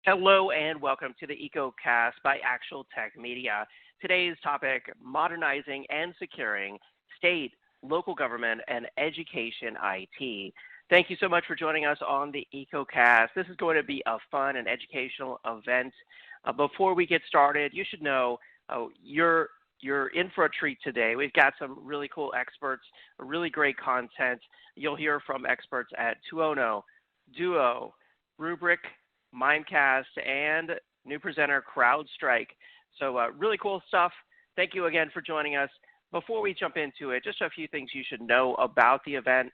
Hello and welcome to the EcoCast by ActualTech Media. Today's topic, modernizing and securing state, local government, and education IT. Thank you so much for joining us on the EcoCast. This is going to be a fun and educational event. Before we get started, you should know you're in for a treat today. We've got some really cool experts, really great content. You'll hear from experts at Tuono, Duo, Rubric, Mimecast, and new presenter CrowdStrike. So really cool stuff. Thank you again for joining us. Before we jump into it, just a few things you should know about the event.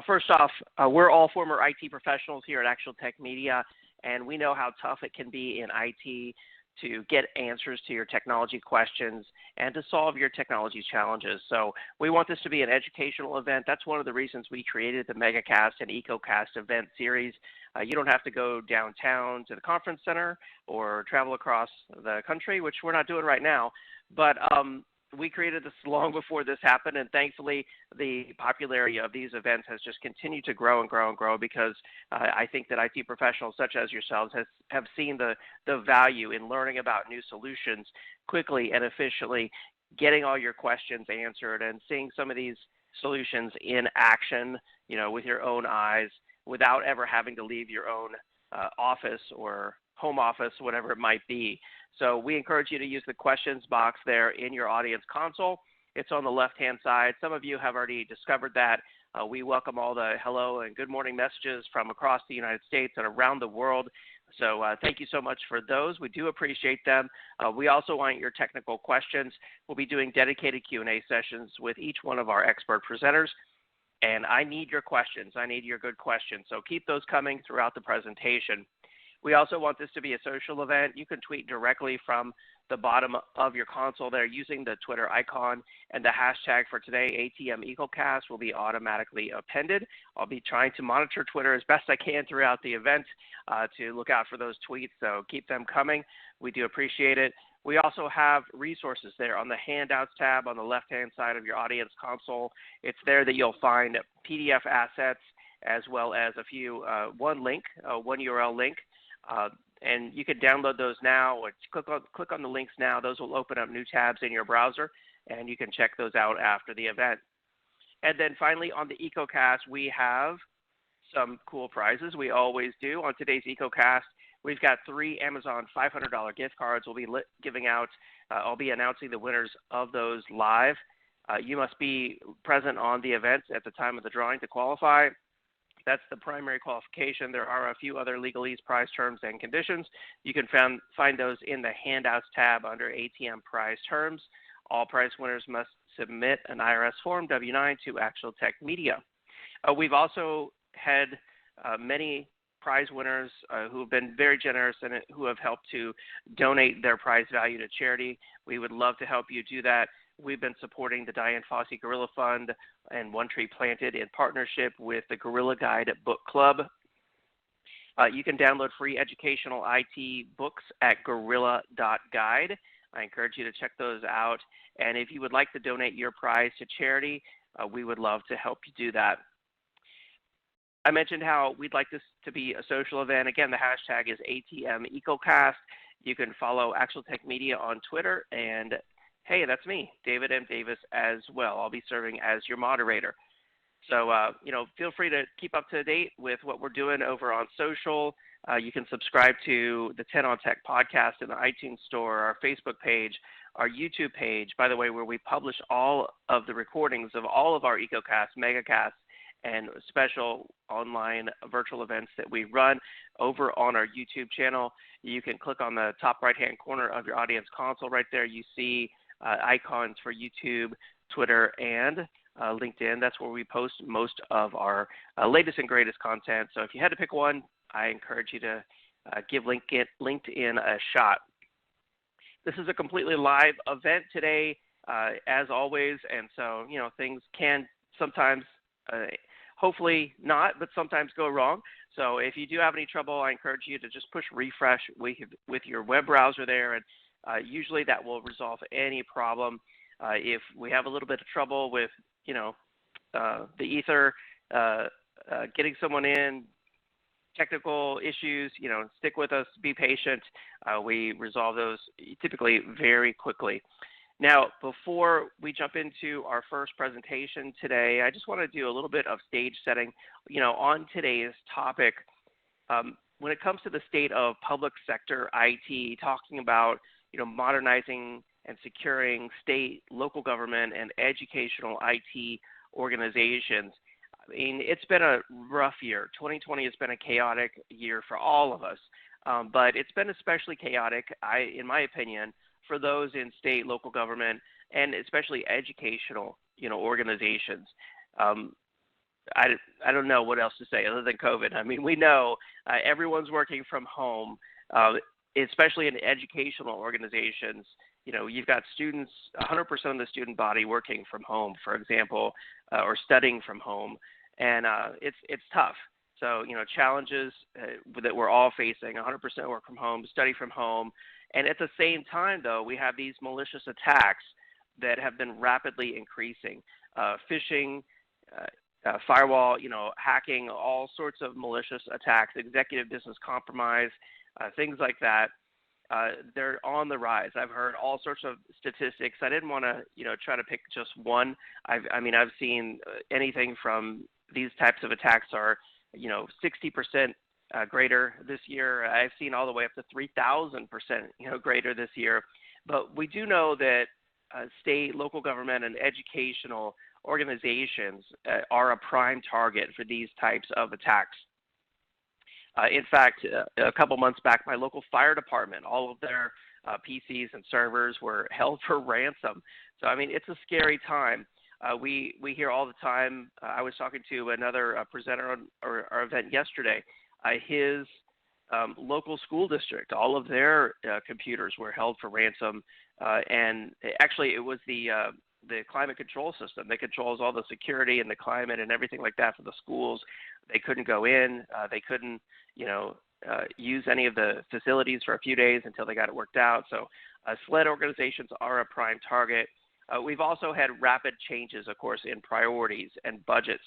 First off, we're all former IT professionals here at ActualTech Media, and we know how tough it can be in IT to get answers to your technology questions and to solve your technology challenges. So we want this to be an educational event. That's one of the reasons we created the MegaCast and EcoCast event series. You don't have to go downtown to the conference center or travel across the country, which we're not doing right now. But we created this long before this happened, and thankfully the popularity of these events has just continued to grow and grow and grow because I think that IT professionals such as yourselves have seen the value in learning about new solutions quickly and efficiently, getting all your questions answered, and seeing some of these solutions in action, with your own eyes, without ever having to leave your own office or home office, whatever it might be. So we encourage you to use the questions box there in your audience console. It's on the left-hand side. Some of you have already discovered that. We welcome all the hello and good morning messages from across the United States and around the world. So thank you so much for those. We do appreciate them. We also want your technical questions. We'll be doing dedicated Q&A sessions with each one of our expert presenters. And I need your questions. I need your good questions. So keep those coming throughout the presentation. We also want this to be a social event. You can tweet directly from the bottom of your console there using the Twitter icon, and the hashtag for today, ATMEcoCast, will be automatically appended. I'll be trying to monitor Twitter as best I can throughout the event to look out for those tweets, so keep them coming. We do appreciate it. We also have resources there on the Handouts tab on the left-hand side of your audience console. It's there that you'll find PDF assets as well as a few, one URL link. And you can download those now or click on the links now. Those will open up new tabs in your browser, and you can check those out after the event. And then finally, on the EcoCast, we have some cool prizes. We always do. On today's EcoCast, we've got 3 Amazon $500 gift cards we'll be giving out. I'll be announcing the winners of those live. You must be present on the event at the time of the drawing to qualify. That's the primary qualification. There are a few other legalese, prize terms, and conditions. You can find those in the Handouts tab under ATM prize terms. All prize winners must submit an IRS Form W-9 to ActualTech Media. We've also had many prize winners who have been very generous and who have helped to donate their prize value to charity. We would love to help you do that. We've been supporting the Diane Fossey Gorilla Fund and One Tree Planted in partnership with the Gorilla Guide Book Club. You can download free educational IT books at gorilla.guide. I encourage you to check those out. And if you would like to donate your prize to charity, we would love to help you do that. I mentioned how we'd like this to be a social event. Again, the hashtag is ATMEcoCast. You can follow ActualTech Media on Twitter, and hey, that's me, David M. Davis, as well. I'll be serving as your moderator. So, feel free to keep up to date with what we're doing over on social. You can subscribe to the 10 on Tech podcast in the iTunes store, our Facebook page, our YouTube page, by the way, where we publish all of the recordings of all of our EcoCasts, MegaCasts, and special online virtual events that we run over on our YouTube channel. You can click on the top right-hand corner of your audience console right there. You see icons for YouTube, Twitter, and LinkedIn. That's where we post most of our latest and greatest content. So if you had to pick one, I encourage you to give LinkedIn a shot. This is a completely live event today, as always, and so things can sometimes, hopefully not, but sometimes go wrong. So if you do have any trouble, I encourage you to just push refresh with your web browser there, and usually that will resolve any problem. If we have a little bit of trouble with, the ether, getting someone in, technical issues, stick with us, be patient. We resolve those typically very quickly. Now, before we jump into our first presentation today, I just want to do a little bit of stage setting, on today's topic. When it comes to the state of public sector IT, talking about, modernizing and securing state, local government, and educational IT organizations, I mean, it's been a rough year. 2020 has been a chaotic year for all of us, but it's been especially chaotic, in my opinion, for those in state, local government, and especially educational, organizations. I don't know what else to say other than COVID. I mean, we know everyone's working from home, especially in educational organizations. You've got students, 100% of the student body working from home, for example, or studying from home, and it's tough. So, challenges that we're all facing, 100% work from home, study from home, and at the same time, though, we have these malicious attacks that have been rapidly increasing, phishing, firewall, hacking, all sorts of malicious attacks, executive business compromise, things like that. They're on the rise. I've heard all sorts of statistics. I didn't want to, try to pick just one. I've seen anything from these types of attacks are, 60% greater this year. I've seen all the way up to 3,000%, greater this year. But we do know that state, local government, and educational organizations are a prime target for these types of attacks. In fact, a couple months back, my local fire department, all of their PCs and servers were held for ransom. So, I mean, it's a scary time. We hear all the time. I was talking to another presenter on our event yesterday. His local school district, all of their computers were held for ransom, and actually it was the climate control system that controls all the security and the climate and everything like that for the schools. They couldn't go in. They couldn't, use any of the facilities for a few days until they got it worked out. So SLED organizations are a prime target. We've also had rapid changes, of course, in priorities and budgets.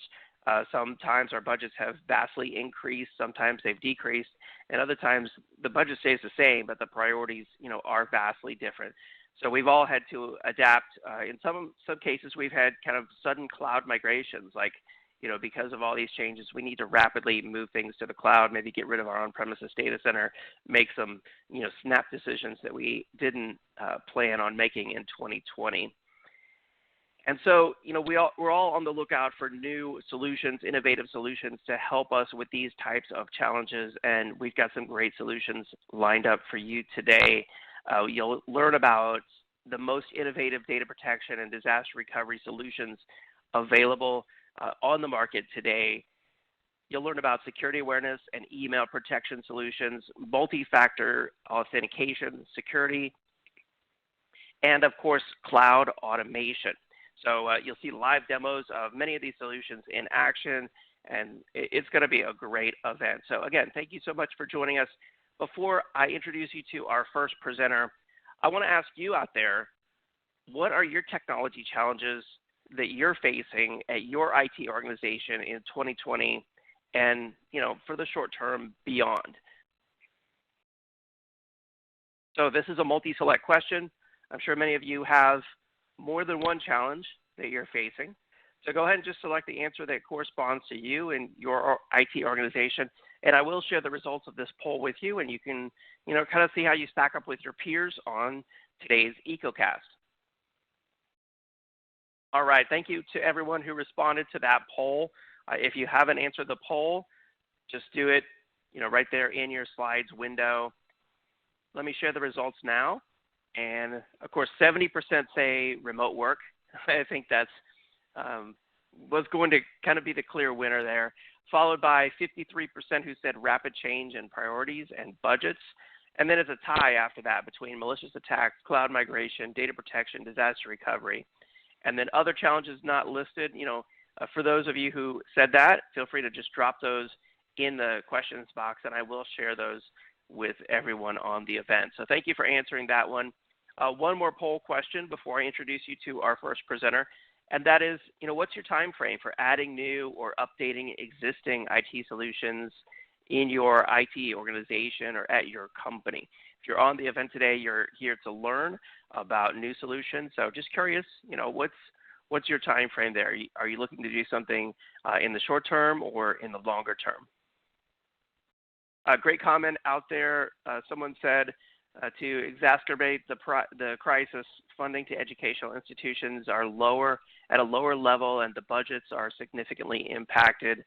Sometimes our budgets have vastly increased. Sometimes they've decreased. And other times the budget stays the same, but the priorities, are vastly different. So we've all had to adapt. In some cases, we've had kind of sudden cloud migrations, like, because of all these changes, we need to rapidly move things to the cloud, maybe get rid of our on-premises data center, make some, snap decisions that we didn't plan on making in 2020. And so, we're all on the lookout for new solutions, innovative solutions to help us with these types of challenges, and we've got some great solutions lined up for you today. You'll learn about the most innovative data protection and disaster recovery solutions available on the market today. You'll learn about security awareness and email protection solutions, multi-factor authentication, security, and of course, cloud automation. So you'll see live demos of many of these solutions in action, and it's going to be a great event. So again, thank you so much for joining us. Before I introduce you to our first presenter, I want to ask you out there, what are your technology challenges that you're facing at your IT organization in 2020 and, for the short term beyond? So this is a multi-select question. I'm sure many of you have more than one challenge that you're facing. So go ahead and just select the answer that corresponds to you and your IT organization. And I will share the results of this poll with you, and you can, kind of see how you stack up with your peers on today's EcoCast. All right, thank you to everyone who responded to that poll. If you haven't answered the poll, just do it, right there in your slides window. Let me share the results now. And of course, 70% say remote work. I think that's was going to kind of be the clear winner there, followed by 53% who said rapid change in priorities and budgets. And then it's a tie after that between malicious attacks, cloud migration, data protection, disaster recovery. And then other challenges not listed. For those of you who said that, feel free to just drop those in the questions box, and I will share those with everyone on the event. So thank you for answering that one. One more poll question before I introduce you to our first presenter, and that is, what's your time frame for adding new or updating existing IT solutions in your IT organization or at your company. If you're on the event today, you're here to learn about new solutions. So just curious, what's your time frame there? Are you looking to do something in the short term or in the longer term? Great comment out there. Someone said to exacerbate the crisis, funding to educational institutions are at a lower level, and the budgets are significantly impacted.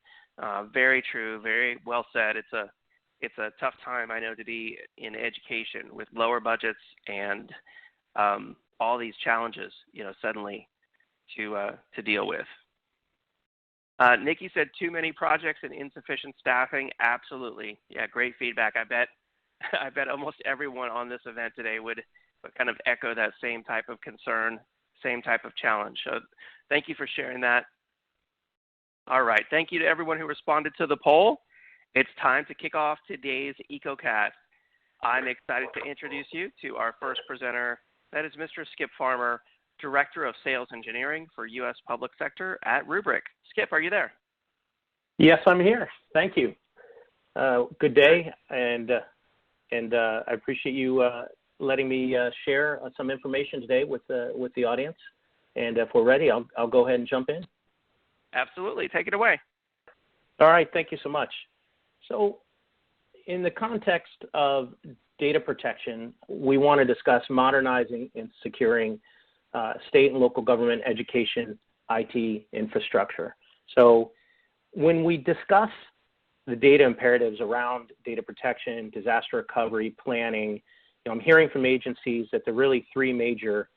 Very true. Very well said. It's a tough time, I know, to be in education with lower budgets and all these challenges, suddenly to deal with. Nikki said too many projects and insufficient staffing. Absolutely. Yeah, great feedback. I bet almost everyone on this event today would kind of echo that same type of concern, same type of challenge. So thank you for sharing that. All right. Thank you to everyone who responded to the poll. It's time to kick off today's EcoCast. I'm excited to introduce you to our first presenter. That is Mr. Skip Farmer, Director of Sales Engineering for U.S. Public Sector at Rubrik. Skip, are you there? Yes, I'm here. Thank you. Good day, and I appreciate you letting me share some information today with the audience. And if we're ready, I'll go ahead and jump in. Absolutely. Take it away. All right. Thank you so much. So in the context of data protection, we want to discuss modernizing and securing state and local government education IT infrastructure. So when we discuss the data imperatives around data protection, disaster recovery, planning, I'm hearing from agencies that there are really three major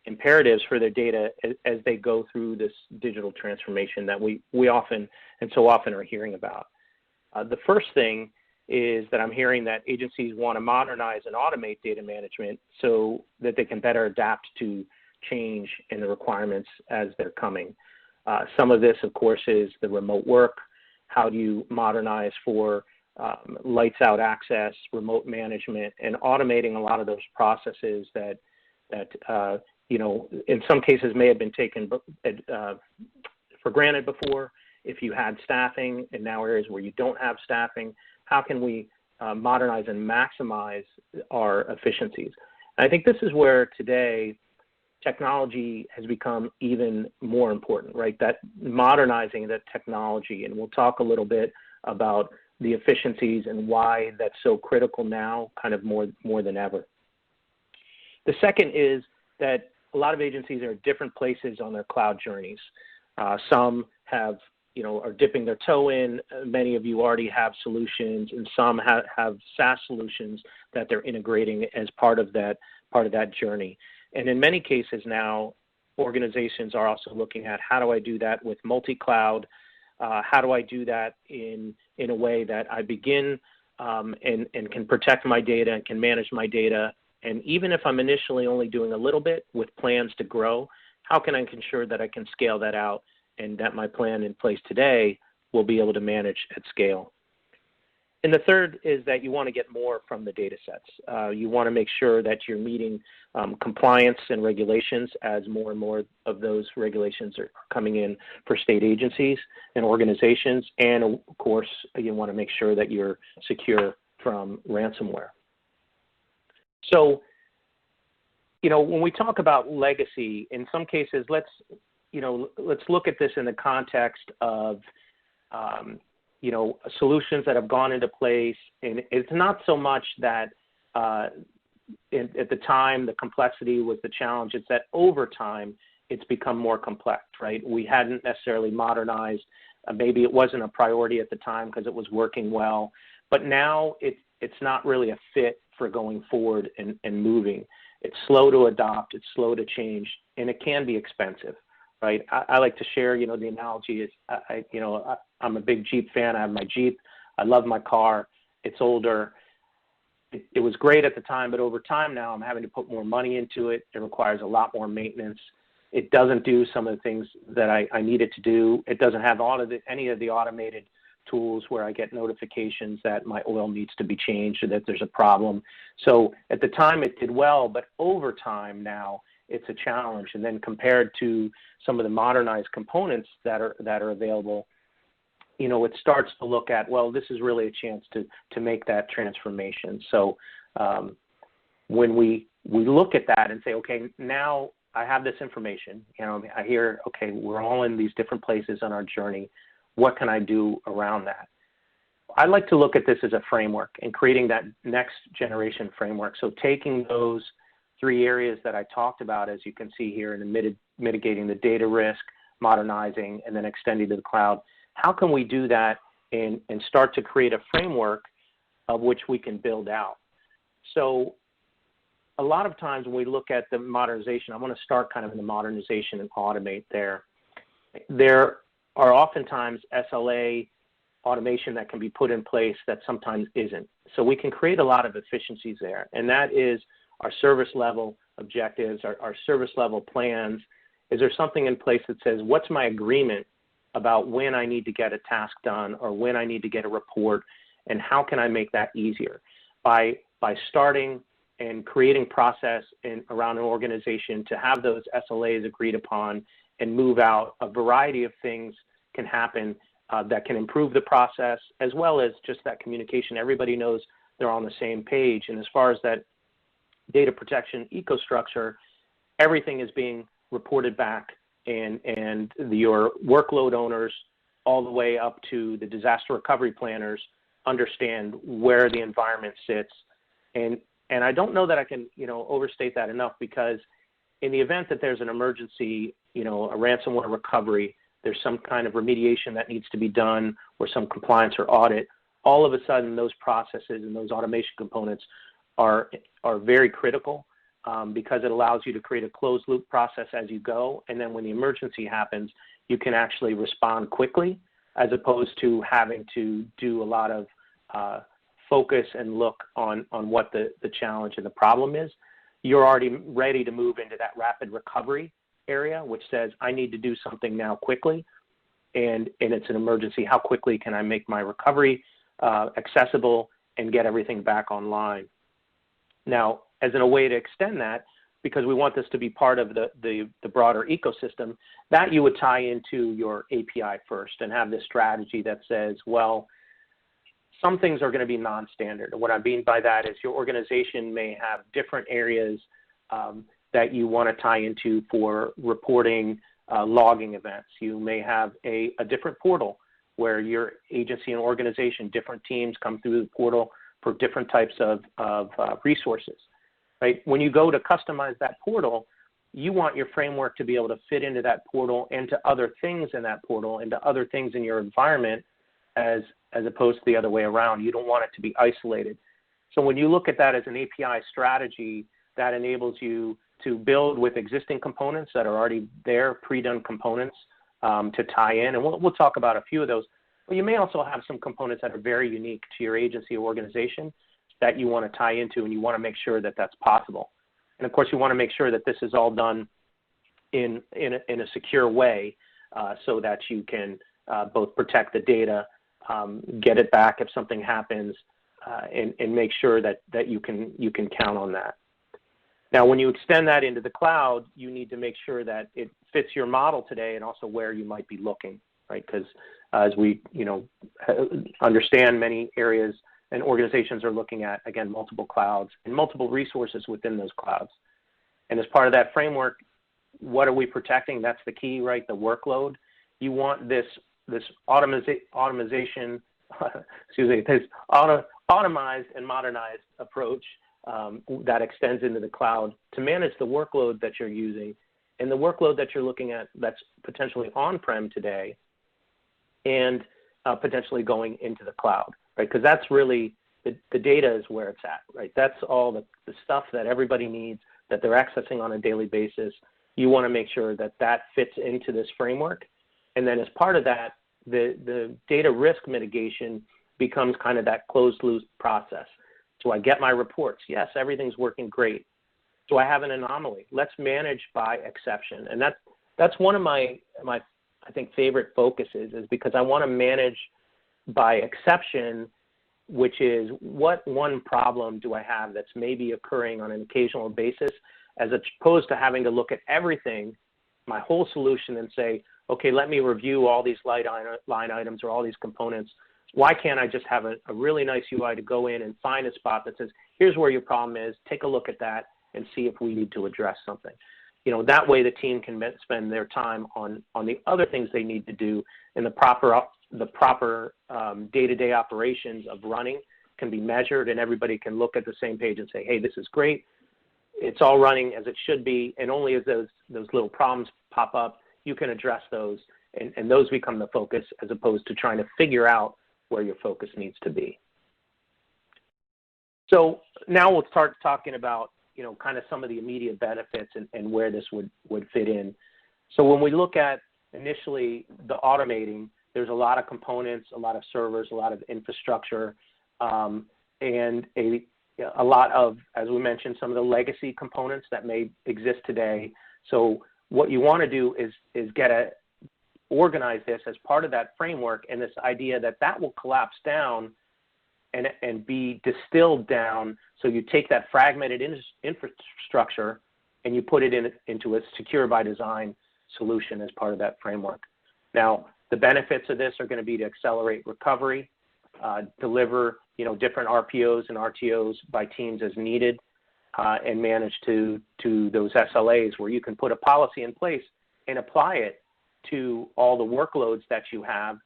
imperatives for their data as they go through this digital transformation that we often and so often are hearing about. The first thing is that I'm hearing that agencies want to modernize and automate data management so that they can better adapt to change in the requirements as they're coming. Some of this, of course, is the remote work. How do you modernize for lights out access, remote management, and automating a lot of those processes that in some cases may have been taken for granted before. If you had staffing, and now areas where you don't have staffing, how can we modernize and maximize our efficiencies? And I think this is where today technology has become even more important, right? That modernizing that technology, and we'll talk a little bit about the efficiencies and why that's so critical now, kind of more than ever. The second is that a lot of agencies are at different places on their cloud journeys. Some have, are dipping their toe in. Many of you already have solutions, and some have SaaS solutions that they're integrating as part of that journey. And in many cases now, organizations are also looking at how do I do that with multi-cloud? How do I do that in a way that I begin and can protect my data and can manage my data? And even if I'm initially only doing a little bit with plans to grow, how can I ensure that I can scale that out and that my plan in place today will be able to manage at scale? And the third is that you want to get more from the data sets. You want to make sure that you're meeting compliance and regulations as more and more of those regulations are coming in for state agencies and organizations. And of course, you want to make sure that you're secure from ransomware. So, when we talk about legacy, in some cases, let's look at this in the context of solutions that have gone into place. And it's not so much that at the time the complexity was the challenge, it's that over time it's become more complex, right? We hadn't necessarily modernized. Maybe it wasn't a priority at the time because it was working well, but now it's not really a fit for going forward and moving. It's slow to adopt, it's slow to change, and it can be expensive. Right. I like to share, the analogy is, I'm a big Jeep fan. I have my Jeep. I love my car. It's older. It was great at the time, but over time now I'm having to put more money into it. It requires a lot more maintenance. It doesn't do some of the things that I need it to do. It doesn't have any of the automated tools where I get notifications that my oil needs to be changed or that there's a problem. So at the time it did well, but over time now, it's a challenge. And then compared to some of the modernized components that are available, it starts to look at, well, this is really a chance to make that transformation. So when we look at that and say, okay, now I have this information, I hear, okay, we're all in these different places on our journey. What can I do around that? I like to look at this as a framework and creating that next generation framework. So taking those 3 areas that I talked about, as you can see here, in mitigating the data risk, modernizing, and then extending to the cloud, how can we do that and start to create a framework of which we can build out? So a lot of times when we look at the modernization, I want to start kind of in the modernization and automate there. There are oftentimes SLA automation that can be put in place that sometimes isn't. So we can create a lot of efficiencies there, and that is our service level objectives, our service level plans. Is there something in place that says, what's my agreement about when I need to get a task done or when I need to get a report, and how can I make that easier? By starting and creating process around an organization to have those SLAs agreed upon and move out, a variety of things can happen that can improve the process, as well as just that communication. Everybody knows they're on the same page. And as far as that data protection ecostructure, everything is being reported back, and your workload owners all the way up to the disaster recovery planners understand where the environment sits. And I don't know that I can, overstate that enough, because in the event that there's an emergency, a ransomware recovery, there's some kind of remediation that needs to be done or some compliance or audit, all of a sudden those processes and those automation components are very critical, because it allows you to create a closed loop process as you go. And then when the emergency happens, you can actually respond quickly, as opposed to having to do a lot of focus and look on what the challenge and the problem is. You're already ready to move into that rapid recovery area, which says, I need to do something now quickly, and it's an emergency. How quickly can I make my recovery accessible and get everything back online? Now, as in a way to extend that, because we want this to be part of the broader ecosystem, that you would tie into your API first and have this strategy that says, well, some things are going to be non-standard. And what I mean by that is your organization may have different areas that you want to tie into for reporting logging events. You may have a different portal where your agency and organization, different teams come through the portal for different types of resources, right? When you go to customize that portal, you want your framework to be able to fit into that portal and to other things in that portal and to other things in your environment, as opposed to the other way around. You don't want it to be isolated. So when you look at that as an API strategy, that enables you to build with existing components that are already there, pre-done components to tie in. And we'll talk about a few of those. But you may also have some components that are very unique to your agency or organization that you want to tie into, and you want to make sure that that's possible. And of course, you want to make sure that this is all done in a secure way, so that you can both protect the data, get it back if something happens, and make sure that you can count on that. Now, when you extend that into the cloud, you need to make sure that it fits your model today and also where you might be looking, right? Because as we understand, many areas and organizations are looking at, again, multiple clouds and multiple resources within those clouds. And as part of that framework, what are we protecting? That's the key, right? The workload. You want this automation, this automized and modernized approach that extends into the cloud to manage the workload that you're using and the workload that you're looking at that's potentially on-prem today and potentially going into the cloud, right? Because that's really, the data is where it's at, right? That's all the stuff that everybody needs, that they're accessing on a daily basis. You want to make sure that that fits into this framework. And then as part of that, the data risk mitigation becomes kind of that closed loop process. Do I get my reports? Yes, everything's working great. Do I have an anomaly? Let's manage by exception. And that's one of my I think favorite focuses, is because I want to manage by exception, which is what one problem do I have that's maybe occurring on an occasional basis, as opposed to having to look at everything, my whole solution, and say, okay, let me review all these line items or all these components. Why can't I just have a really nice UI to go in and find a spot that says, here's where your problem is, take a look at that and see if we need to address something. That way the team can spend their time on the other things they need to do, and the proper day-to-day operations of running can be measured, and everybody can look at the same page and say, hey, this is great. It's all running as it should be, and only as those little problems pop up, you can address those, and those become the focus as opposed to trying to figure out where your focus needs to be. So now we'll start talking about, kind of some of the immediate benefits and where this would fit in. So when we look at initially the automating, there's a lot of components, a lot of servers, a lot of infrastructure, and a lot of, as we mentioned, some of the legacy components that may exist today. So what you want to do is organize this as part of that framework, and this idea that will collapse down and be distilled down. So you take that fragmented infrastructure and you put it into a secure by design solution as part of that framework. Now, the benefits of this are going to be to accelerate recovery, deliver different RPOs and RTOs by teams as needed, and manage to those SLAs where you can put a policy in place and apply it to all the workloads that you have,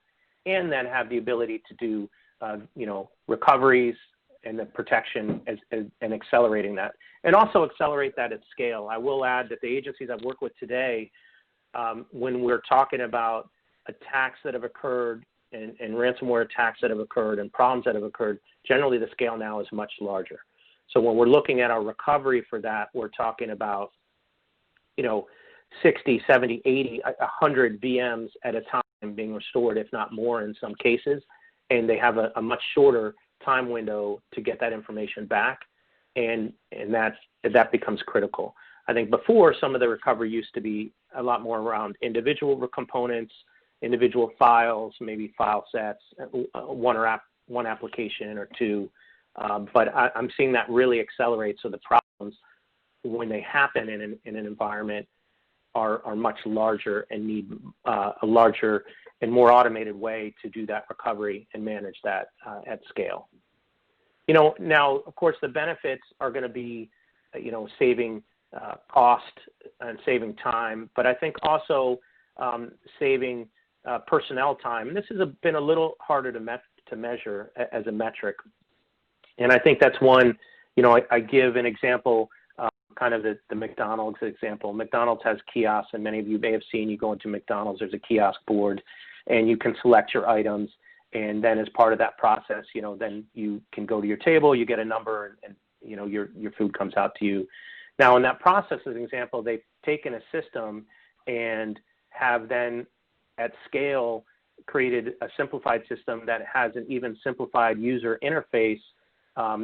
and then have the ability to do recoveries and the protection and accelerating that, and also accelerate that at scale. I will add that the agencies I've worked with today, when we're talking about attacks that have occurred and ransomware attacks that have occurred and problems that have occurred, generally the scale now is much larger. So when we're looking at our recovery for that, we're talking about 60, 70, 80, 100 VMs at a time being restored, if not more in some cases, and they have a much shorter time window to get that information back, and that becomes critical. I think before, some of the recovery used to be a lot more around individual components, individual files, maybe file sets, one application or two, but I'm seeing that really accelerate. So the problems, when they happen in an environment, are much larger and need a larger and more automated way to do that recovery and manage that at scale. Now, of course, the benefits are going to be, saving cost and saving time, but I think also saving personnel time. And this has been a little harder to measure as a metric. And I think that's one, I give an example, kind of the McDonald's example. McDonald's has kiosks, and many of you may have seen, you go into McDonald's, there's a kiosk board, and you can select your items, and then as part of that process, then you can go to your table, you get a number, and your food comes out to you. Now, in that process, as an example, they've taken a system and have then at scale created a simplified system that has an even simplified user interface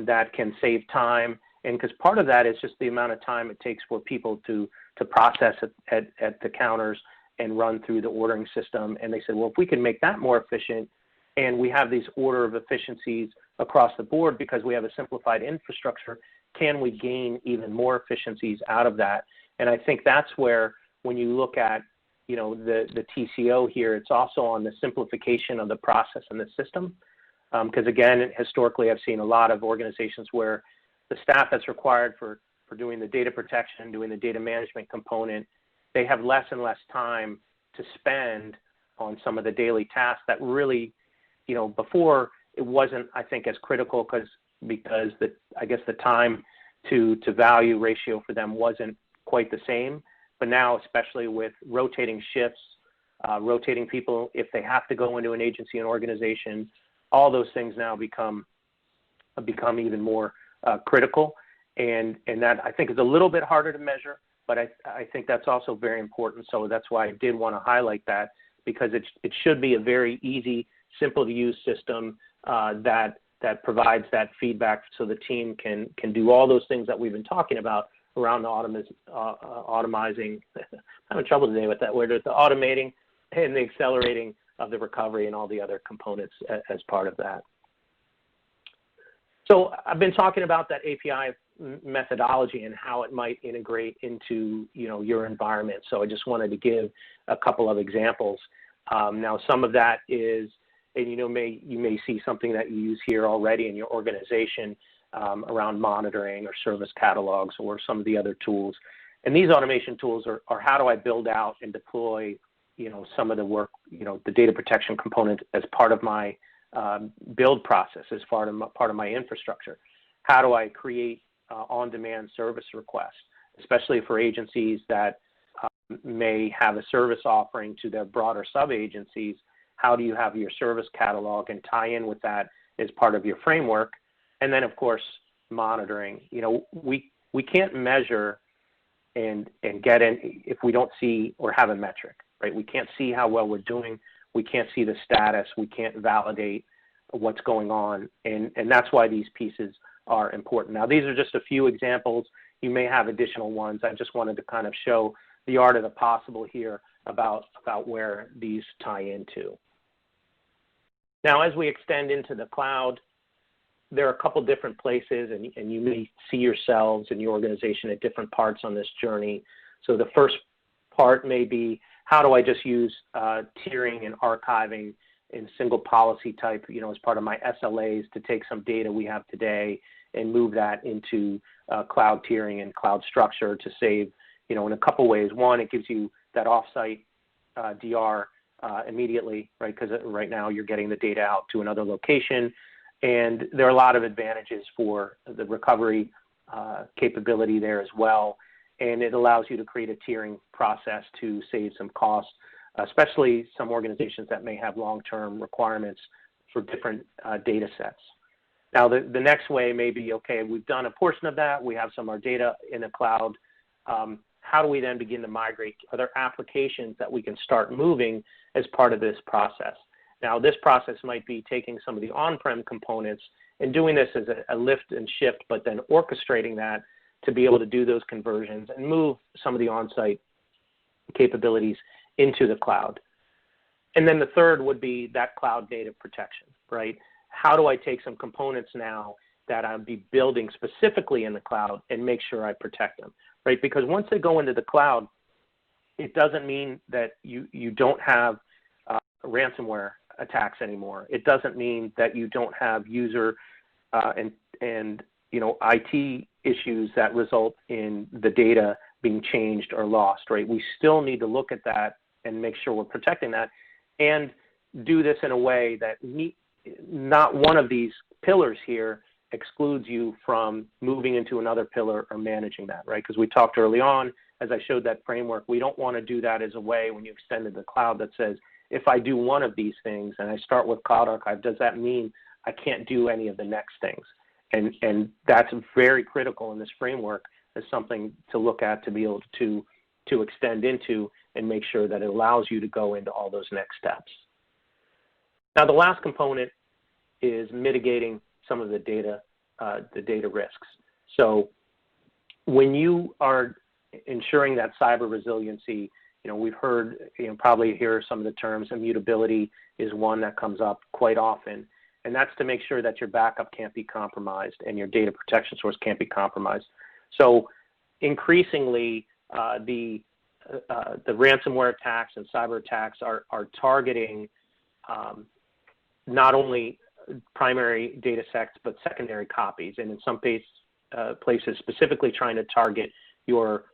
that can save time. And because part of that is just the amount of time it takes for people to process at the counters and run through the ordering system. And they said, well, if we can make that more efficient, and we have these order of efficiencies across the board because we have a simplified infrastructure, can we gain even more efficiencies out of that? And I think that's where, when you look at the TCO here, it's also on the simplification of the process and the system. Because again, historically, I've seen a lot of organizations where the staff that's required for doing the data protection, doing the data management component, they have less and less time to spend on some of the daily tasks that really, before it wasn't, I think, as critical because I guess the time to value ratio for them wasn't quite the same. But now, especially with rotating shifts, rotating people if they have to go into an agency and organization, all those things now become even more critical, and that I think is a little bit harder to measure, but I think that's also very important. So that's why I did want to highlight that, because it should be a very easy, simple to use system that provides that feedback, so the team can do all those things that we've been talking about around the automizing. I'm having trouble today with that word. The automating and the accelerating of the recovery and all the other components as part of that. So I've been talking about that API methodology and how it might integrate into, your environment. So I just wanted to give a couple of examples. Now, some of that is, and you may see something that you use here already in your organization around monitoring or service catalogs or some of the other tools. And these automation tools are how do I build out and deploy, some of the work, the data protection component as part of my build process, as part of my infrastructure. How do I create on-demand service requests, especially for agencies that may have a service offering to their broader sub-agencies? How do you have your service catalog and tie in with that as part of your framework? And then, of course, monitoring. We can't measure and get in if we don't see or have a metric, right? We can't see how well we're doing. We can't see the status. We can't validate what's going on. And that's why these pieces are important. Now, these are just a few examples. You may have additional ones. I just wanted to kind of show the art of the possible here about where these tie into. Now, as we extend into the cloud, there are a couple different places, and you may see yourselves and your organization at different parts on this journey. So the first part may be, how do I just use tiering and archiving in single policy type, as part of my SLAs to take some data we have today and move that into cloud tiering and cloud structure to save, in a couple ways. One, it gives you that offsite DR immediately, right? Because right now you're getting the data out to another location. And there are a lot of advantages for the recovery capability there as well. And it allows you to create a tiering process to save some costs, especially some organizations that may have long-term requirements for different data sets. Now, the next way may be, okay, we've done a portion of that. We have some of our data in the cloud. How do we then begin to migrate? Are there applications that we can start moving as part of this process? Now, this process might be taking some of the on-prem components and doing this as a lift and shift, but then orchestrating that to be able to do those conversions and move some of the on-site capabilities into the cloud. And then the third would be that cloud data protection, right? How do I take some components now that I'll be building specifically in the cloud and make sure I protect them, right? Because once they go into the cloud, it doesn't mean that you don't have ransomware attacks anymore. It doesn't mean that you don't have user and IT issues that result in the data being changed or lost, right? We still need to look at that and make sure we're protecting that and do this in a way that not one of these pillars here excludes you from moving into another pillar or managing that, right? Because we talked early on, as I showed that framework, we don't want to do that as a way when you extend to the cloud that says, if I do one of these things and I start with Cloud Archive, does that mean I can't do any of the next things? And that's very critical in this framework as something to look at to be able to extend into and make sure that it allows you to go into all those next steps. Now, the last component is mitigating some of the data risks. So when you are ensuring that cyber resiliency, we've heard, probably hear some of the terms. Immutability is one that comes up quite often, and that's to make sure that your backup can't be compromised and your data protection source can't be compromised. So increasingly, the ransomware attacks and cyber attacks are targeting not only primary data sets, but secondary copies, and in some places specifically trying to target your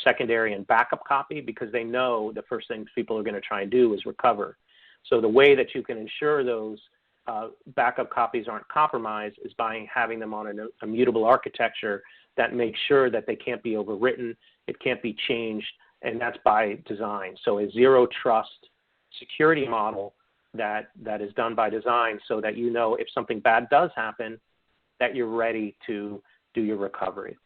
secondary and backup copy, because they know the first things people are going to try and do is recover. So the way that you can ensure those backup copies aren't compromised is by having them on an immutable architecture that makes sure that they can't be overwritten, it can't be changed, and that's by design. So a zero trust security model that is done by design so that if something bad does happen, that you're ready to do your recovery.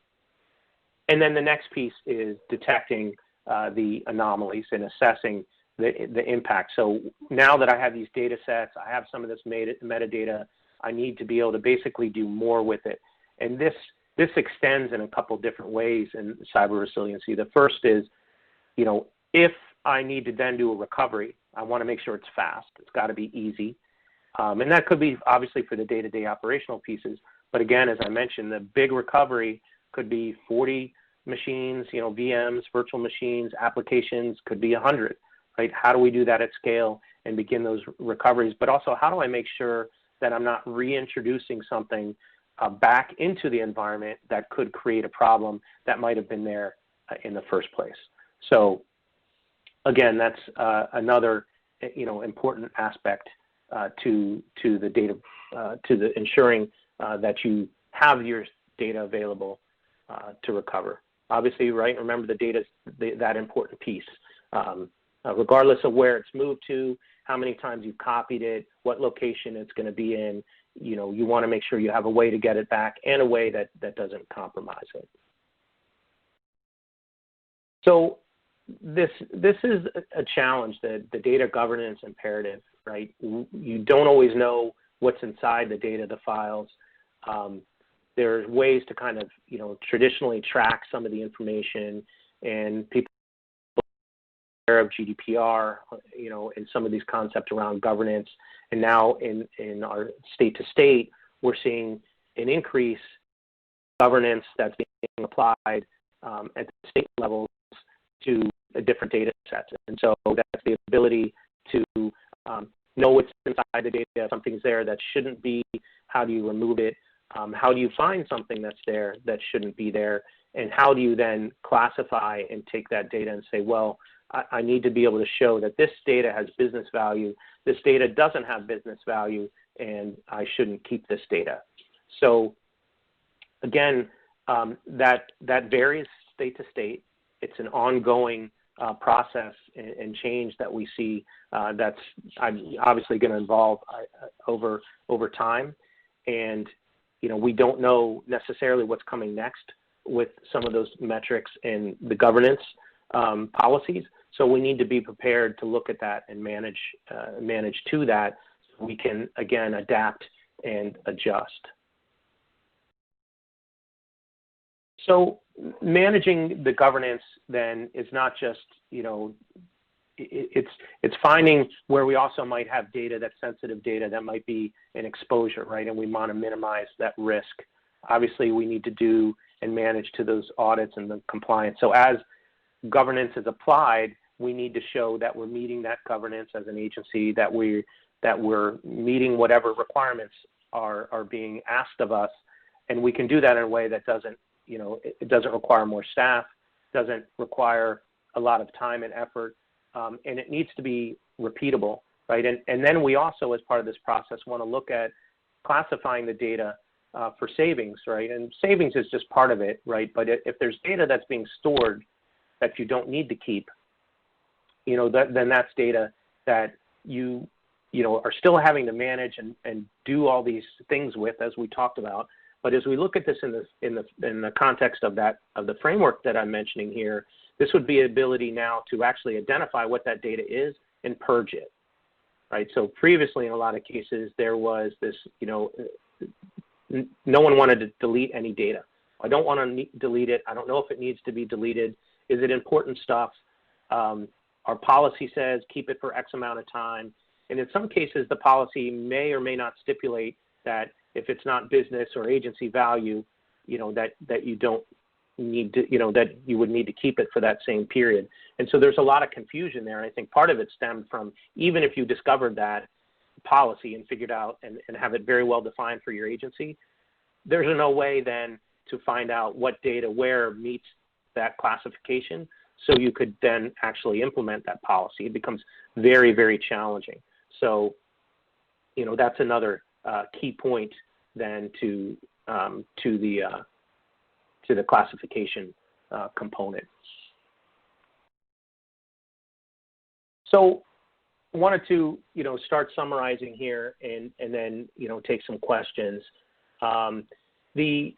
And then the next piece is detecting the anomalies and assessing the impact. So now that I have these data sets, I have some of this metadata, I need to be able to basically do more with it. And this extends in a couple different ways in cyber resiliency. The first is, if I need to then do a recovery, I want to make sure it's fast. It's got to be easy. And that could be obviously for the day-to-day operational pieces. But again, as I mentioned, the big recovery could be 40 machines, VMs, virtual machines, applications, could be 100, right? How do we do that at scale and begin those recoveries? But also, how do I make sure that I'm not reintroducing something back into the environment that could create a problem that might have been there in the first place? So again, that's another important aspect to the data, to the ensuring that you have your data available to recover. Obviously, right, remember the data is that important piece. Regardless of where it's moved to, how many times you've copied it, what location it's going to be in, you want to make sure you have a way to get it back and a way that doesn't compromise it. So this is a challenge, the data governance imperative, right? You don't always know what's inside the data, the files. There's ways to kind of, traditionally track some of the information, and people are aware of GDPR, and some of these concepts around governance. And now in our state to state, we're seeing an increase in governance that's being applied at the state levels to different data sets. And so that's the ability to know what's inside the data. If something's there that shouldn't be, how do you remove it? How do you find something that's there that shouldn't be there? And how do you then classify and take that data and say, well, I need to be able to show that this data has business value, this data doesn't have business value, and I shouldn't keep this data. So again, that varies state to state. It's an ongoing process and change that we see that's obviously going to evolve over time. And we don't know necessarily what's coming next with some of those metrics and the governance policies. So we need to be prepared to look at that and manage to that, so we can, again, adapt and adjust. So managing the governance then is not just, it's finding where we also might have data, that's sensitive data that might be an exposure, right? And we want to minimize that risk. Obviously, we need to do and manage to those audits and the compliance. So as governance is applied, we need to show that we're meeting that governance as an agency, that we're meeting whatever requirements are being asked of us, and we can do that in a way that doesn't, it doesn't require more staff, doesn't require a lot of time and effort, and it needs to be repeatable, right? And then we also, as part of this process, want to look at classifying the data for savings, right? And savings is just part of it, right? But if there's data that's being stored that you don't need to keep, then that's data that you are still having to manage and do all these things with, as we talked about. But as we look at this in the context of the framework that I'm mentioning here, this would be the ability now to actually identify what that data is and purge it, right? So previously, in a lot of cases, there was this, no one wanted to delete any data. I don't want to delete it. I don't know if it needs to be deleted. Is it important stuff? Our policy says keep it for X amount of time. And in some cases, the policy may or may not stipulate that if it's not business or agency value, that you don't need to, that you would need to keep it for that same period. And so there's a lot of confusion there. And I think part of it stemmed from, even if you discovered that policy and figured out and have it very well defined for your agency, there's no way then to find out what data where meets that classification, so you could then actually implement that policy. It becomes very, very challenging. So, that's another key point then to the classification component. So, wanted to start summarizing here and then take some questions. The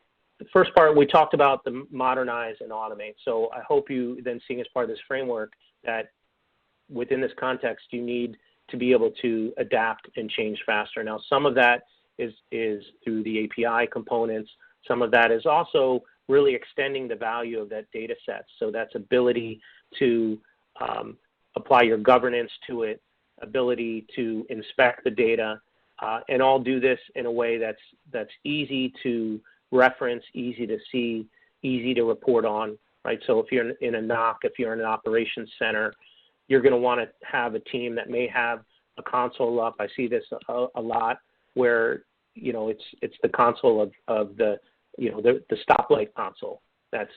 first part, we talked about the modernize and automate. So I hope you then seeing as part of this framework that within this context, you need to be able to adapt and change faster. Now, some of that is through the API components. Some of that is also really extending the value of that data set. So that's ability to apply your governance to it, ability to inspect the data, and all do this in a way that's easy to reference, easy to see, easy to report on, right? So if you're in a NOC, if you're in an operations center, you're going to want to have a team that may have a console up. I see this a lot where, it's the console of the stoplight console. That's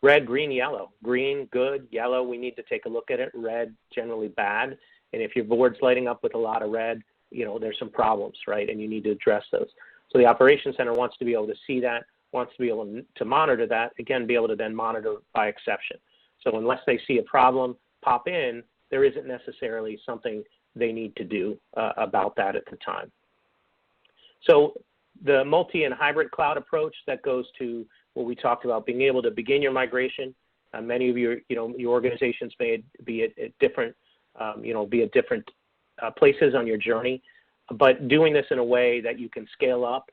red, green, yellow. Green, good. Yellow, we need to take a look at it. Red, generally bad. And if your board's lighting up with a lot of red, there's some problems, right? And you need to address those. So the operations center wants to be able to see that, wants to be able to monitor that, again, be able to then monitor by exception. So unless they see a problem pop in, there isn't necessarily something they need to do about that at the time. So the multi and hybrid cloud approach that goes to what we talked about, being able to begin your migration. Many of your organizations may be at different, places on your journey, but doing this in a way that you can scale up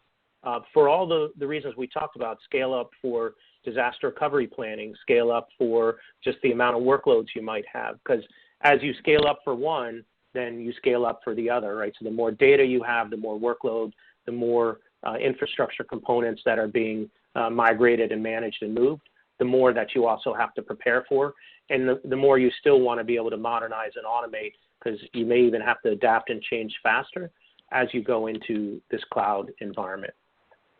for all the reasons we talked about. Scale up for disaster recovery planning, scale up for just the amount of workloads you might have, because as you scale up for one, then you scale up for the other, right? So the more data you have, the more workload, the more infrastructure components that are being migrated and managed and moved, the more that you also have to prepare for, and the more you still want to be able to modernize and automate, because you may even have to adapt and change faster as you go into this cloud environment.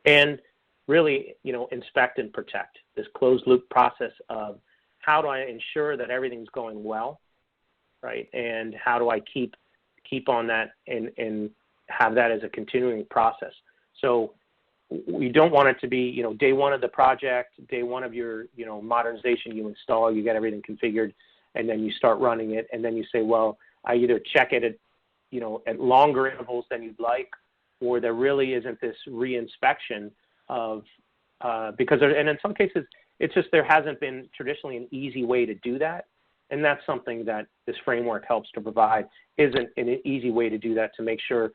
And really, inspect and protect, this closed loop process of how do I ensure that everything's going well, right? And how do I keep on that and have that as a continuing process. So we don't want it to be, day one of the project, day one of your, modernization, you install, you get everything configured, and then you start running it, and then you say, well, I either check it at longer intervals than you'd like, or there really isn't this re-inspection of, and in some cases, it's just there hasn't been traditionally an easy way to do that. And that's something that this framework helps to provide, isn't an easy way to do that, to make sure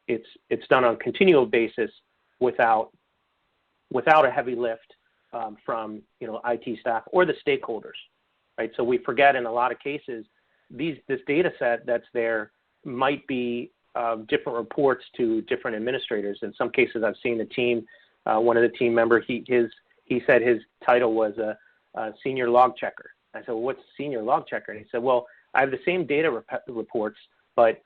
it's done on a continual basis without a heavy lift from IT staff or the stakeholders, right? So we forget in a lot of cases this data set that's there might be different reports to different administrators. In some cases, I've seen the team, one of the team members, he said his title was a senior log checker. I said, well, what's senior log checker? And he said, well, I have the same data reports, but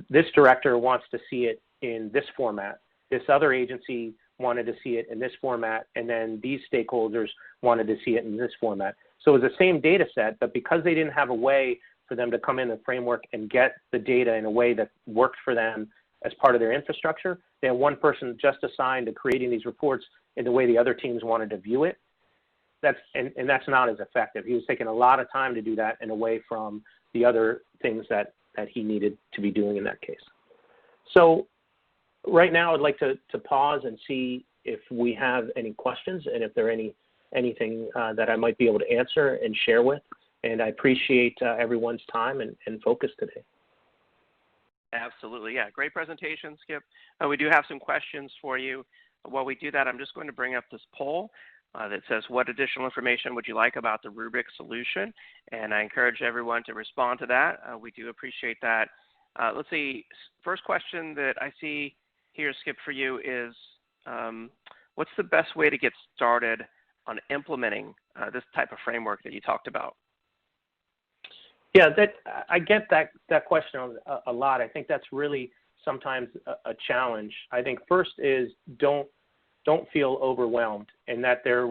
this director wants to see it in this format. This other agency wanted to see it in this format, and then these stakeholders wanted to see it in this format. So it was the same data set, but because they didn't have a way for them to come in the framework and get the data in a way that worked for them as part of their infrastructure, they had one person just assigned to creating these reports in the way the other teams wanted to view it. That's not as effective. He was taking a lot of time to do that and away from the other things that he needed to be doing in that case. So right now I'd like to pause and see if we have any questions and if there are anything that I might be able to answer and share with. And I appreciate everyone's time and focus today. Absolutely, yeah. Great presentation, Skip. We do have some questions for you. While we do that, I'm just going to bring up this poll that says, what additional information would you like about the Rubrik solution? And I encourage everyone to respond to that. We do appreciate that. Let's see, first question that I see here, Skip, for you is, what's the best way to get started on implementing this type of framework that you talked about? Yeah, I get that question a lot. I think that's really sometimes a challenge. I think first is don't feel overwhelmed, and that there's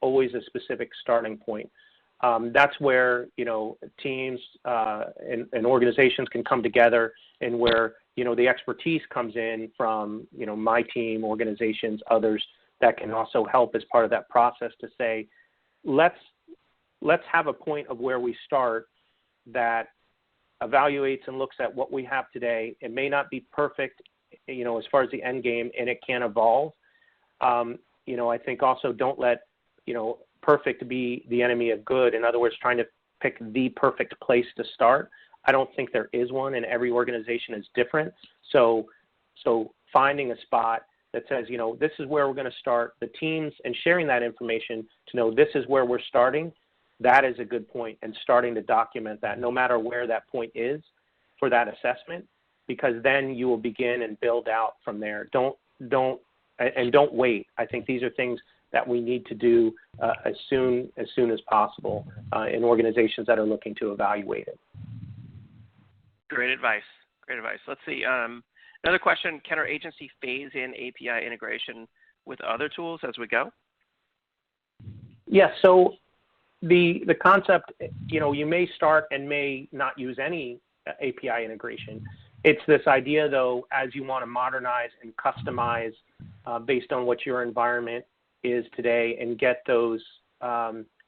always a specific starting point. That's where teams and organizations can come together, and where the expertise comes in from my team, organizations, others that can also help as part of that process to say, let's have a point of where we start that evaluates and looks at what we have today. It may not be perfect, as far as the end game, and it can evolve. I think also don't let, perfect be the enemy of good. In other words, trying to pick the perfect place to start. I don't think there is one, and every organization is different. So finding a spot that says, this is where we're going to start, the teams, and sharing that information to know this is where we're starting, that is a good point, and starting to document that no matter where that point is for that assessment, because then you will begin and build out from there. Don't wait. I think these are things that we need to do as soon as possible in organizations that are looking to evaluate it. Great advice. Great advice. Let's see. Another question: can our agency phase in API integration with other tools as we go? Yes. So the concept, you may start and may not use any API integration. It's this idea, though, as you want to modernize and customize based on what your environment is today, and get those,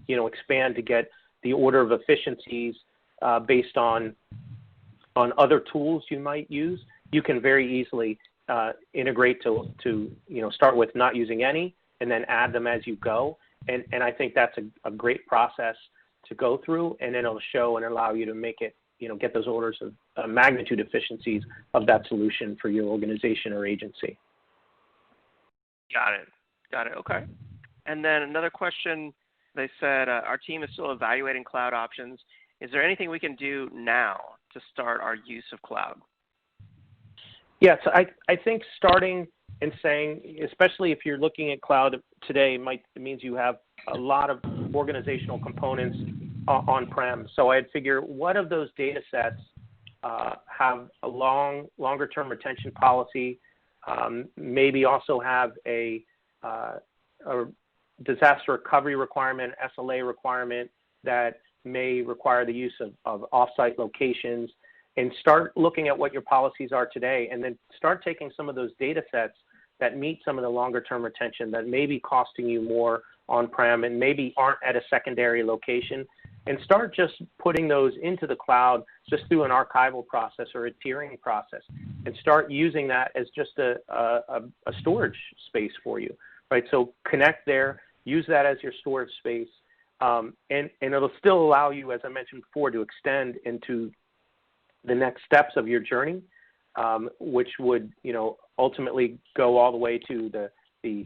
expand to get the order of efficiencies based on other tools you might use. You can very easily integrate to start with not using any, and then add them as you go. And I think that's a great process to go through, and then it'll show and allow you to make it, get those orders of magnitude efficiencies of that solution for your organization or agency. Got it. Okay. And then another question, they said, our team is still evaluating cloud options. Is there anything we can do now to start our use of cloud? Yes, I think starting and saying, especially if you're looking at cloud today, it means you have a lot of organizational components on-prem. So I'd figure, what of those data sets have a longer-term retention policy, maybe also have a disaster recovery requirement, SLA requirement that may require the use of off-site locations, and start looking at what your policies are today, and then start taking some of those data sets that meet some of the longer-term retention that may be costing you more on-prem and maybe aren't at a secondary location, and start just putting those into the cloud just through an archival process or a tiering process, and start using that as just a storage space for you, right? So connect there, use that as your storage space, and it'll still allow you, as I mentioned before, to extend into the next steps of your journey, which would, ultimately go all the way to the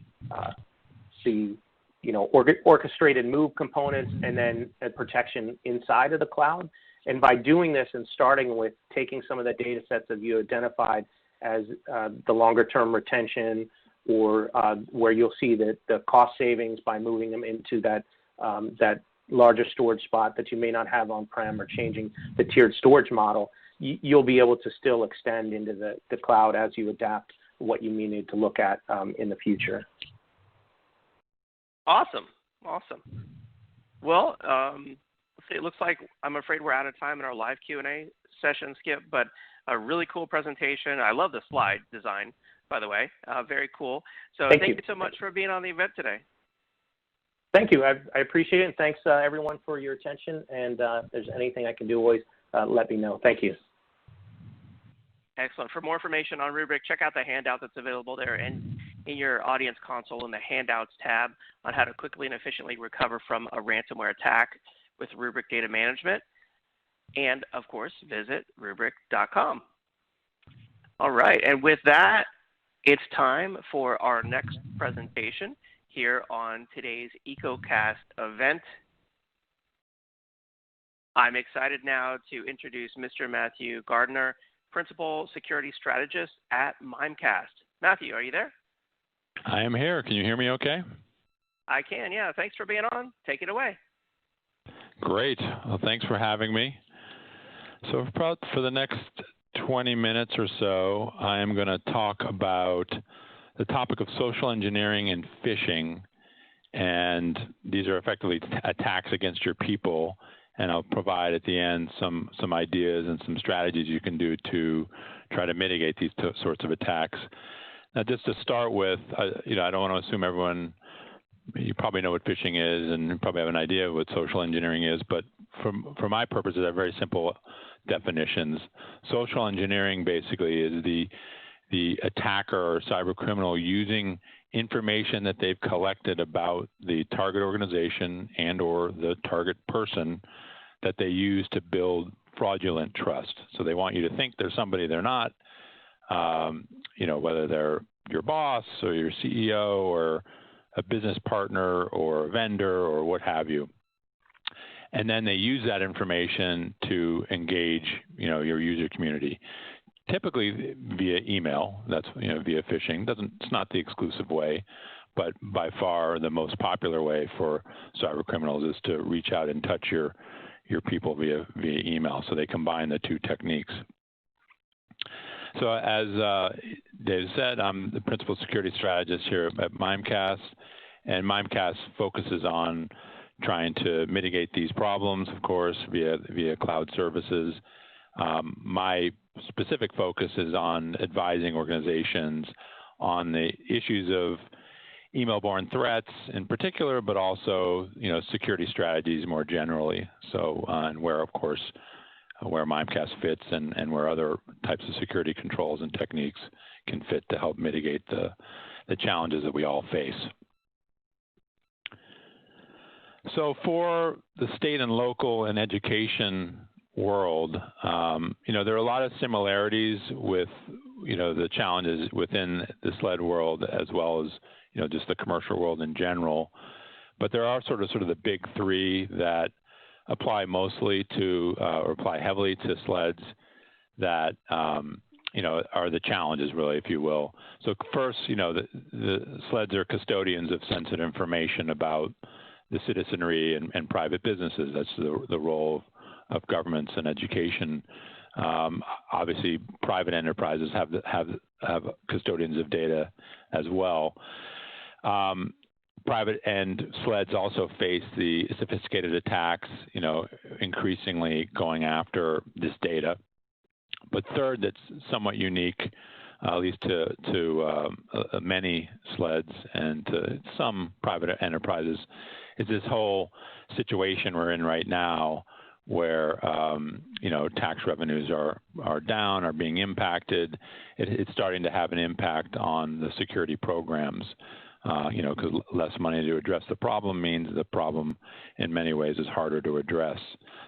orchestrated move components, and then protection inside of the cloud. And by doing this and starting with taking some of the data sets that you identified as the longer term retention, or where you'll see the cost savings by moving them into that larger storage spot that you may not have on-prem, or changing the tiered storage model, you'll be able to still extend into the cloud as you adapt what you may need to look at in the future. Awesome. Well, let's see, it looks like I'm afraid we're out of time in our live Q&A session, Skip, but a really cool presentation. I love the slide design, by the way. Very cool. So thank you so much for being on the event today. Thank you. I appreciate it. And thanks, everyone, for your attention. And if there's anything I can do, always let me know. Thank you. Excellent. For more information on Rubrik, check out the handout that's available there and in your audience console in the Handouts tab on how to quickly and efficiently recover from a ransomware attack with Rubrik Data Management. And, of course, visit Rubrik.com. All right. And with that, it's time for our next presentation here on today's EcoCast event. I'm excited now to introduce Mr. Matthew Gardner, Principal Security Strategist at Mimecast. Matthew, are you there? I am here. Can you hear me okay? I can, yeah. Thanks for being on. Take it away. Great. Well, thanks for having me. So for the next 20 minutes or so, I am going to talk about the topic of social engineering and phishing. And these are effectively attacks against your people. And I'll provide at the end some ideas and some strategies you can do to try to mitigate these sorts of attacks. Now, just to start with, I don't want to assume everyone, you probably know what phishing is and you probably have an idea of what social engineering is, but for my purposes, I have very simple definitions. Social engineering basically is the attacker or cyber criminal using information that they've collected about the target organization and or the target person that they use to build fraudulent trust. So they want you to think they're somebody they're not, whether they're your boss or your CEO or a business partner or a vendor or what have you. And then they use that information to engage, your user community. Typically via email, that's via phishing. It's not the exclusive way, but by far the most popular way for cyber criminals is to reach out and touch your people via email. So they combine the two techniques. So as Dave said, I'm the principal security strategist here at Mimecast, and Mimecast focuses on trying to mitigate these problems, of course, via cloud services. My specific focus is on advising organizations on the issues of email-borne threats in particular, but also, security strategies more generally. So, and where, of course, where Mimecast fits and where other types of security controls and techniques can fit to help mitigate the challenges that we all face. So for the state and local and education world, there are a lot of similarities with, the challenges within the SLED world as well as, just the commercial world in general. But there are sort of the big three that apply mostly to, or apply heavily to SLEDs that, are the challenges really, if you will. So first, the SLEDs are custodians of sensitive information about the citizenry and private businesses. That's the role of governments and education. Obviously, private enterprises have custodians of data as well. Private and SLEDs also face the sophisticated attacks, increasingly going after this data. But third, that's somewhat unique, at least to many SLEDs and to some private enterprises, is this whole situation we're in right now where, tax revenues are down, are being impacted. It's starting to have an impact on the security programs, because less money to address the problem means the problem in many ways is harder to address.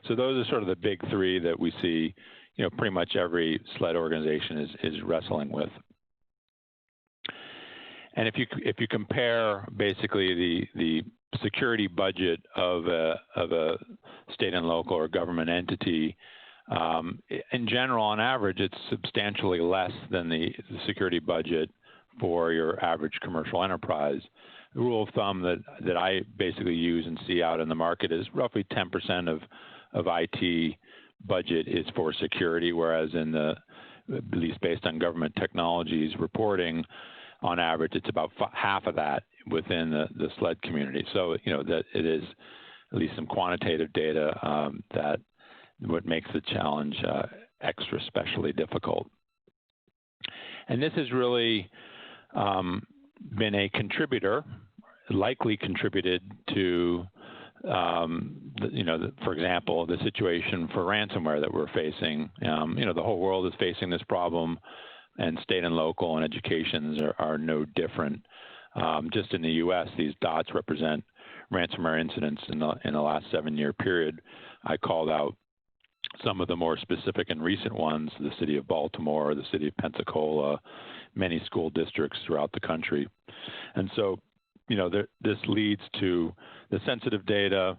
So those are sort of the big three that we see, pretty much every SLED organization is wrestling with. And if you compare basically the security budget of a state and local or government entity, in general, on average, it's substantially less than the security budget for your average commercial enterprise. The rule of thumb that I basically use and see out in the market is roughly 10% of IT budget is for security, whereas at least based on government technologies reporting, on average, it's about half of that within the SLED community. So, that it is at least some quantitative data that what makes the challenge extra specially difficult. And this has really been a contributor, likely contributed to, for example, the situation for ransomware that we're facing. The whole world is facing this problem, and state and local and educations are no different. Just in the U.S., these dots represent ransomware incidents in the last 7-year period. I called out some of the more specific and recent ones: the city of Baltimore, the city of Pensacola, many school districts throughout the country. And so, this leads to the sensitive data,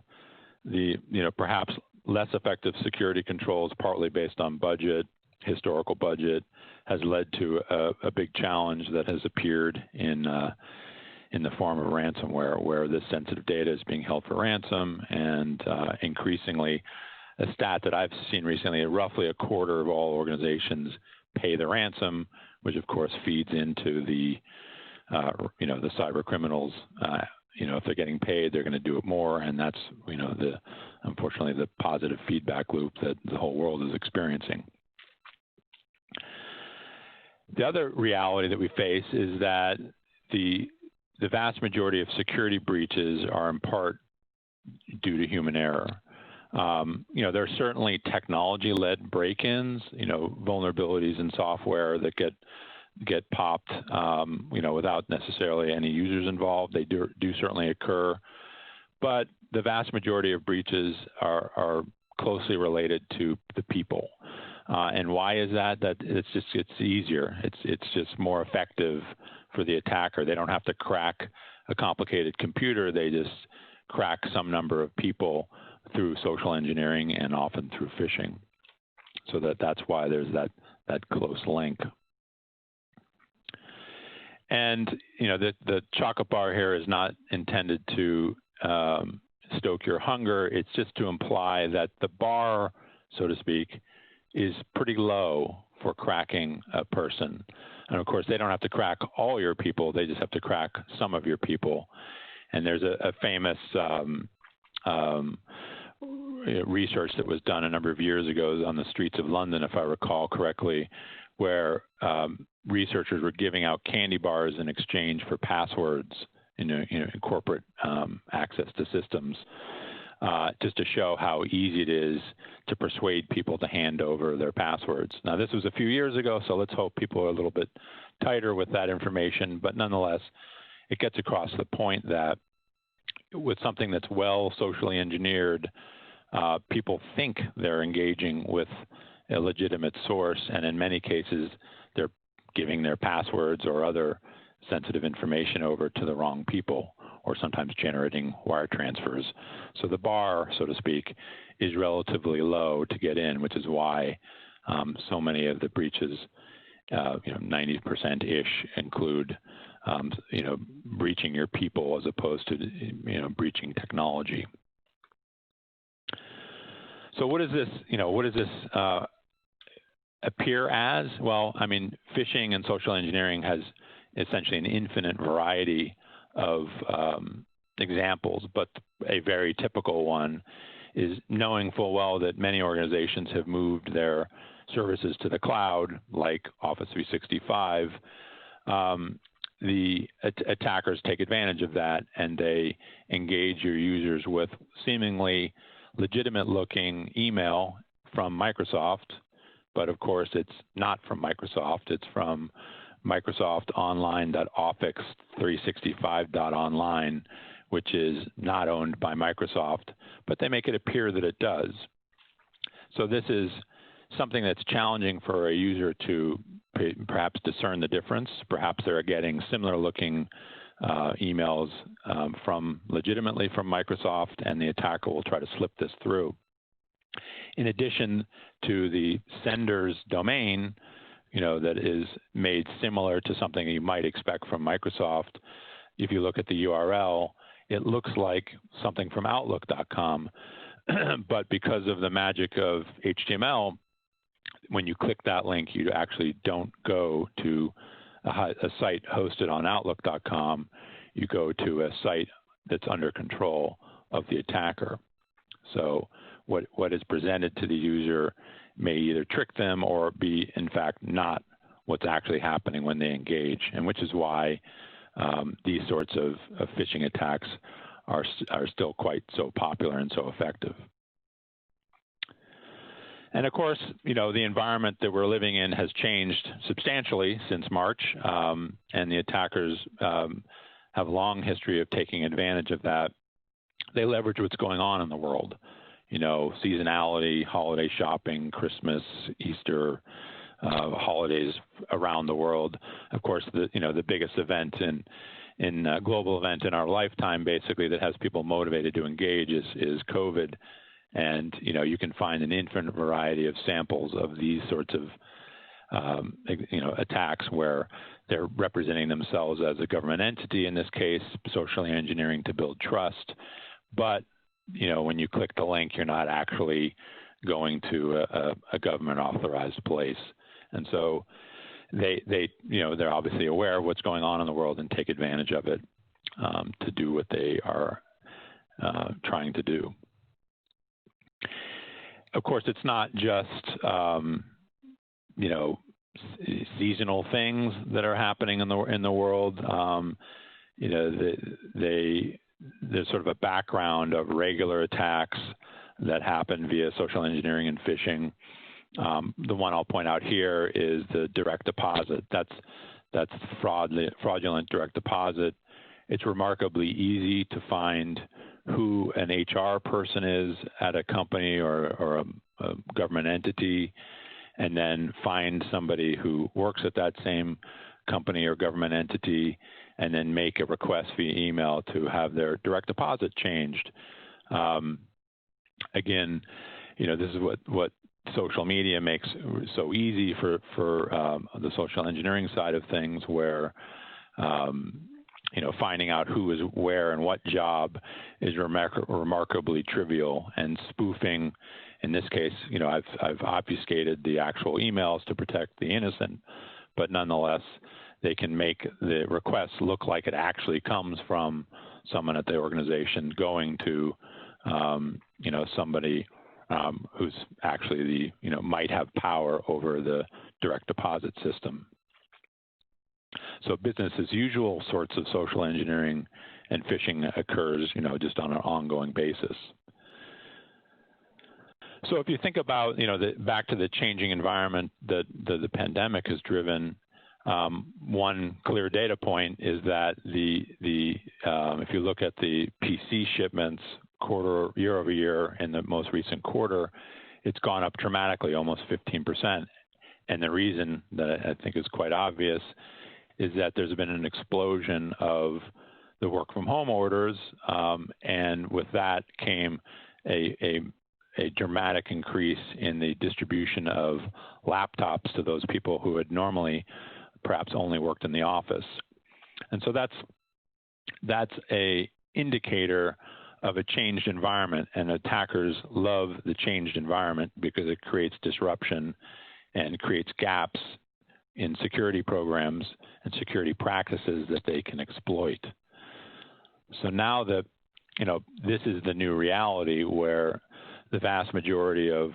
the perhaps less effective security controls, partly based on budget, historical budget, has led to a big challenge that has appeared in the form of ransomware, where this sensitive data is being held for ransom, and increasingly, a stat that I've seen recently, roughly a quarter of all organizations pay the ransom, which of course feeds into the cyber criminals. If they're getting paid, they're going to do it more, and that's unfortunately the positive feedback loop that the whole world is experiencing. The other reality that we face is that the vast majority of security breaches are in part due to human error. There are certainly technology-led break-ins, vulnerabilities in software that get popped, without necessarily any users involved. They do certainly occur, but the vast majority of breaches are closely related to the people. And why is that? That it's easier. It's just more effective for the attacker. They don't have to crack a complicated computer. They just crack some number of people through social engineering and often through phishing. So that's why there's that close link. And the chocolate bar here is not intended to stoke your hunger. It's just to imply that the bar, so to speak, is pretty low for cracking a person. And of course, they don't have to crack all your people. They just have to crack some of your people. And there's a famous research that was done a number of years ago on the streets of London, if I recall correctly, where researchers were giving out candy bars in exchange for passwords in corporate access to systems, just to show how easy it is to persuade people to hand over their passwords. Now, this was a few years ago, so let's hope people are a little bit tighter with that information, but nonetheless, it gets across the point that with something that's well socially engineered, people think they're engaging with a legitimate source, and in many cases, they're giving their passwords or other sensitive information over to the wrong people, or sometimes generating wire transfers. So the bar, so to speak, is relatively low to get in, which is why so many of the breaches, 90%-ish, include breaching your people as opposed to breaching technology. So what is this? What does this appear as? Well, I mean, phishing and social engineering has essentially an infinite variety of examples, but a very typical one is knowing full well that many organizations have moved their services to the cloud, like Office 365. The attackers take advantage of that, and they engage your users with seemingly legitimate-looking email from Microsoft, but of course it's not from Microsoft. It's from microsoft.online.office365.online, which is not owned by Microsoft, but they make it appear that it does. So this is something that's challenging for a user to perhaps discern the difference. Perhaps they're getting similar-looking emails legitimately from Microsoft, and the attacker will try to slip this through. In addition to the sender's domain, that is made similar to something you might expect from Microsoft, if you look at the URL, it looks like something from Outlook.com, but because of the magic of HTML, when you click that link, you actually don't go to a site hosted on Outlook.com. You go to a site that's under control of the attacker. So what is presented to the user may either trick them or be, in fact, not what's actually happening when they engage, and which is why these sorts of phishing attacks are still quite so popular and so effective. And of course, the environment that we're living in has changed substantially since March, and the attackers have a long history of taking advantage of that. They leverage what's going on in the world, seasonality, holiday shopping, Christmas, Easter, holidays around the world. Of course, the biggest event global event in our lifetime, basically, that has people motivated to engage is COVID. And, you can find an infinite variety of samples of these sorts of, attacks where they're representing themselves as a government entity, in this case, socially engineering to build trust. But, when you click the link, you're not actually going to a government authorized place. And so they're obviously aware of what's going on in the world and take advantage of it to do what they are trying to do. Of course, it's not just seasonal things that are happening in the world. There's sort of a background of regular attacks that happen via social engineering and phishing. The one I'll point out here is the direct deposit. That's fraudulent direct deposit. It's remarkably easy to find who an HR person is at a company or a government entity, and then find somebody who works at that same company or government entity, and then make a request via email to have their direct deposit changed. Again, this is what social media makes so easy for the social engineering side of things, where finding out who is where and what job is remarkably trivial, and spoofing. In this case, I've obfuscated the actual emails to protect the innocent, but nonetheless, they can make the request look like it actually comes from someone at the organization going to, somebody who's actually might have power over the direct deposit system. So business as usual sorts of social engineering and phishing occurs, just on an ongoing basis. So if you think about, back to the changing environment that the pandemic has driven, one clear data point is that if you look at the PC shipments year over year in the most recent quarter, it's gone up dramatically, almost 15%. And the reason that I think is quite obvious is that there's been an explosion of the work from home orders, and with that came a dramatic increase in the distribution of laptops to those people who had normally perhaps only worked in the office. And so that's a indicator of a changed environment, and attackers love the changed environment because it creates disruption and creates gaps in security programs and security practices that they can exploit. So now that, this is the new reality where the vast majority of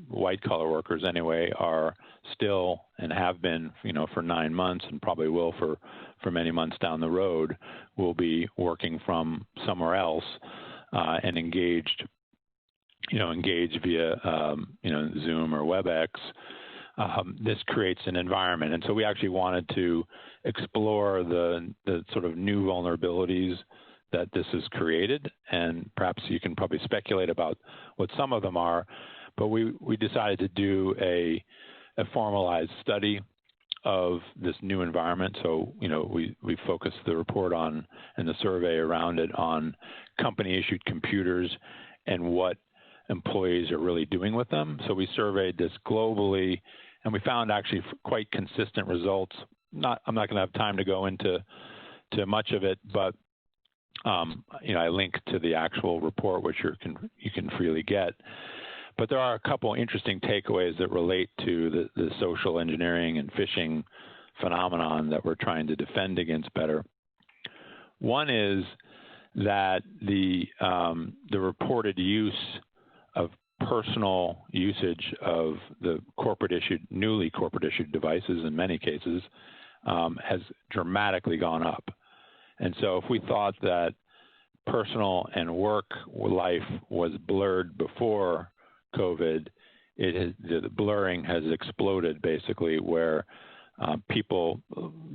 white-collar workers anyway are still and have been, for 9 months and probably will for many months down the road, will be working from somewhere else and engaged via, Zoom or WebEx. This creates an environment. And so we actually wanted to explore the sort of new vulnerabilities that this has created, and perhaps you can probably speculate about what some of them are, but we decided to do a formalized study of this new environment. So, we focused the report on, and the survey around it, on company-issued computers and what employees are really doing with them. So we surveyed this globally, and we found actually quite consistent results. I'm not going to have time to go into much of it, but I link to the actual report, which you can freely get. But there are a couple interesting takeaways that relate to the social engineering and phishing phenomenon that we're trying to defend against better. One is that the reported use of personal usage of the newly corporate issued devices in many cases has dramatically gone up. And so if we thought that personal and work life was blurred before COVID, the blurring has exploded basically, where people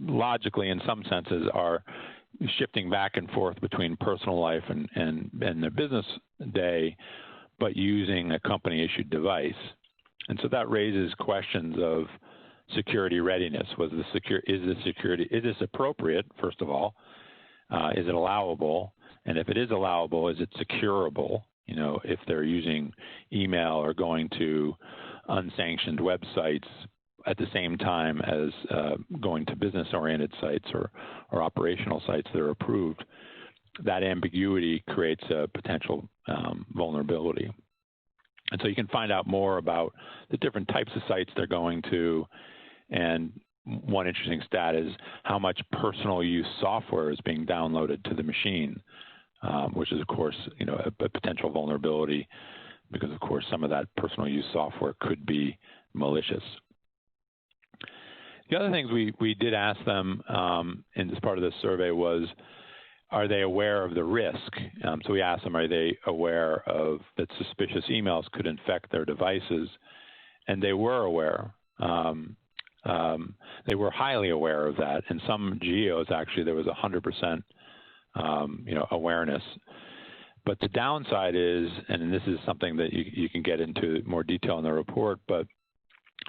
logically in some senses are shifting back and forth between personal life and their business day, but using a company-issued device. And so that raises questions of security readiness. Is this appropriate, first of all? Is it allowable? And if it is allowable, is it securable? If they're using email or going to unsanctioned websites at the same time as going to business-oriented sites or operational sites that are approved, that ambiguity creates a potential vulnerability. And so you can find out more about the different types of sites they're going to. And one interesting stat is how much personal use software is being downloaded to the machine, which is, of course, a potential vulnerability because, of course, some of that personal use software could be malicious. The other things we did ask them in this part of the survey was, are they aware of the risk? So we asked them, are they aware of that suspicious emails could infect their devices? And they were aware. They were highly aware of that. In some geos, actually, there was 100% awareness. But the downside is, and this is something that you can get into more detail in the report, but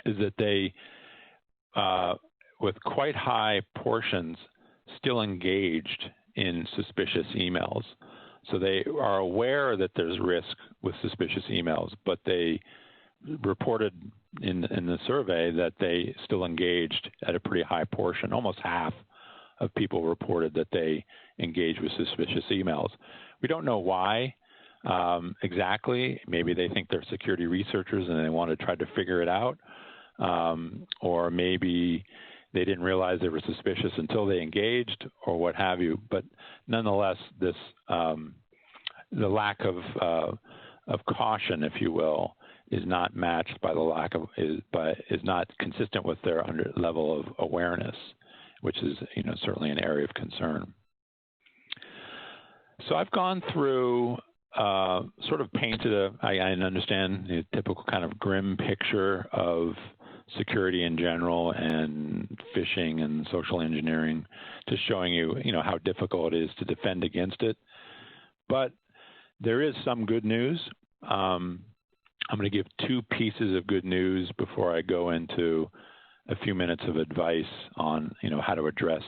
is that they, with quite high portions, still engaged in suspicious emails. So they are aware that there's risk with suspicious emails, but they reported in the survey that they still engaged at a pretty high portion, almost half of people reported that they engage with suspicious emails. We don't know why exactly. Maybe they think they're security researchers and they want to try to figure it out. Or maybe they didn't realize they were suspicious until they engaged, or what have you. But nonetheless, this the lack of caution, if you will, is not matched by the lack of is not consistent with their level of awareness, which is certainly an area of concern. So I've gone through sort of painted I understand the typical kind of grim picture of security in general and phishing and social engineering, just showing you, how difficult it is to defend against it. But there is some good news. I'm going to give two pieces of good news before I go into a few minutes of advice on, how to address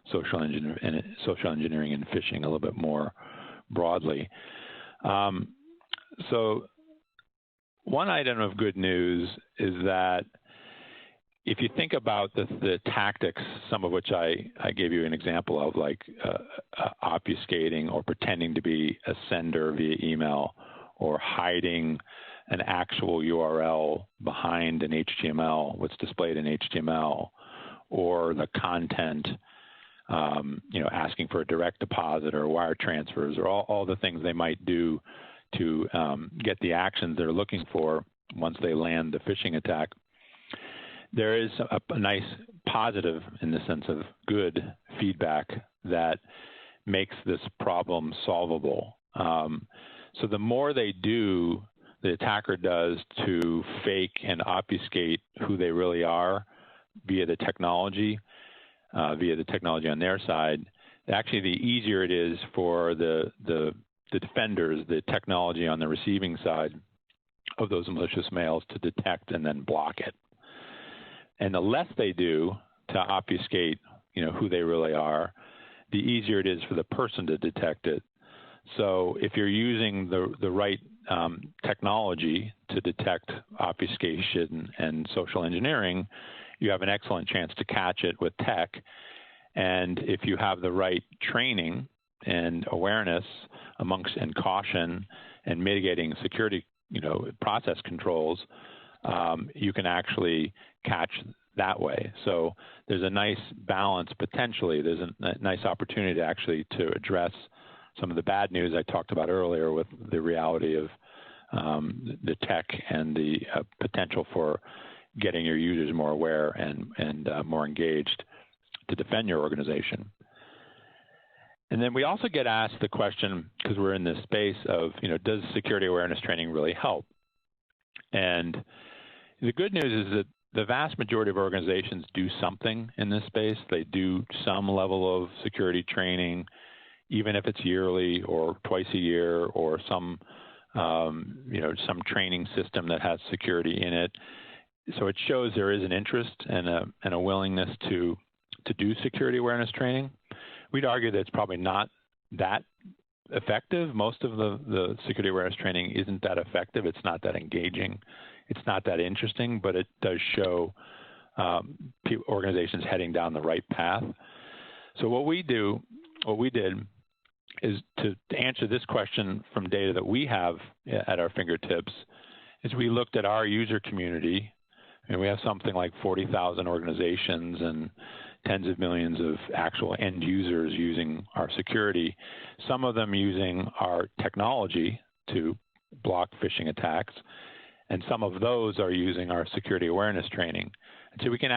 social engineering and phishing a little bit more broadly. So one item of good news is that if you think about the tactics, some of which I gave you an example of, like obfuscating or pretending to be a sender via email, or hiding an actual URL behind an HTML, what's displayed in HTML, or the content, asking for a direct deposit or wire transfers, or all the things they might do to get the actions they're looking for once they land the phishing attack. There is a nice positive, in the sense of good feedback, that makes this problem solvable. So the more they do, the attacker does, to fake and obfuscate who they really are via the technology on their side, actually the easier it is for the defenders, the technology on the receiving side of those malicious mails, to detect and then block it. And the less they do to obfuscate, who they really are, the easier it is for the person to detect it. So if you're using the right technology to detect obfuscation and social engineering, you have an excellent chance to catch it with tech. And if you have the right training and awareness and caution and mitigating security, process controls, you can actually catch that way. So there's a nice balance potentially. There's a nice opportunity to address some of the bad news I talked about earlier, with the reality of the tech and the potential for getting your users more aware and more engaged to defend your organization. And then we also get asked the question, because we're in this space of, does security awareness training really help? And the good news is that the vast majority of organizations do something in this space. They do some level of security training, even if it's yearly or twice a year, or some training system that has security in it. So it shows there is an interest and a willingness to do security awareness training. We'd argue that it's probably not that effective. Most of the security awareness training isn't that effective. It's not that engaging. It's not that interesting, but it does show organizations heading down the right path. So what we did is to answer this question from data that we have at our fingertips, is we looked at our user community, and we have something like 40,000 organizations and tens of millions of actual end users using our security, some of them using our technology to block phishing attacks, and some of those are using our security awareness training. And so we could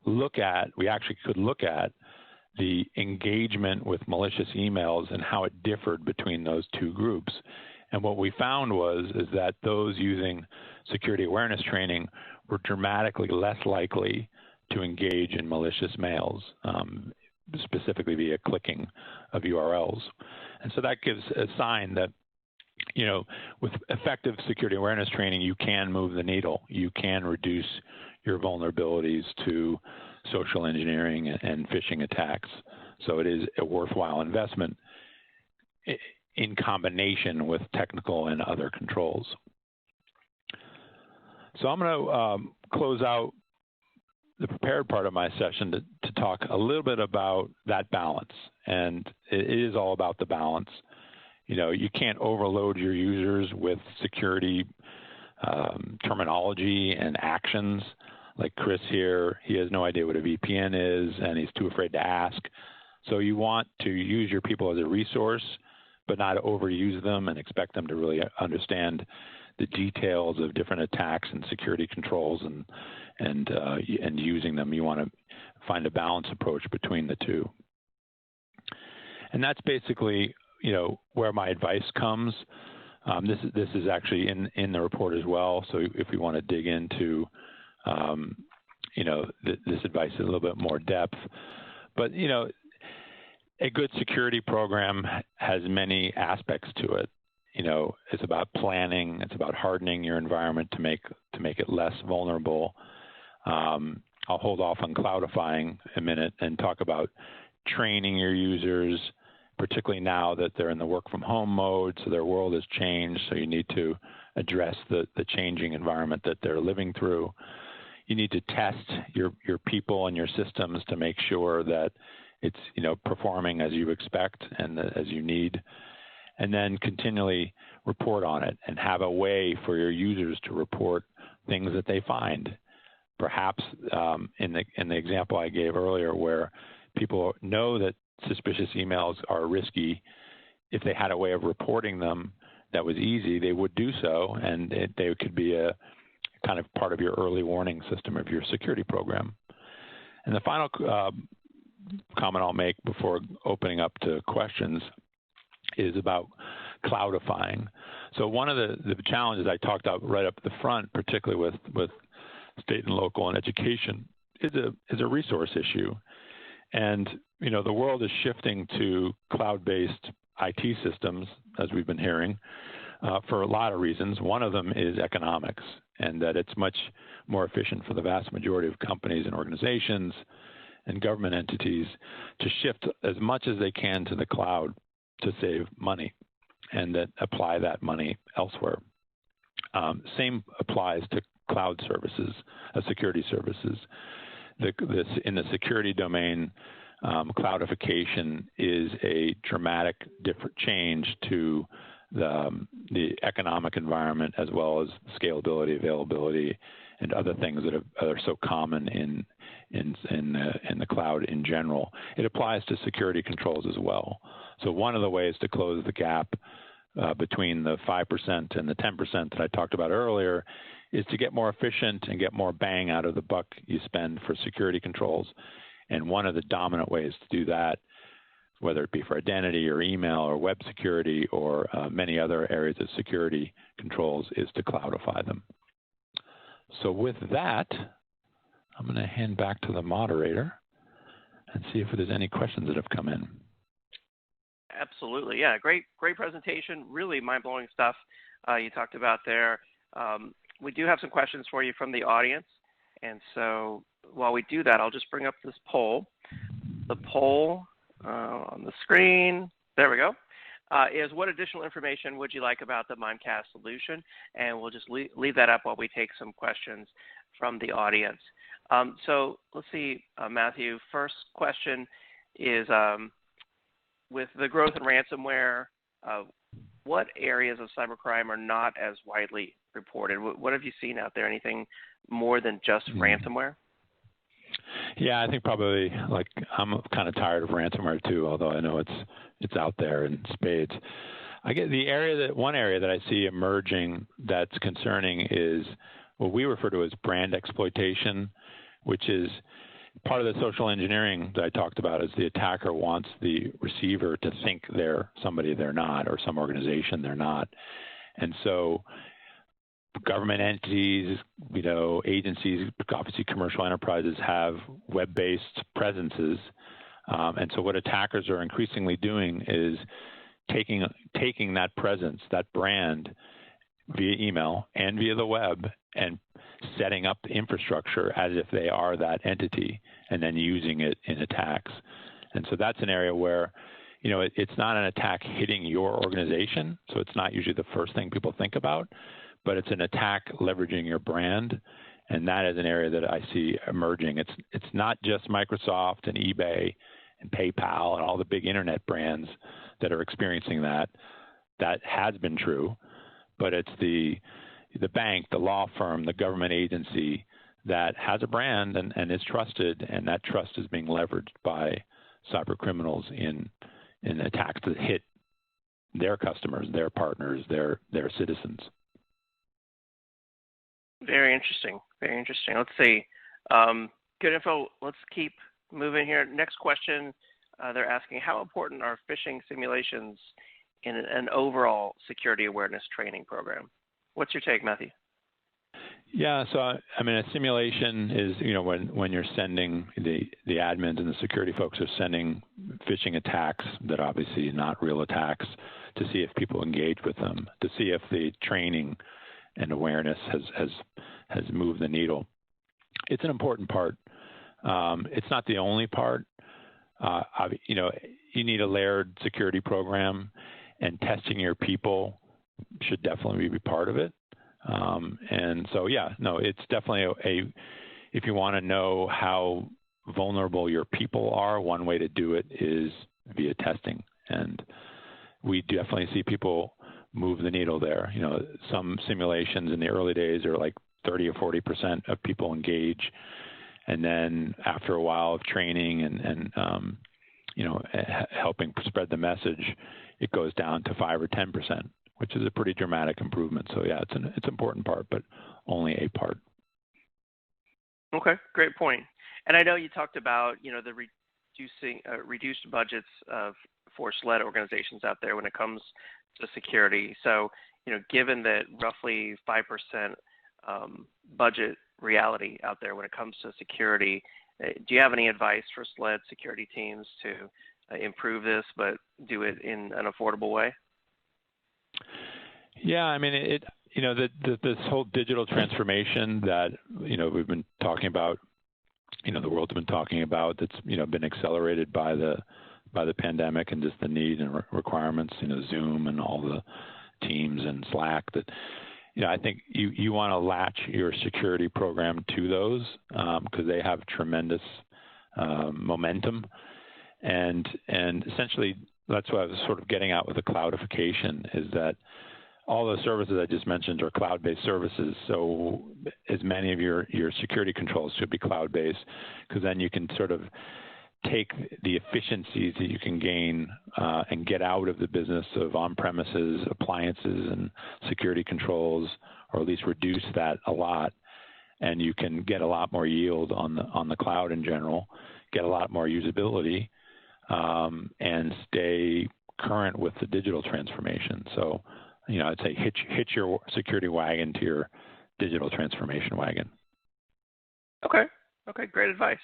look at the engagement with malicious emails and how it differed between those two groups. And what we found is that those using security awareness training were dramatically less likely to engage in malicious mails, specifically via clicking of URLs. And so that gives a sign that, with effective security awareness training, you can move the needle. You can reduce your vulnerabilities to social engineering and phishing attacks. So it is a worthwhile investment in combination with technical and other controls. So I'm going to close out the prepared part of my session to talk a little bit about that balance. And it is all about the balance. You can't overload your users with security terminology and actions. Like Chris here, he has no idea what a VPN is, and he's too afraid to ask. So you want to use your people as a resource, but not overuse them and expect them to really understand the details of different attacks and security controls and using them. You want to find a balanced approach between the two. And that's basically, where my advice comes. This is actually in the report as well. So if we want to dig into, this advice in a little bit more depth, but a good security program has many aspects to it. It's about planning. It's about hardening your environment to make it less vulnerable. I'll hold off on cloudifying a minute and talk about training your users, particularly now that they're in the work from home mode, so their world has changed, so you need to address the changing environment that they're living through. You need to test your people and your systems to make sure that it's performing as you expect and as you need, and then continually report on it and have a way for your users to report things that they find. Perhaps in the example I gave earlier, where people know that suspicious emails are risky, if they had a way of reporting them that was easy, they would do so, and they could be a kind of part of your early warning system of your security program. And the final comment I'll make before opening up to questions is about cloudifying. So one of the challenges I talked about right up at the front, particularly with state and local and education, is a resource issue. And the world is shifting to cloud-based IT systems, as we've been hearing, for a lot of reasons. One of them is economics, and that it's much more efficient for the vast majority of companies and organizations and government entities to shift as much as they can to the cloud to save money and that apply that money elsewhere. Same applies to cloud services, security services. In the security domain, cloudification is a dramatic different change to the economic environment, as well as scalability, availability, and other things that are so common in the cloud in general. It applies to security controls as well. So one of the ways to close the gap between the 5% and the 10% that I talked about earlier is to get more efficient and get more bang out of the buck you spend for security controls. And one of the dominant ways to do that, whether it be for identity or email or web security or many other areas of security controls, is to cloudify them. So with that, I'm going to hand back to the moderator and see if there's any questions that have come in. Absolutely. Yeah, great presentation. Really mind-blowing stuff you talked about there. We do have some questions for you from the audience. And so while we do that, I'll just bring up this poll. The poll on the screen, there we go, is what additional information would you like about the Mimecast solution? And we'll just leave that up while we take some questions from the audience. So let's see, Matthew, first question is, with the growth in ransomware, what areas of cybercrime are not as widely reported? What have you seen out there? Anything more than just ransomware? Yeah, I think probably, like, I'm kind of tired of ransomware too, although I know it's out there in spades. I get one area that I see emerging that's concerning is what we refer to as brand exploitation, which is part of the social engineering that I talked about. Is the attacker wants the receiver to think they're somebody they're not, or some organization they're not. And so government entities, agencies, obviously commercial enterprises have web-based presences. And so what attackers are increasingly doing is taking that presence, that brand, via email and via the web, and setting up the infrastructure as if they are that entity, and then using it in attacks. And so that's an area where, it's not an attack hitting your organization, so it's not usually the first thing people think about, but it's an attack leveraging your brand And that is an area that I see emerging. It's not just Microsoft and eBay and PayPal and all the big internet brands that are experiencing that. That has been true, but it's the bank, the law firm, the government agency that has a brand and is trusted, and that trust is being leveraged by cyber criminals in attacks that hit their customers, their partners, their citizens. Very interesting. Very interesting. Let's see. Good info. Let's keep moving here. Next question. They're asking, how important are phishing simulations in an overall security awareness training program? What's your take, Matthew? Yeah, so I mean, a simulation is, when you're sending the admins and the security folks are sending phishing attacks that obviously are not real attacks to see if people engage with them, to see if the training and awareness has moved the needle. It's an important part. It's not the only part. You need a layered security program, and testing your people should definitely be part of it. And so, it's definitely if you want to know how vulnerable your people are, one way to do it is via testing. And we definitely see people move the needle there. Some simulations in the early days are like 30 or 40% of people engage. And then after a while of training and helping spread the message, it goes down to 5 or 10%, which is a pretty dramatic improvement. So it's an important part, but only a part. Okay, great point. And I know you talked about the reduced budgets for SLED organizations out there when it comes to security. So given that roughly 5% budget reality out there when it comes to security, do you have any advice for SLED security teams to improve this, but do it in an affordable way? Yeah, I mean, this whole digital transformation that we've been talking about, the world's been talking about, that's been accelerated by the pandemic and just the need and requirements, Zoom and all the Teams and Slack. That I think you want to latch your security program to those because they have tremendous momentum, and essentially that's what I was sort of getting at with the cloudification, is that all the services I just mentioned are cloud-based services. So as many of your security controls should be cloud-based, because then you can sort of take the efficiencies that you can gain and get out of the business of on-premises appliances and security controls, or at least reduce that a lot. And you can get a lot more yield on the cloud in general, get a lot more usability, and stay current with the digital transformation. So, I'd say hitch your security wagon to your digital transformation wagon. Okay, great advice.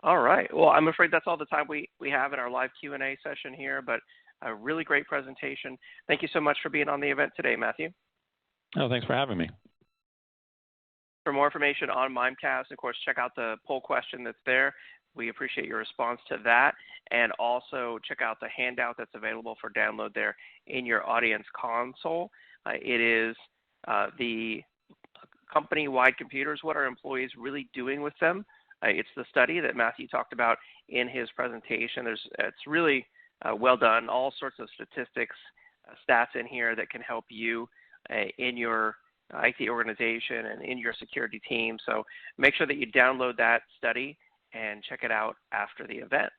All right. Well, I'm afraid that's all the time we have in our live Q&A session here, but a really great presentation. Thank you so much for being on the event today, Matthew. Oh, thanks for having me. For more information on Mimecast, of course, check out the poll question that's there. We appreciate your response to that. And also check out the handout that's available for download there in your audience console. It is the company-wide computers. What are employees really doing with them? It's the study that Matthew talked about in his presentation. It's really well done. All sorts of statistics, stats in here that can help you in your IT organization and in your security team. So make sure that you download that study and check it out after the event.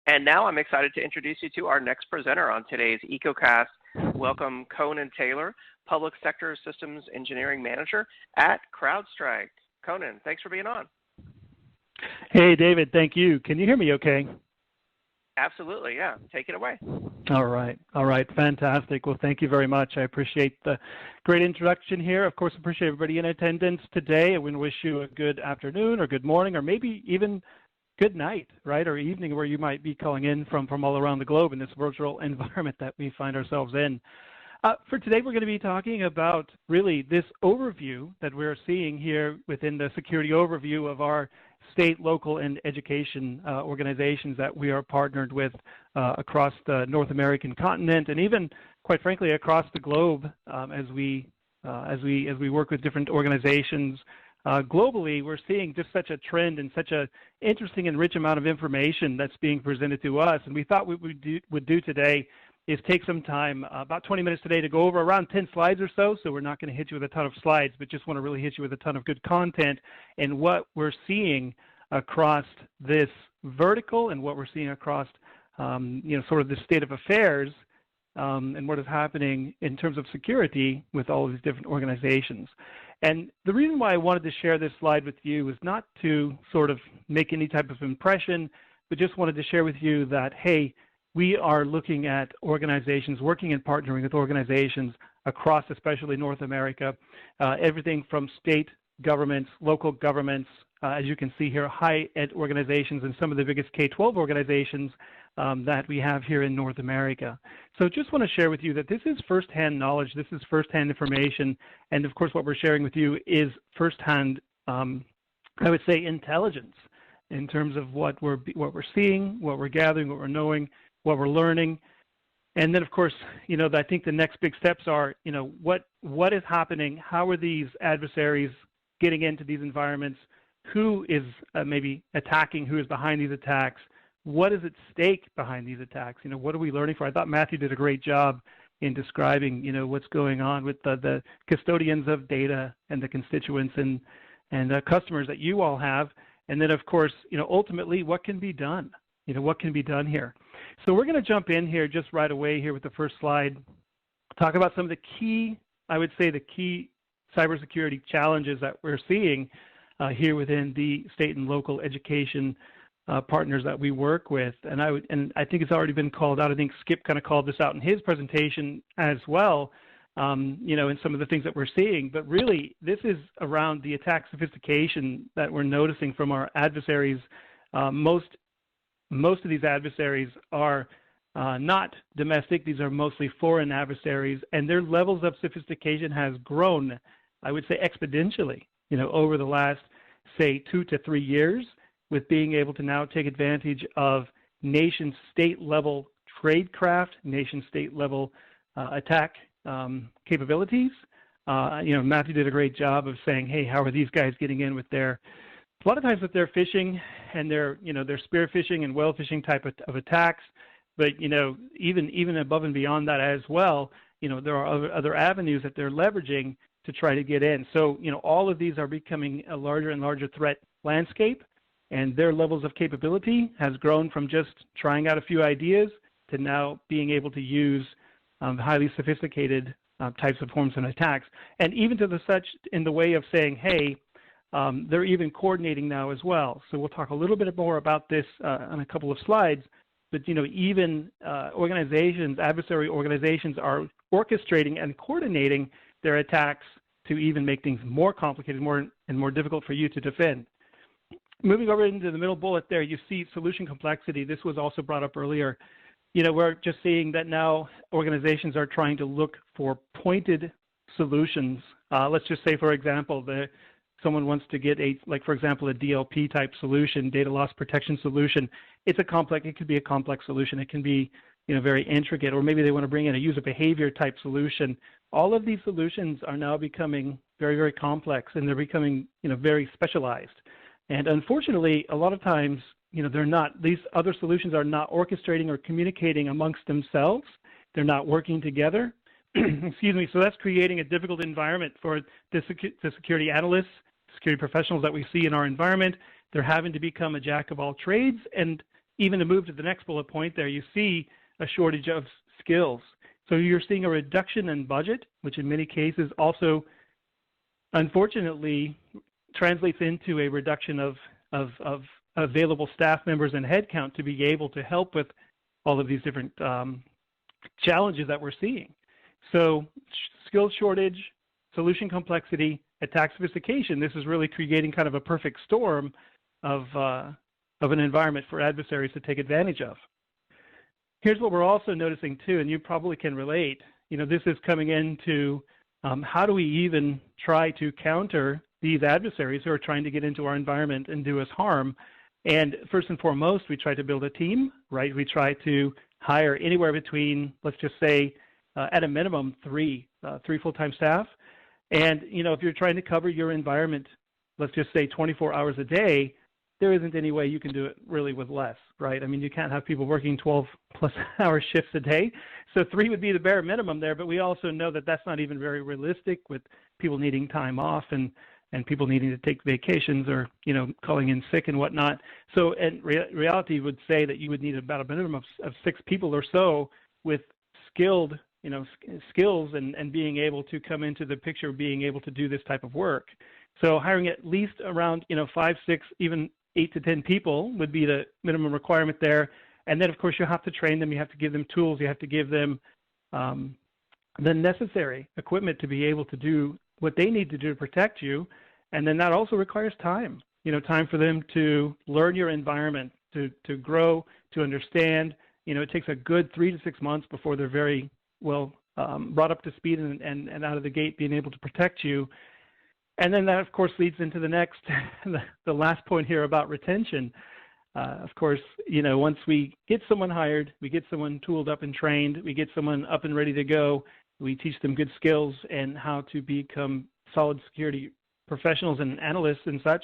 And now I'm excited to introduce you to our next presenter on today's EcoCast. Welcome Conan Taylor, Public Sector Systems Engineering Manager at CrowdStrike. Conan, thanks for being on. Hey, David, thank you. Can you hear me okay? Absolutely, yeah. Take it away. All right, fantastic. Well, thank you very much. I appreciate the great introduction here. Of course, appreciate everybody in attendance today. I want to wish you a good afternoon or good morning or maybe even good night, right, or evening, where you might be calling in from all around the globe in this virtual environment that we find ourselves in. For today, we're going to be talking about really this overview that we're seeing here within the security overview of our state, local, and education organizations that we are partnered with across the North American continent and even, quite frankly, across the globe as we as we work with different organizations globally, we're seeing just such a trend and such a interesting and rich amount of information that's being presented to us. And we thought what we would do today is take some time, about 20 minutes today, to go over around 10 slides or so. So we're not going to hit you with a ton of slides, but just want to really hit you with a ton of good content and what we're seeing across this vertical and what we're seeing across, sort of the state of affairs and what is happening in terms of security with all of these different organizations. And the reason why I wanted to share this slide with you is not to sort of make any type of impression, but just wanted to share with you that, hey, we are looking at organizations, working and partnering with organizations across, especially North America, everything from state governments, local governments, as you can see here, high ed organizations, and some of the biggest K-12 organizations that we have here in North America. So just want to share with you that this is firsthand knowledge, this is firsthand information, and of course what we're sharing with you is firsthand, I would say, intelligence in terms of what we're seeing, what we're gathering, what we're knowing, what we're learning. And then of course, I think the next big steps are, what is happening, how are these adversaries getting into these environments, who is maybe attacking, who is behind these attacks, what is at stake behind these attacks, what are we learning for? I thought Matthew did a great job in describing, what's going on with the custodians of data and the constituents and customers that you all have. And then of course, ultimately what can be done, what can be done here. So we're going to jump in here just right away here with the first slide, talk about some of the key, I would say the key cybersecurity challenges that we're seeing here within the state and local education partners that we work with. And I think it's already been called out. I think Skip kind of called this out in his presentation as well, in some of the things that we're seeing. But really, this is around the attack sophistication that we're noticing from our adversaries. Most of these adversaries are not domestic. These are mostly foreign adversaries, and their levels of sophistication has grown, I would say, exponentially, over the last, say, 2 to 3 years, with being able to now take advantage of nation-state level tradecraft, nation-state level attack capabilities. Matthew did a great job of saying, hey, how are these guys getting in with a lot of times with their phishing and their spear phishing and whale phishing type of attacks. But, even above and beyond that as well, there are other avenues that they're leveraging to try to get in. So, all of these are becoming a larger and larger threat landscape, and their levels of capability has grown from just trying out a few ideas to now being able to use highly sophisticated types of forms and attacks. And even to such in the way of saying, hey, they're even coordinating now as well. So we'll talk a little bit more about this on a couple of slides. But even organizations, adversary organizations, are orchestrating and coordinating their attacks to even make things more complicated, more difficult for you to defend. Moving over into the middle bullet there, you see solution complexity. This was also brought up earlier. We're just seeing that now organizations are trying to look for pointed solutions. Let's just say, for example, someone wants to get for example, a DLP type solution, data loss protection solution. It could be a complex solution. It can be, very intricate, or maybe they want to bring in a user behavior type solution. All of these solutions are now becoming very, very complex, and they're becoming, very specialized. And unfortunately, a lot of times, these other solutions are not orchestrating or communicating amongst themselves. They're not working together. Excuse me. So that's creating a difficult environment for the security analysts, security professionals that we see in our environment. They're having to become a jack of all trades. And even to move to the next bullet point there, you see a shortage of skills. So you're seeing a reduction in budget, which in many cases also, unfortunately, translates into a reduction of available staff members and headcount to be able to help with all of these different challenges that we're seeing. So skills shortage, solution complexity, attack sophistication, this is really creating kind of a perfect storm of an environment for adversaries to take advantage of. Here's what we're also noticing too, and you probably can relate. This is coming into how do we even try to counter these adversaries who are trying to get into our environment and do us harm. And first and foremost, we try to build a team, right? We try to hire anywhere between, let's just say, at a minimum, three full-time staff. And, if you're trying to cover your environment, let's just say 24 hours a day, there isn't any way you can do it really with less, right? I mean, you can't have people working 12+ hour shifts a day. So 3 would be the bare minimum there, but we also know that that's not even very realistic with people needing time off and people needing to take vacations or, calling in sick and whatnot. So reality would say that you would need about a minimum of 6 people or so with skilled, skills and being able to come into the picture, being able to do this type of work. So hiring at least around, 5, 6, even 8 to 10 people would be the minimum requirement there. And then, of course, you have to train them. You have to give them tools. You have to give them the necessary equipment to be able to do what they need to do to protect you. And then that also requires time, time for them to learn your environment, to grow, to understand. It takes a good 3 to 6 months before they're very well brought up to speed and out of the gate being able to protect you. And then that, of course, leads into the next, the last point here about retention. Of course, once we get someone hired, we get someone tooled up and trained, we get someone up and ready to go, we teach them good skills and how to become solid security professionals and analysts and such.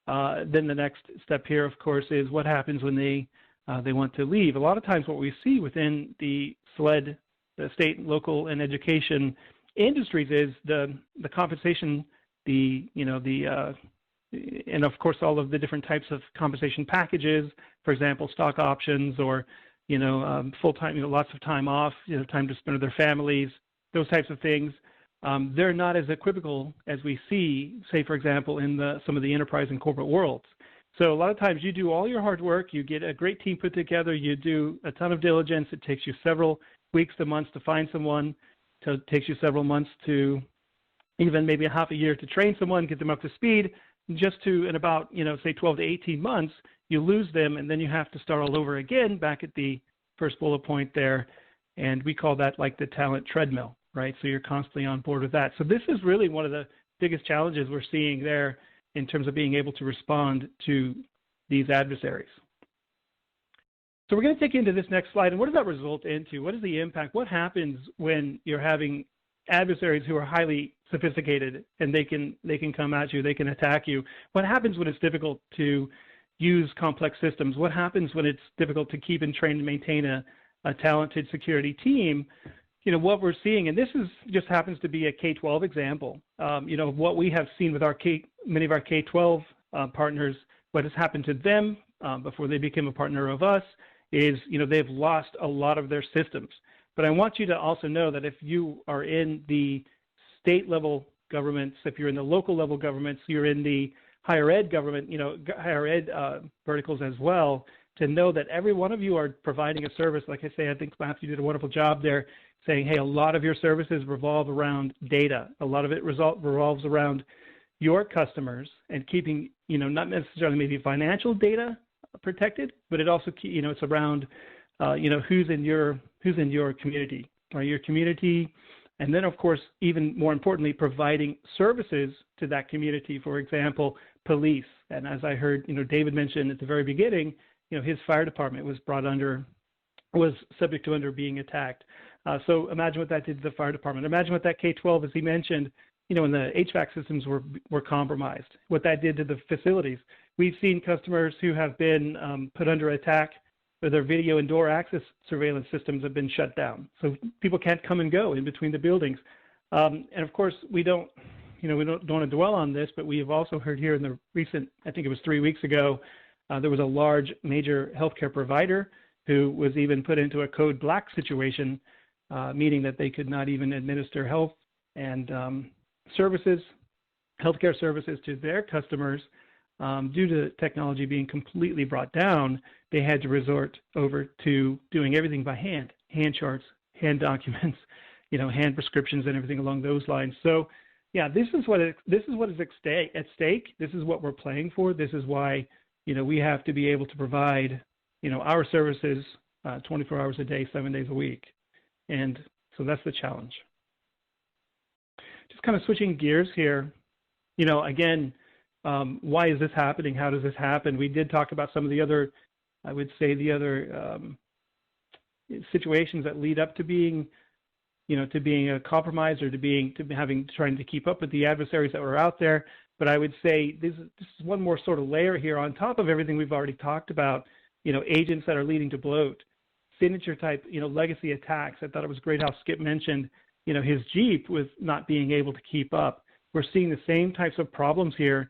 Then the next step here, of course, is what happens when they want to leave. A lot of times what we see within the SLED, the state, local, and education industries is the compensation, and of course all of the different types of compensation packages, for example, stock options or, full-time, lots of time off, time to spend with their families, those types of things. They're not as equivocal as we see, say, for example, in some of the enterprise and corporate worlds. So a lot of times you do all your hard work, you get a great team put together, you do a ton of diligence. It takes you several weeks to months to find someone. It takes you several months to even maybe a half a year to train someone, get them up to speed, just to, in about, say 12 to 18 months, you lose them, and then you have to start all over again back at the first bullet point there. And we call that like the talent treadmill, right? So you're constantly on board with that. So this is really one of the biggest challenges we're seeing there in terms of being able to respond to these adversaries. So we're going to take you into this next slide. And what does that result into? What is the impact? What happens when you're having adversaries who are highly sophisticated and they can come at you, they can attack you? What happens when it's difficult to use complex systems? What happens when it's difficult to keep and train and maintain a talented security team? What we're seeing, and this just happens to be a K-12 example, what we have seen with many of our K-12 partners, what has happened to them before they became a partner of us is, they've lost a lot of their systems. But I want you to also know that if you are in the state level governments, if you're in the local level governments, you're in the higher ed government, higher ed verticals as well, to know that every one of you are providing a service. Like I say, I think Matthew did a wonderful job there saying, hey, a lot of your services revolve around data. A lot of it revolves around your customers and keeping, not necessarily maybe financial data protected, but it also, it's around, who's in your community, or your community. And then, of course, even more importantly, providing services to that community, for example, police. And as I heard, David mentioned at the very beginning, his fire department was subject to being attacked. So imagine what that did to the fire department. Imagine what that K-12, as he mentioned, when the HVAC systems were compromised, what that did to the facilities. We've seen customers who have been put under attack, or their video and door access surveillance systems have been shut down. So people can't come and go in between the buildings. And of course, we don't want to dwell on this, but we have also heard here in the recent, I think it was 3 weeks ago, there was a large major healthcare provider who was even put into a code black situation, meaning that they could not even administer health and healthcare services to their customers due to technology being completely brought down. They had to resort over to doing everything by hand charts, hand documents, hand prescriptions, and everything along those lines. So, yeah, this is what is at stake. This is what we're playing for. This is why, we have to be able to provide, our services 24 hours a day, 7 days a week. And so that's the challenge. Just kind of switching gears here, again, why is this happening? How does this happen? We did talk about some of the other, I would say, the other situations that lead up to being to being a compromise or trying to keep up with the adversaries that were out there. But I would say this is one more sort of layer here on top of everything we've already talked about. Agents that are leading to bloat, signature type, legacy attacks. I thought it was great how Skip mentioned, his Jeep with not being able to keep up. We're seeing the same types of problems here,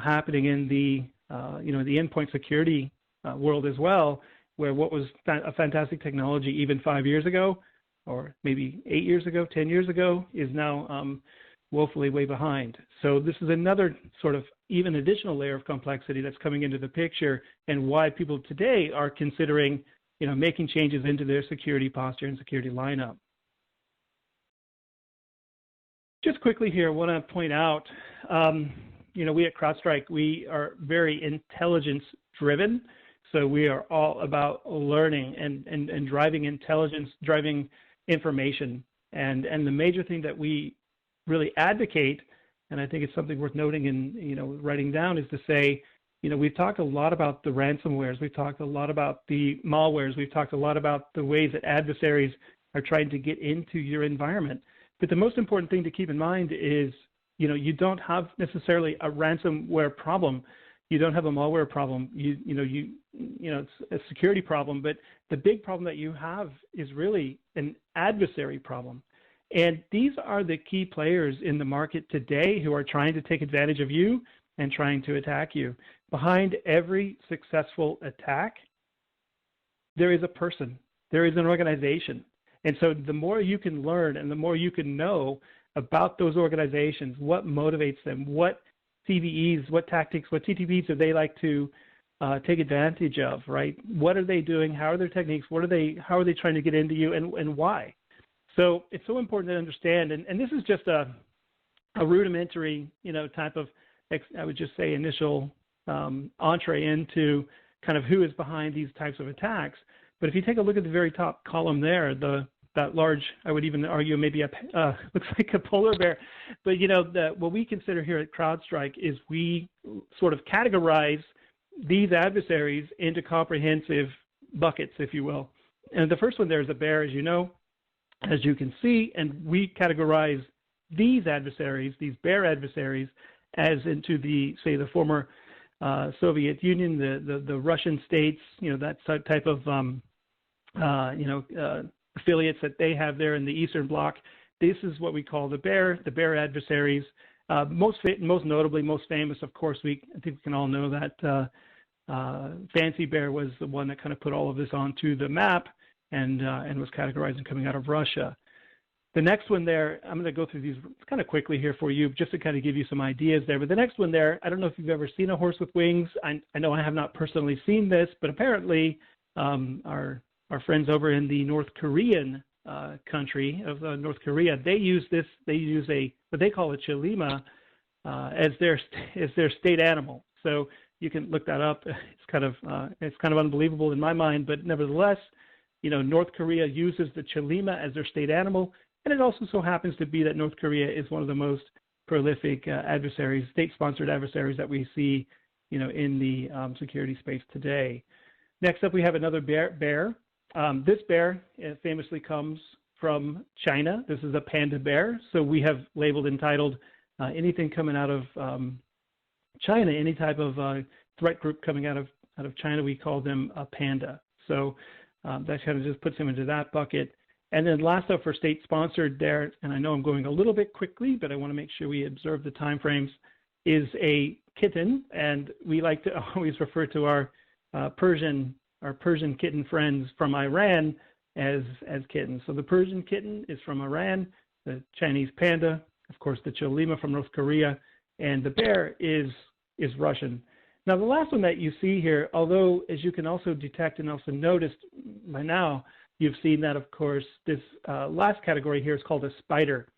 happening in the, the endpoint security world as well, where what was a fantastic technology even 5 years ago, or maybe 8 years ago, 10 years ago, is now woefully way behind. So this is another sort of even additional layer of complexity that's coming into the picture, and why people today are considering, making changes into their security posture and security lineup. Just quickly here, I want to point out, we at CrowdStrike, we are very intelligence-driven. So we are all about learning and driving intelligence, driving information. And the major thing that we really advocate, and I think it's something worth noting and writing down, is to say, we've talked a lot about the ransomwares, we've talked a lot about the malwares, we've talked a lot about the ways that adversaries are trying to get into your environment. But the most important thing to keep in mind is, you don't have necessarily a ransomware problem. You don't have a malware problem. It's a security problem. But the big problem that you have is really an adversary problem. And these are the key players in the market today who are trying to take advantage of you and trying to attack you. Behind every successful attack, there is a person. There is an organization. And so the more you can learn and the more you can know about those organizations, what motivates them, what CVEs, what tactics, what TTPs do they like to take advantage of, right? What are they doing? How are their techniques? How are they trying to get into you, and why? So it's so important to understand, and this is just a rudimentary, type of, I would just say, initial entree into kind of who is behind these types of attacks. But if you take a look at the very top column there, that large, I would even argue maybe looks like a polar bear. But what we consider here at CrowdStrike is we sort of categorize these adversaries into comprehensive buckets, if you will. And the first one there is a bear, as you can see, and we categorize these adversaries, these bear adversaries, as into the former Soviet Union, the Russian states, that type of affiliates that they have there in the Eastern Bloc. This is what we call the bear adversaries. Most notably, most famous, of course, I think we can all know that Fancy Bear was the one that kind of put all of this onto the map and was categorized and coming out of Russia. The next one there, I'm going to go through these kind of quickly here for you, just to kind of give you some ideas there. But the next one there, I don't know if you've ever seen a horse with wings. I know I have not personally seen this, but apparently our friends over in the North Korean country of North Korea, they use this. They use what they call a chilima as their state animal. So you can look that up. It's kind of unbelievable in my mind, but nevertheless, North Korea uses the chilima as their state animal, and it also so happens to be that North Korea is one of the most prolific adversaries, state-sponsored adversaries that we see, in the security space today. Next up, we have another bear. This bear famously comes from China. This is a panda bear. So we have labeled, entitled, anything coming out of China, any type of threat group coming out of China, we call them a panda. So that kind of just puts him into that bucket. And then last up for state-sponsored there, and I know I'm going a little bit quickly, but I want to make sure we observe the time frames, is a kitten. And we like to always refer to our Persian kitten friends from Iran as kittens. So the Persian kitten is from Iran, the Chinese panda, of course, the chilima from North Korea, and the bear is Russian. Now, the last one that you see here, although as you can also detect and also notice by now, you've seen that, of course, this last category here is called a spider.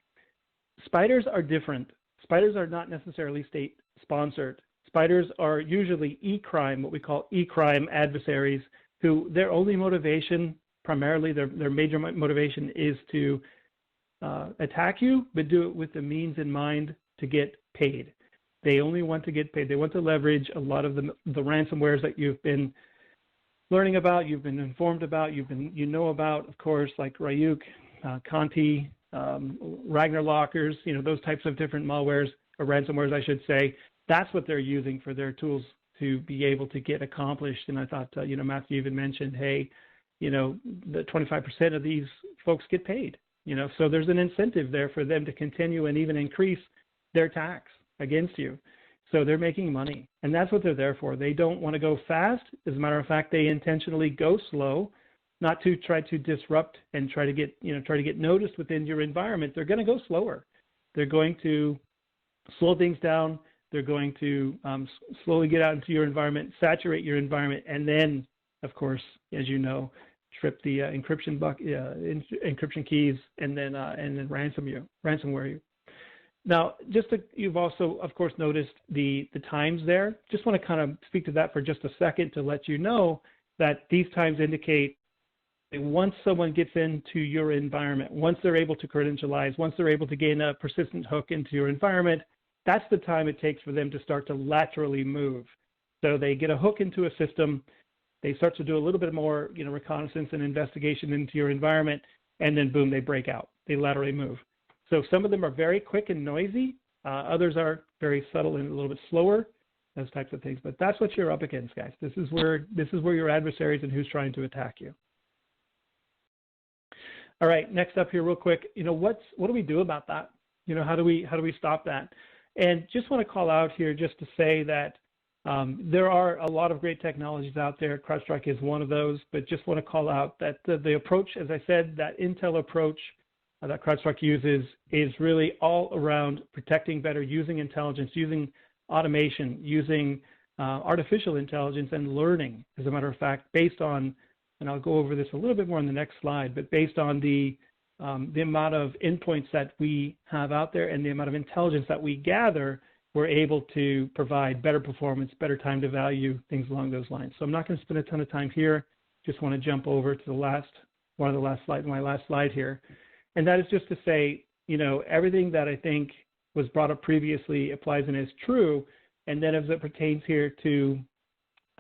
Spiders are different. Spiders are not necessarily state-sponsored. Spiders are usually e-crime, what we call e-crime adversaries, who their only motivation, primarily their major motivation, is to attack you, but do it with the means in mind to get paid. They only want to get paid. They want to leverage a lot of the ransomwares that you've been learning about, you've been informed about, you know about, of course, like Ryuk, Conti, Ragnar Lockers, those types of different malwares, or ransomwares, I should say. That's what they're using for their tools to be able to get accomplished. And I thought, Matthew even mentioned, hey, the 25% of these folks get paid, so there's an incentive there for them to continue and even increase their tax against you. So they're making money, and that's what they're there for. They don't want to go fast. As a matter of fact, they intentionally go slow, not to try to disrupt and try to get noticed within your environment. They're going to go slower. They're going to slow things down. They're going to slowly get out into your environment, saturate your environment, and then, of course, as you know, trip the encryption keys, and then ransomware you. Now, you've also, of course, noticed the times there. Just want to kind of speak to that for just a second to let you know that these times indicate that once someone gets into your environment, once they're able to credentialize, once they're able to gain a persistent hook into your environment, that's the time it takes for them to start to laterally move. So they get a hook into a system, they start to do a little bit more, reconnaissance and investigation into your environment, and then boom, they break out. They laterally move. So some of them are very quick and noisy. Others are very subtle and a little bit slower, those types of things. But that's what you're up against, guys. This is where your adversaries and who's trying to attack you. All right, next up here real quick, what do we do about that? How do we stop that? And just want to call out here just to say that there are a lot of great technologies out there. CrowdStrike is one of those, but just want to call out that the approach, as I said, that Intel approach that CrowdStrike uses is really all around protecting better, using intelligence, using automation, using artificial intelligence and learning, as a matter of fact, based on, and I'll go over this a little bit more on the next slide, but based on the amount of endpoints that we have out there and the amount of intelligence that we gather, we're able to provide better performance, better time to value, things along those lines. So I'm not going to spend a ton of time here. Just want to jump over to my last slide here. And that is just to say, everything that I think was brought up previously applies and is true. And then as it pertains here to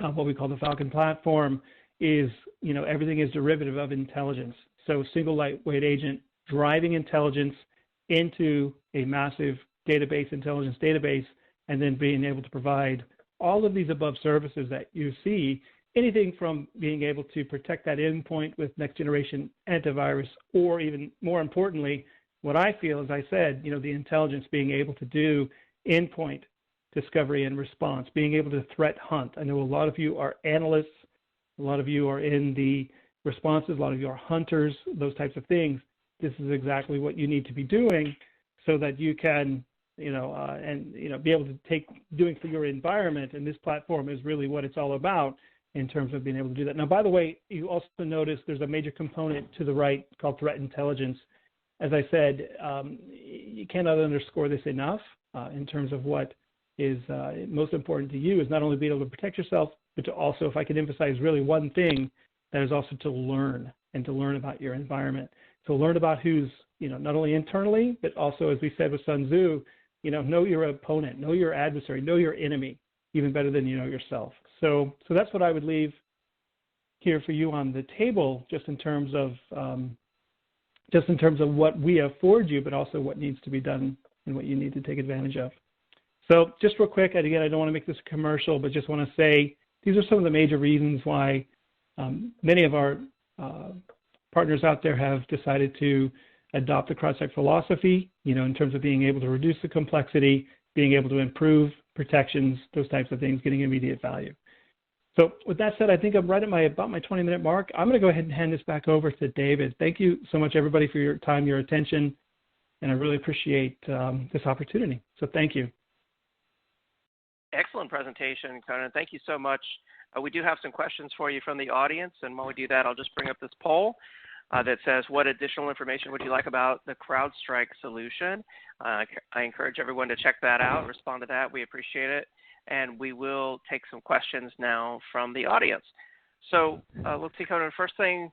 what we call the Falcon platform is, everything is derivative of intelligence. So single lightweight agent driving intelligence into a massive intelligence database, and then being able to provide all of these above services that you see, anything from being able to protect that endpoint with next generation antivirus, or even more importantly, what I feel, as I said, the intelligence being able to do endpoint discovery and response, being able to threat hunt. I know a lot of you are analysts, a lot of you are in the responses, a lot of you are hunters, those types of things. This is exactly what you need to be doing so that you can, be able to doing for your environment. And this platform is really what it's all about in terms of being able to do that. Now, by the way, you also notice there's a major component to the right called threat intelligence. As I said, you cannot underscore this enough in terms of what is most important to you is not only being able to protect yourself, but to also, if I could emphasize really one thing, that is also to learn and to learn about your environment. To learn about who's, not only internally, but also, as we said with Sun Tzu, know your opponent, know your adversary, know your enemy, even better than you know yourself. So that's what I would leave here for you on the table, just in terms of what we afford you, but also what needs to be done and what you need to take advantage of. So just real quick, and again, I don't want to make this a commercial, but just want to say these are some of the major reasons why many of our partners out there have decided to adopt the CrowdStrike philosophy, in terms of being able to reduce the complexity, being able to improve protections, those types of things, getting immediate value. So with that said, I think I'm right at about my 20-minute mark. I'm going to go ahead and hand this back over to David. Thank you so much, everybody, for your time, your attention, and I really appreciate this opportunity. So thank you. Excellent presentation, Conan. Thank you so much. We do have some questions for you from the audience, and while we do that, I'll just bring up this poll that says, what additional information would you like about the CrowdStrike solution? I encourage everyone to check that out, respond to that. We appreciate it. And we will take some questions now from the audience. So let's see, Conan. First thing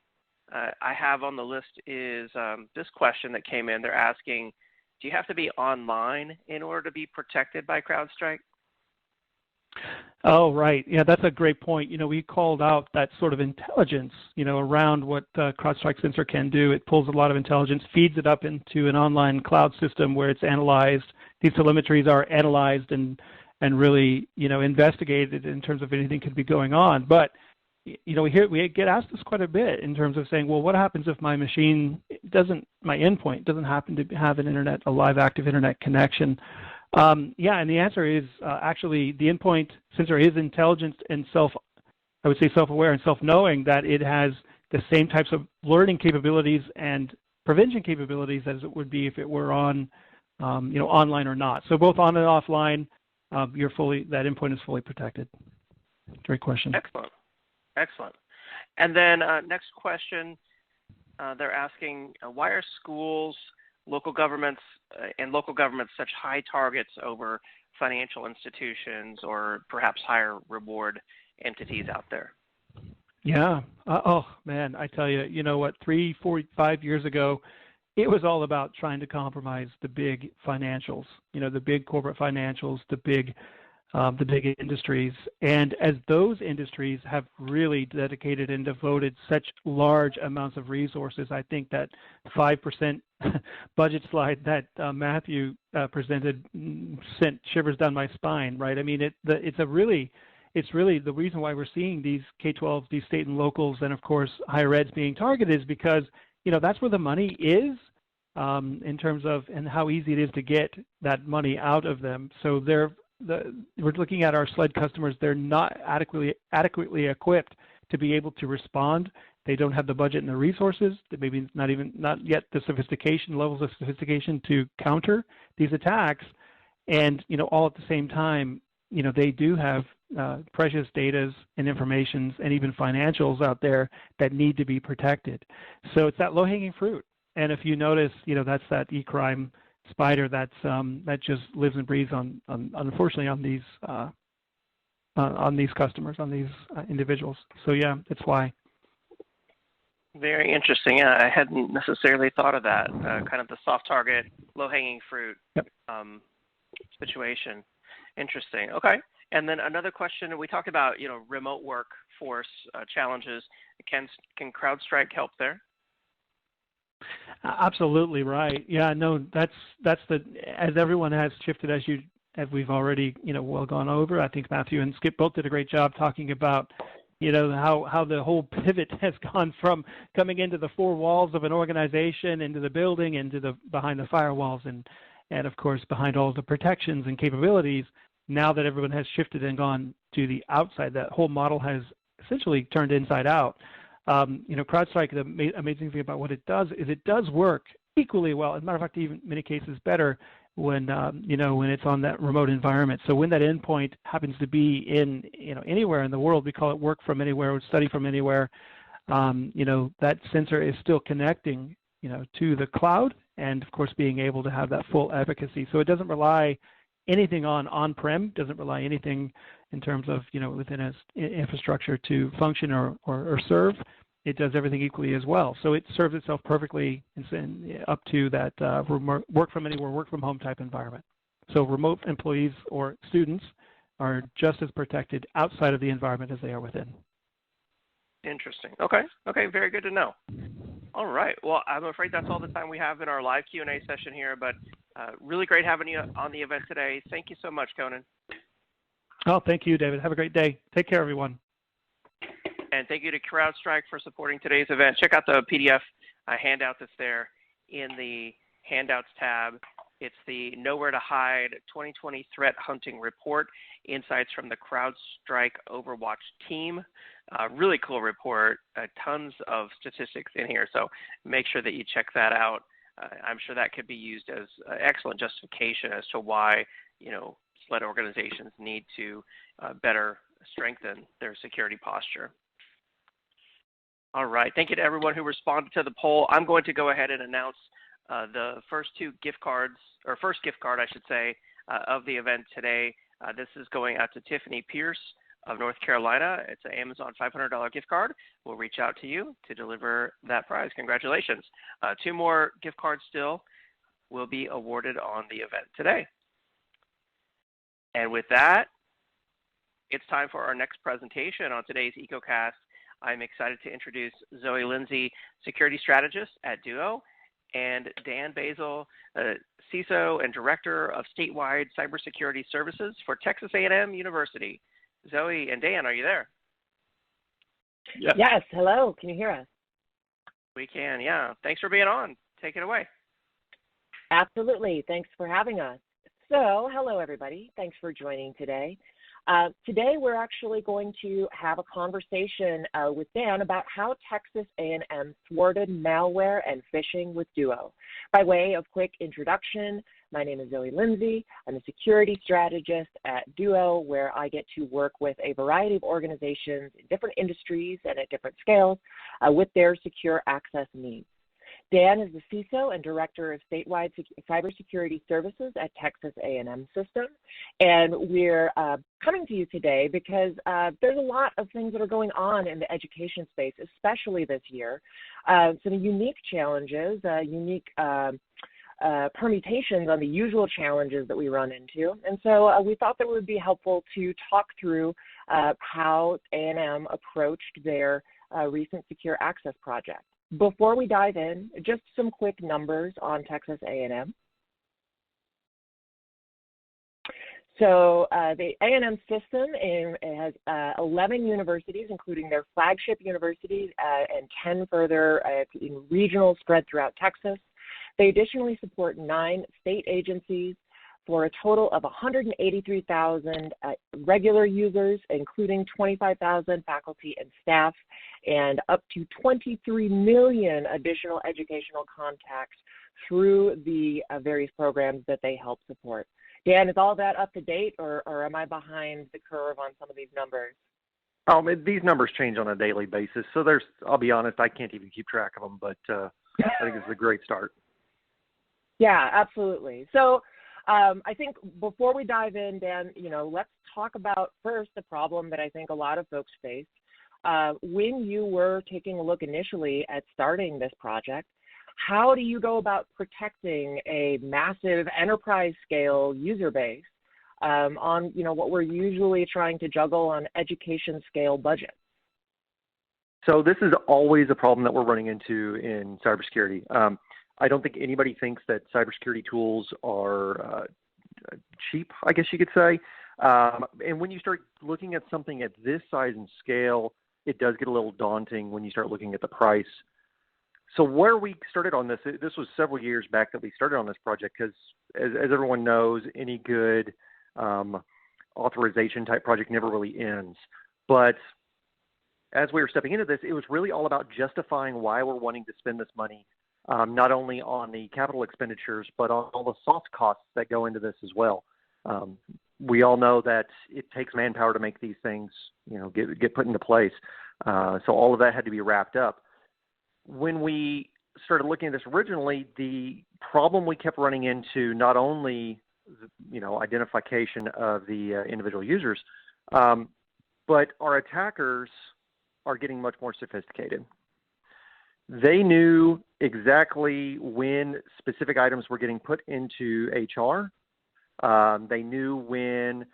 I have on the list is this question that came in. They're asking, do you have to be online in order to be protected by CrowdStrike? Oh, right. Yeah, that's a great point. We called out that sort of intelligence, around what CrowdStrike sensor can do. It pulls a lot of intelligence, feeds it up into an online cloud system where it's analyzed. These telemetries are analyzed and really, investigated in terms of anything could be going on. But, we get asked this quite a bit in terms of saying, well, what happens if my machine my endpoint doesn't happen to have a live active internet connection? Yeah, and the answer is actually the endpoint sensor is intelligent and self-aware and self-knowing that it has the same types of learning capabilities and prevention capabilities as it would be if it were on, online or not. So both on and offline, that endpoint is fully protected. Great question. Excellent. And then next question, they're asking, why are schools, local governments such high targets over financial institutions or perhaps higher reward entities out there? Yeah. Oh, man, I tell you, 3, 4, 5 years ago, it was all about trying to compromise the big financials, the big corporate financials, the big industries. And as those industries have really dedicated and devoted such large amounts of resources, I think that 5% budget slide that Matthew presented sent shivers down my spine, right? I mean, it's really the reason why we're seeing these K-12, these state and locals, and of course higher ed's being targeted is because, that's where the money is in terms of and how easy it is to get that money out of them. So we're looking at our SLED customers. They're not adequately equipped to be able to respond. They don't have the budget and the resources, maybe not yet the levels of sophistication to counter these attacks. And, all at the same time, they do have precious data and informations and even financials out there that need to be protected. So it's that low-hanging fruit. And if you notice, that's that e-crime spider that just lives and breathes unfortunately on these customers, on these individuals. So yeah, that's why. Very interesting. Yeah, I hadn't necessarily thought of that. Kind of the soft target, low-hanging fruit situation. Interesting. Okay. And then another question. We talked about remote workforce challenges. Can CrowdStrike help there? Absolutely right. Yeah, no, that's as everyone has shifted as we've already well gone over. I think Matthew and Skip both did a great job talking about how the whole pivot has gone from coming into the four walls of an organization, into the building, into behind the firewalls, and of course behind all the protections and capabilities. Now that everyone has shifted and gone to the outside, that whole model has essentially turned inside out. CrowdStrike, the amazing thing about what it does is it does work equally well. As a matter of fact, even in many cases better when when it's on that remote environment. So when that endpoint happens to be in anywhere in the world, we call it work from anywhere or study from anywhere. That sensor is still connecting to the cloud, and of course being able to have that full efficacy. So it doesn't rely anything on-prem, doesn't rely anything in terms of within its infrastructure to function or serve. It does everything equally as well. So it serves itself perfectly up to that work from anywhere, work from home type environment. So remote employees or students are just as protected outside of the environment as they are within. Interesting. Okay, very good to know. All right. Well, I'm afraid that's all the time we have in our live Q&A session here, but really great having you on the event today. Thank you so much, Conan. Oh, thank you, David. Have a great day. Take care, everyone. And thank you to CrowdStrike for supporting today's event. Check out the PDF handout that's there in the Handouts tab. It's the Nowhere to Hide 2020 Threat Hunting Report, Insights from the CrowdStrike Overwatch Team. Really cool report, tons of statistics in here, so make sure that you check that out. I'm sure that could be used as excellent justification as to why, SLED organizations need to better strengthen their security posture. All right. Thank you to everyone who responded to the poll. I'm going to go ahead and announce the first gift card, I should say, of the event today. This is going out to Tiffany Pierce of North Carolina. It's an Amazon $500 gift card. We'll reach out to you to deliver that prize. Congratulations. 2 more gift cards still will be awarded on the event today. And with that, It's time for our next presentation on today's EcoCast. I'm excited to introduce Zoe Lindsay, Security Strategist at Duo, and Dan Basil, CISO and Director of Statewide Cybersecurity Services for Texas A&M University. Zoe and Dan, are you there? Yes, hello. Can you hear us? We can, yeah. Thanks for being on. Take it away. Absolutely. Thanks for having us. So, hello, everybody. Thanks for joining today. Today, we're actually going to have a conversation with Dan about how Texas A&M thwarted malware and phishing with Duo. By way of quick introduction, my name is Zoe Lindsay. I'm a security strategist at Duo, where I get to work with a variety of organizations in different industries and at different scales with their secure access needs. Dan is the CISO and Director of Statewide Cybersecurity Services at Texas A&M System, and we're coming to you today because there's a lot of things that are going on in the education space, especially this year. Some unique challenges, unique permutations on the usual challenges that we run into, and so we thought that it would be helpful to talk through how A&M approached their recent secure access project. Before we dive in, just some quick numbers on Texas A&M. So the A&M system has 11 universities, including their flagship universities, and 10 further regional spread throughout Texas. They additionally support 9 state agencies for a total of 183,000 regular users, including 25,000 faculty and staff, and up to 23 million additional educational contacts through the various programs that they help support. Dan, is all that up to date, or am I behind the curve on some of these numbers? These numbers change on a daily basis, so I'll be honest, I can't even keep track of them, but I think it's a great start. Yeah, absolutely. So I think before we dive in, Dan, let's talk about first the problem that I think a lot of folks face. When you were taking a look initially at starting this project, how do you go about protecting a massive enterprise-scale user base on what we're usually trying to juggle on education-scale budgets? So this is always a problem that we're running into in cybersecurity. I don't think anybody thinks that cybersecurity tools are cheap, I guess you could say. And when you start looking at something at this size and scale, it does get a little daunting when you start looking at the price. So where we started on this was several years back that we started on this project because, as everyone knows, any good authorization type project never really ends. But as we were stepping into this, it was really all about justifying why we're wanting to spend this money. Not only on the capital expenditures, but on all the soft costs that go into this as well. We all know that it takes manpower to make these things, get put into place. So all of that had to be wrapped up. When we started looking at this originally, the problem we kept running into not only, identification of the individual users, but our attackers are getting much more sophisticated. They knew exactly when specific items were getting put into HR. They knew when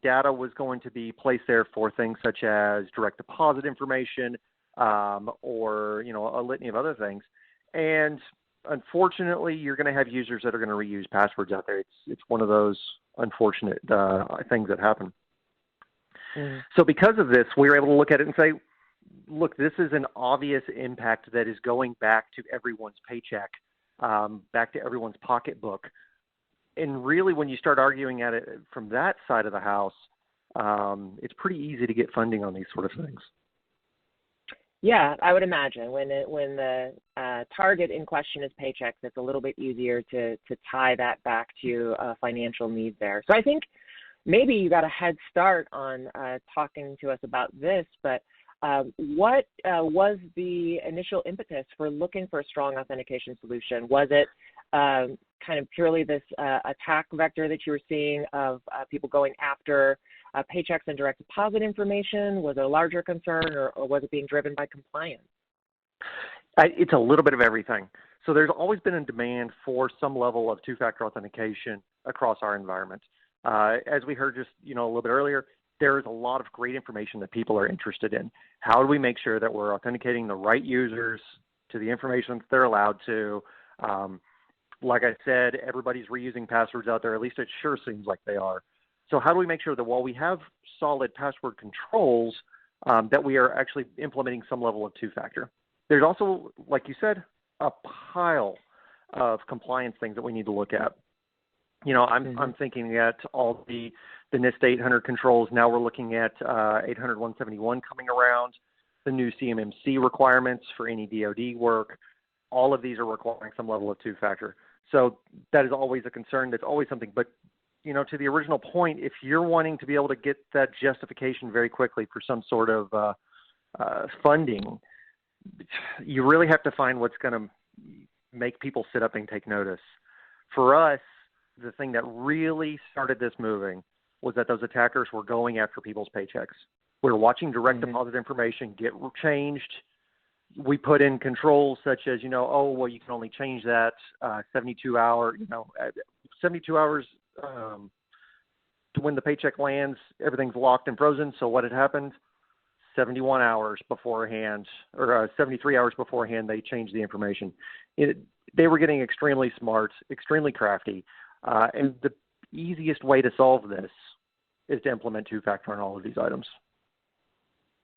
data was going to be placed there for things such as direct deposit information or, a litany of other things. And unfortunately, you're going to have users that are going to reuse passwords out there. It's one of those unfortunate things that happen. So because of this, we were able to look at it and say, look, this is an obvious impact that is going back to everyone's paycheck, back to everyone's pocketbook. And really, when you start arguing at it from that side of the house, it's pretty easy to get funding on these sort of things. Yeah, I would imagine when the target in question is paychecks, it's a little bit easier to tie that back to a financial need there. So I think maybe you got a head start on talking to us about this, but what was the initial impetus for looking for a strong authentication solution? Was it kind of purely this attack vector that you were seeing of people going after paychecks and direct deposit information? Was it a larger concern, or was it being driven by compliance? It's a little bit of everything. So there's always been a demand for some level of two-factor authentication across our environment. As we heard just a little bit earlier, there is a lot of great information that people are interested in. How do we make sure that we're authenticating the right users to the information that they're allowed to? Like I said, everybody's reusing passwords out there. At least it sure seems like they are. So how do we make sure that while we have solid password controls, that we are actually implementing some level of two-factor? There's also, like you said, a pile of compliance things that we need to look at. You know, I'm thinking at all the NIST 800 controls. Now we're looking at 800-171 coming around, the new CMMC requirements for any DoD work. All of these are requiring some level of two-factor. So that is always a concern. That's always something. But, you know, to the original point, if you're wanting to be able to get that justification very quickly for some sort of funding, you really have to find what's going to make people sit up and take notice. For us, the thing that really started this moving was that those attackers were going after people's paychecks. We were watching direct deposit information get changed. We put in controls such as, you know, oh, well, you can only change that 72 hours to when the paycheck lands, everything's locked and frozen. So what had happened? 71 hours beforehand, or 73 hours beforehand, they changed the information. They were getting extremely smart, extremely crafty. And the easiest way to solve this is to implement two-factor on all of these items.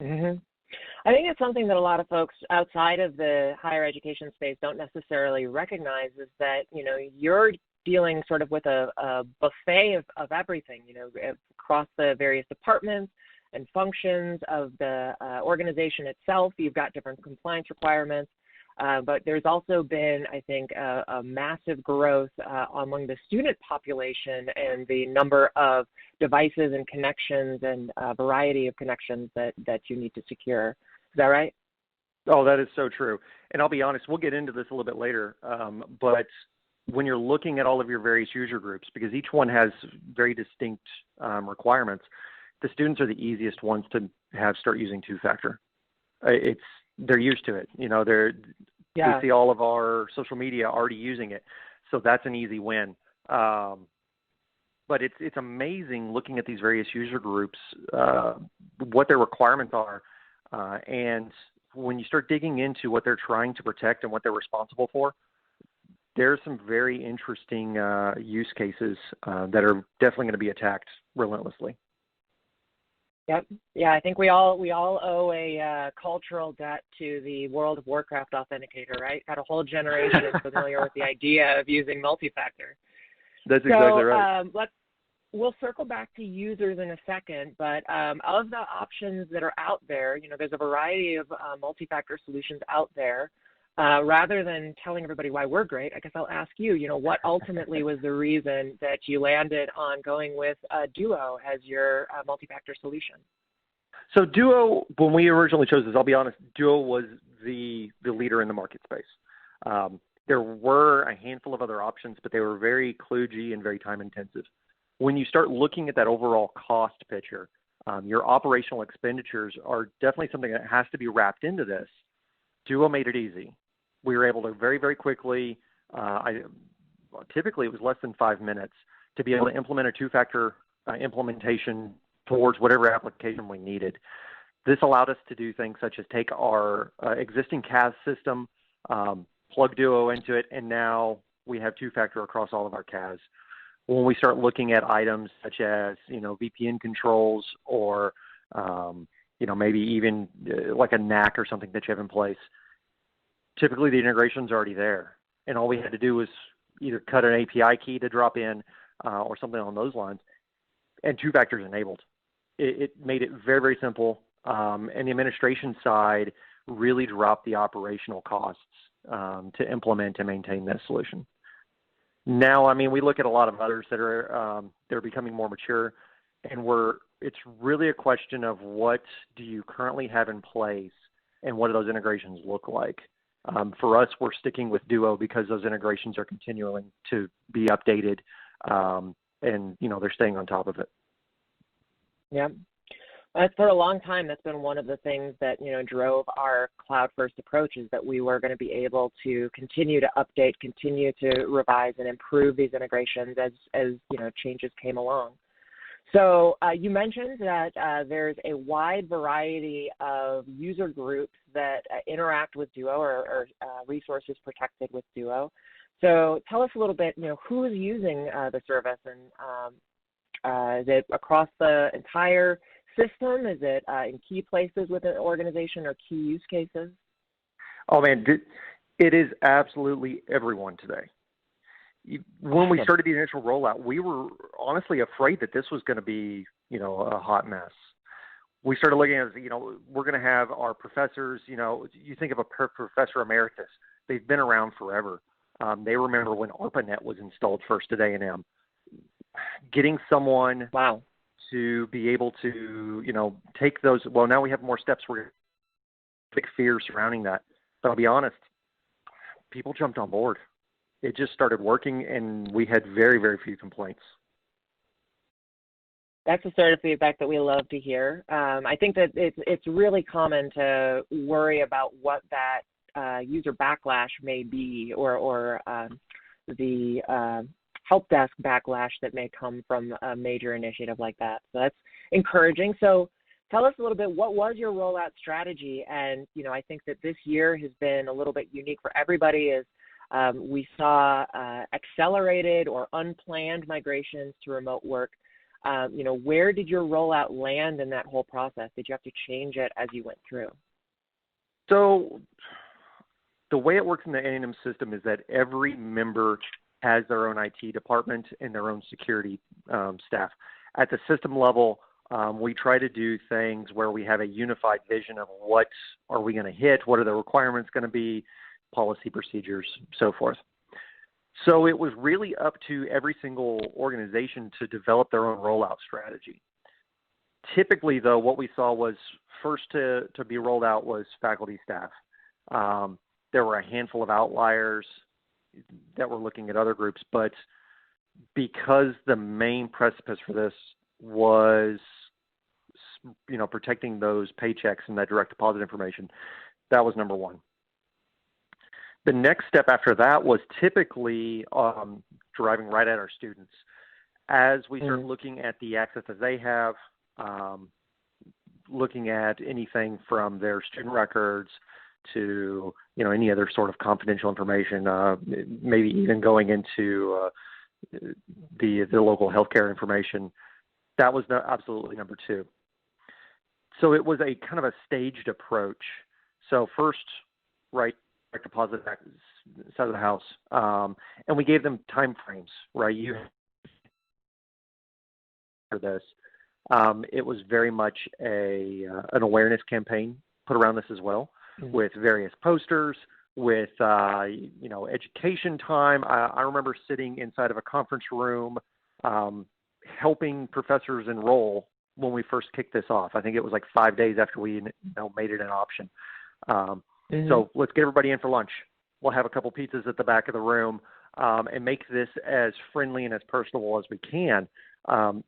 I think it's something that a lot of folks outside of the higher education space don't necessarily recognize, is that, you know, you're dealing sort of with a buffet of everything, you know, across the various departments and functions of the organization itself. You've got different compliance requirements. But there's also been, I think, a massive growth among the student population and the number of devices and connections and a variety of connections that you need to secure. Is that right? Oh, that is so true. And I'll be honest, we'll get into this a little bit later, but when you're looking at all of your various user groups, because each one has very distinct requirements, the students are the easiest ones to have start using two-factor. They're used to it. You know, we see all of our social media already using it. So that's an easy win. But it's amazing looking at these various user groups, what their requirements are. And when you start digging into what they're trying to protect and what they're responsible for, there's some very interesting use cases that are definitely going to be attacked relentlessly. Yep. Yeah, I think we all owe a cultural debt to the World of Warcraft authenticator, right? Got a whole generation familiar with the idea of using multi-factor. That's exactly right. We'll circle back to users in a second, but of the options that are out there, you know, there's a variety of multi-factor solutions out there. Rather than telling everybody why we're great, I guess I'll ask you, you know, what ultimately was the reason that you landed on going with Duo as your multi-factor solution? So Duo, when we originally chose this, I'll be honest, Duo was the leader in the market space. There were a handful of other options, but they were very kludgy and very time intensive. When you start looking at that overall cost picture, your operational expenditures are definitely something that has to be wrapped into this. Duo made it easy. We were able to very, very quickly, typically it was less than 5 minutes, to be able to implement a two-factor implementation towards whatever application we needed. This allowed us to do things such as take our existing CAS system, plug Duo into it, and now we have two-factor across all of our CAS. When we start looking at items such as, you know, VPN controls or, you know, maybe even like a NAC or something that you have in place, typically the integration's already there. And all we had to do was either cut an API key to drop in or something on those lines, and two-factor is enabled. It made it very, very simple. And the administration side really dropped the operational costs to implement and maintain this solution. Now, I mean, we look at a lot of others that are they're becoming more mature, and it's really a question of what do you currently have in place and what do those integrations look like. For us, we're sticking with Duo because those integrations are continuing to be updated, and, you know, they're staying on top of it. Yeah. For a long time, that's been one of the things that, you know, drove our cloud-first approach, is that we were going to be able to continue to update, continue to revise and improve these integrations as you know, changes came along. So you mentioned that there's a wide variety of user groups that interact with Duo or resources protected with Duo. So tell us a little bit, who's using the service, and is it across the entire system? Is it in key places within an organization or key use cases? Oh, man, it is absolutely everyone today. When we started the initial rollout, we were honestly afraid that this was going to be, a hot mess. We started looking at, we're going to have our professors, you think of a professor emeritus. They've been around forever. They remember when ARPANET was installed first at A&M. Getting someone to be able to, take those, well, now we have more steps. We're big fear surrounding that. But I'll be honest, people jumped on board. It just started working, and we had very, very few complaints. That's the sort of feedback that we love to hear. I think that it's really common to worry about what that user backlash may be, or the help desk backlash that may come from a major initiative like that. So that's encouraging. So tell us a little bit, what was your rollout strategy? And, I think that this year has been a little bit unique for everybody as we saw accelerated or unplanned migrations to remote work. Where did your rollout land in that whole process? Did you have to change it as you went through? So the way it works in the A&M system is that every member has their own IT department and their own security staff. At the system level, we try to do things where we have a unified vision of what are we going to hit, what are the requirements going to be, policy, procedures, so forth. So it was really up to every single organization to develop their own rollout strategy. Typically, though, what we saw was first to be rolled out was faculty staff. There were a handful of outliers that were looking at other groups, but because the main precipice for this was, protecting those paychecks and that direct deposit information, that was number one. The next step after that was typically driving right at our students. As we start looking at the access that they have, looking at anything from their student records to, any other sort of confidential information, maybe even going into the local healthcare information, that was absolutely number two. So it was a kind of a staged approach. So first, right, deposit side of the house, and we gave them time frames, right? For this, it was very much an awareness campaign put around this as well, with various posters, with education time. I remember sitting inside of a conference room, helping professors enroll when we first kicked this off. I think it was like 5 days after we made it an option. So let's get everybody in for lunch. We'll have a couple pizzas at the back of the room, and make this as friendly and as personable as we can. And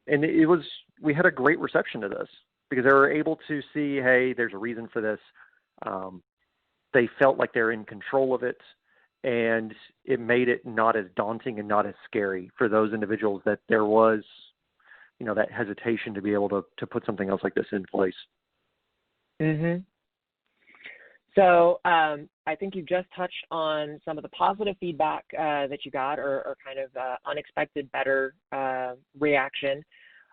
we had a great reception to this because they were able to see, hey, there's a reason for this. They felt like they're in control of it, and it made it not as daunting and not as scary for those individuals that there was, that hesitation to be able to put something else like this in place. So I think you just touched on some of the positive feedback that you got, or kind of unexpected better reaction.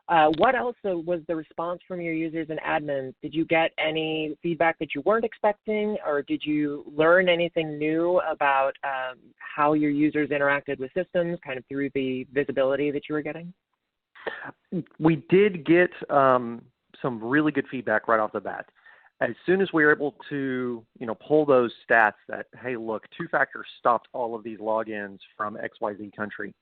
What else was the response from your users and admins? Did you get any feedback that you weren't expecting, or did you learn anything new about how your users interacted with systems kind of through the visibility that you were getting? We did get some really good feedback right off the bat. As soon as we were able to, pull those stats that, hey, look, two-factor stopped all of these logins from XYZ country,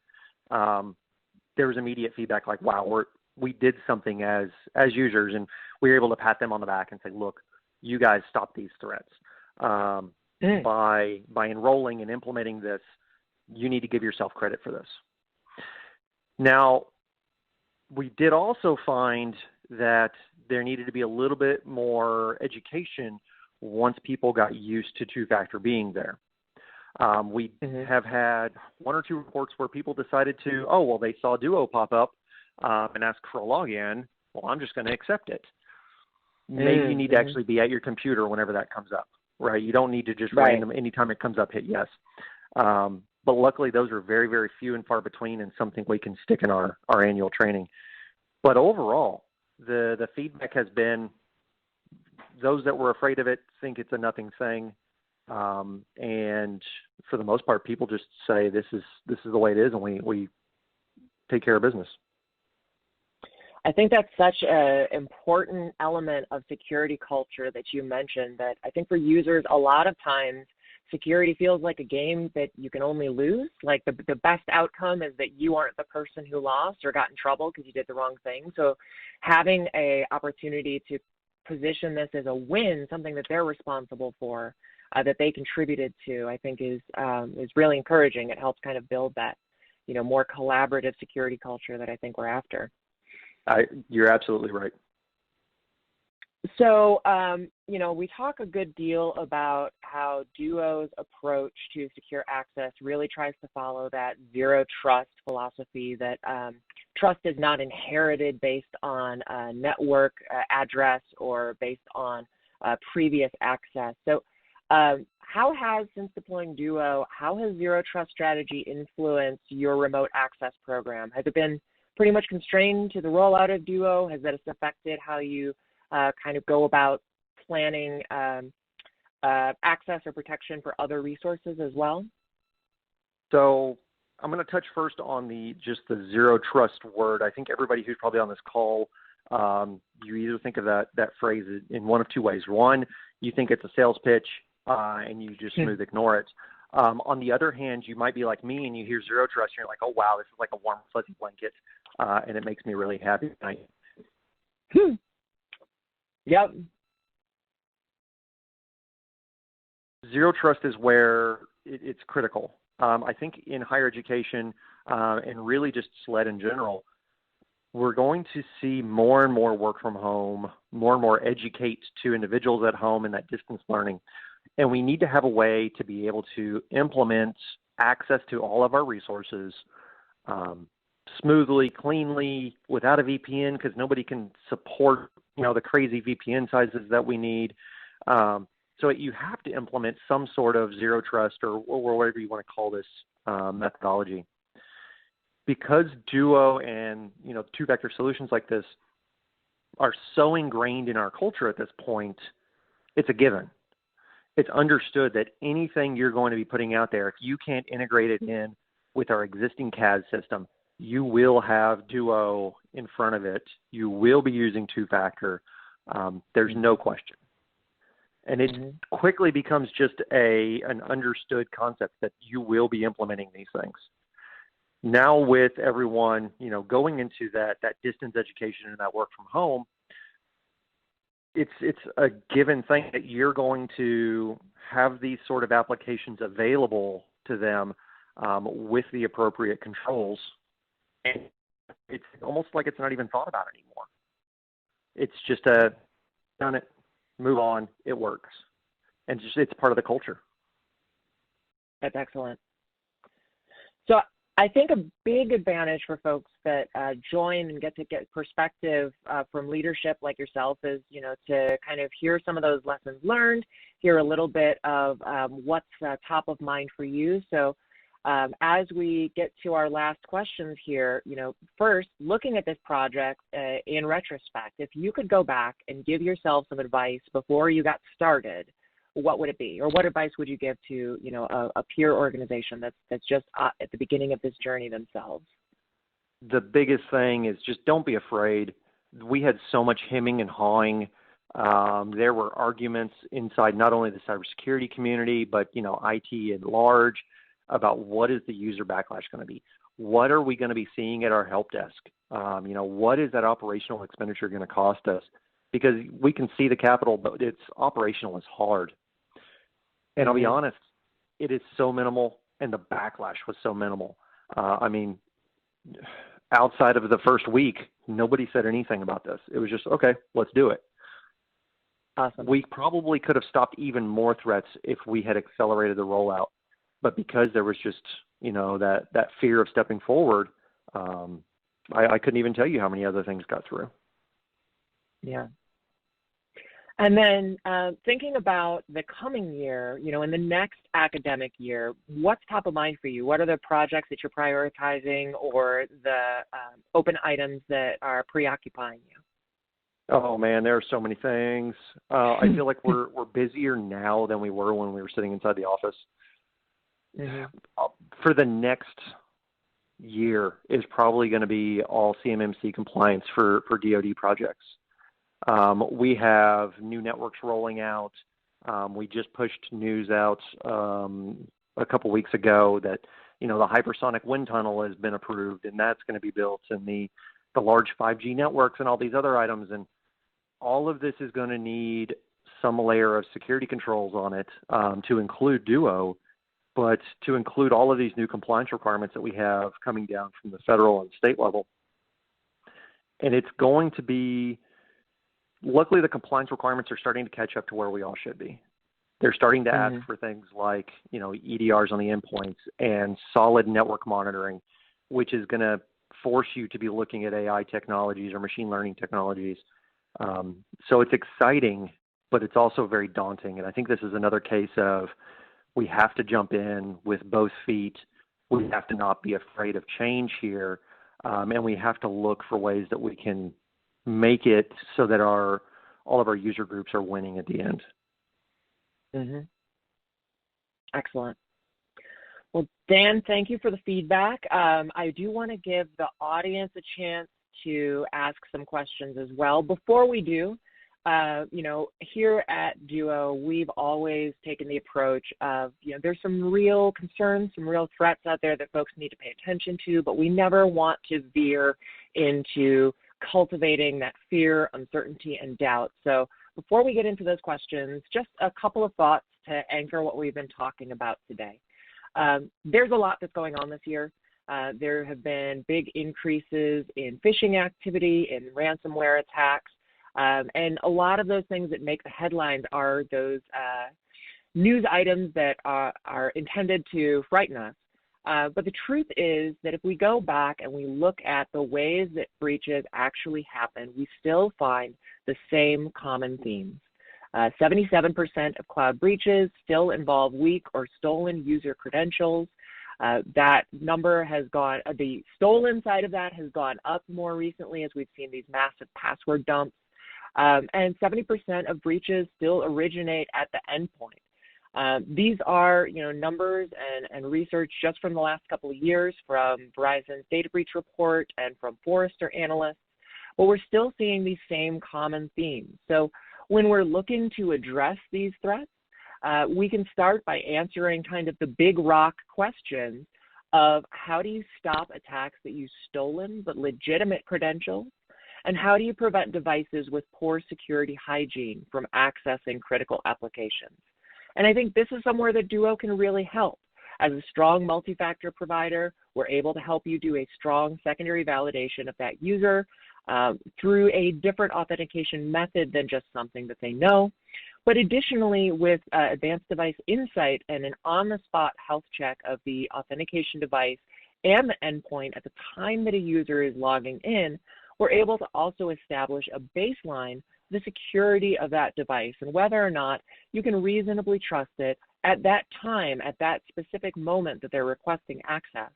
there was immediate feedback like, wow, we did something as users, and we were able to pat them on the back and say, look, you guys stopped these threats. By enrolling and implementing this, you need to give yourself credit for this. Now, we did also find that there needed to be a little bit more education once people got used to two-factor being there. We have had one or two reports where people decided to, they saw Duo pop up, and ask for a login, well, I'm just going to accept it. Maybe you need to actually be at your computer whenever that comes up, right? You don't need to just random, anytime it comes up, hit yes. But luckily, those are very, very few and far between, and something we can stick in our annual training. But overall, the feedback has been those that were afraid of it think it's a nothing thing. And for the most part, people just say this is the way it is, and we take care of business. I think that's such an important element of security culture that you mentioned, that I think for users, a lot of times security feels like a game that you can only lose. Like the best outcome is that you aren't the person who lost or got in trouble because you did the wrong thing. So having a opportunity to position this as a win, something that they're responsible for, that they contributed to, I think is really encouraging. It helps kind of build that, more collaborative security culture that I think we're after. You're absolutely right. So, we talk a good deal about how Duo's approach to secure access really tries to follow that zero trust philosophy, that trust is not inherited based on a network address or based on previous access. So how has, since deploying Duo, how has zero trust strategy influenced your remote access program? Has it been pretty much constrained to the rollout of Duo? Has that affected how you kind of go about planning access or protection for other resources as well? So I'm going to touch first on the zero trust word. I think everybody who's probably on this call, you either think of that phrase in one of two ways. One, you think it's a sales pitch and you just smooth ignore it. On the other hand, you might be like me and you hear zero trust and you're like, oh, wow, this is like a warm, fuzzy blanket, and it makes me really happy tonight. Yep. Zero trust is where it's critical. I think in higher education and really just SLED in general, we're going to see more and more work from home, more and more educate to individuals at home in that distance learning. And we need to have a way to be able to implement access to all of our resources smoothly, cleanly, without a VPN, because nobody can support the crazy VPN sizes that we need. So you have to implement some sort of zero trust or whatever you want to call this methodology. Because Duo and two-vector solutions like this are so ingrained in our culture at this point, it's a given. It's understood that anything you're going to be putting out there, if you can't integrate it in with our existing CAD system, you will have Duo in front of it. You will be using two-factor. There's no question. And it quickly becomes just an understood concept that you will be implementing these things. Now with everyone, going into that distance education and that work from home, it's a given thing that you're going to have these sort of applications available to them with the appropriate controls. And it's almost like it's not even thought about anymore. It's just done it, move on, it works. And it's part of the culture. That's excellent. So I think a big advantage for folks that join and get perspective from leadership like yourself is, to kind of hear some of those lessons learned, hear a little bit of what's top of mind for you. So as we get to our last questions here, first, looking at this project in retrospect, if you could go back and give yourself some advice before you got started, what would it be? Or what advice would you give to, a peer organization that's just at the beginning of this journey themselves? The biggest thing is just don't be afraid. We had so much hemming and hawing. There were arguments inside not only the cybersecurity community, but, IT at large about what is the user backlash going to be? What are we going to be seeing at our help desk? What is that operational expenditure going to cost us? Because we can see the capital, but it's operational is hard. And I'll be honest, it is so minimal, and the backlash was so minimal. Outside of the first week, nobody said anything about this. It was just, okay, let's do it. Awesome. We probably could have stopped even more threats if we had accelerated the rollout. But because there was just, that fear of stepping forward, I couldn't even tell you how many other things got through. Yeah. And then thinking about the coming year, in the next academic year, what's top of mind for you? What are the projects that you're prioritizing or the open items that are preoccupying you? Oh man, there are so many things. I feel like we're busier now than we were when we were sitting inside the office. Mm-hmm. For the next year is probably going to be all CMMC compliance for DoD projects. We have new networks rolling out. We just pushed news out a couple weeks ago that the hypersonic wind tunnel has been approved, and that's going to be built, and the large 5G networks and all these other items, and all of this is going to need some layer of security controls on it to include Duo, but to include all of these new compliance requirements that we have coming down from the federal and state level. And it's going to be, luckily the compliance requirements are starting to catch up to where we all should be. They're starting to ask for things like, EDRs on the endpoints and solid network monitoring, which is going to force you to be looking at AI technologies or machine learning technologies. So it's exciting, but it's also very daunting. And I think this is another case of we have to jump in with both feet. We have to not be afraid of change here. And we have to look for ways that we can make it so that all of our user groups are winning at the end. Mm-hmm. Excellent. Well, Dan, thank you for the feedback. I do want to give the audience a chance to ask some questions as well. Before we do, here at Duo, we've always taken the approach of, there's some real concerns, some real threats out there that folks need to pay attention to, but we never want to veer into cultivating that fear, uncertainty, and doubt. So before we get into those questions, just a couple of thoughts to anchor what we've been talking about today. There's a lot that's going on this year. There have been big increases in phishing activity, in ransomware attacks, and a lot of those things that make the headlines are those news items that are intended to frighten us. But the truth is that if we go back and we look at the ways that breaches actually happen, we still find the same common themes. 77% of cloud breaches still involve weak or stolen user credentials. That number has gone, the stolen side of that has gone up more recently as we've seen these massive password dumps. And 70% of breaches still originate at the endpoint. These are, numbers and research just from the last couple of years from Verizon's data breach report and from Forrester analysts, but we're still seeing these same common themes. So when we're looking to address these threats, we can start by answering kind of the big rock questions of how do you stop attacks that use stolen but legitimate credentials, and how do you prevent devices with poor security hygiene from accessing critical applications. And I think this is somewhere that Duo can really help. As a strong multi-factor provider, we're able to help you do a strong secondary validation of that user through a different authentication method than just something that they know. But additionally, with advanced device insight and an on-the-spot health check of the authentication device and the endpoint at the time that a user is logging in, we're able to also establish a baseline, the security of that device, and whether or not you can reasonably trust it at that time, at that specific moment that they're requesting access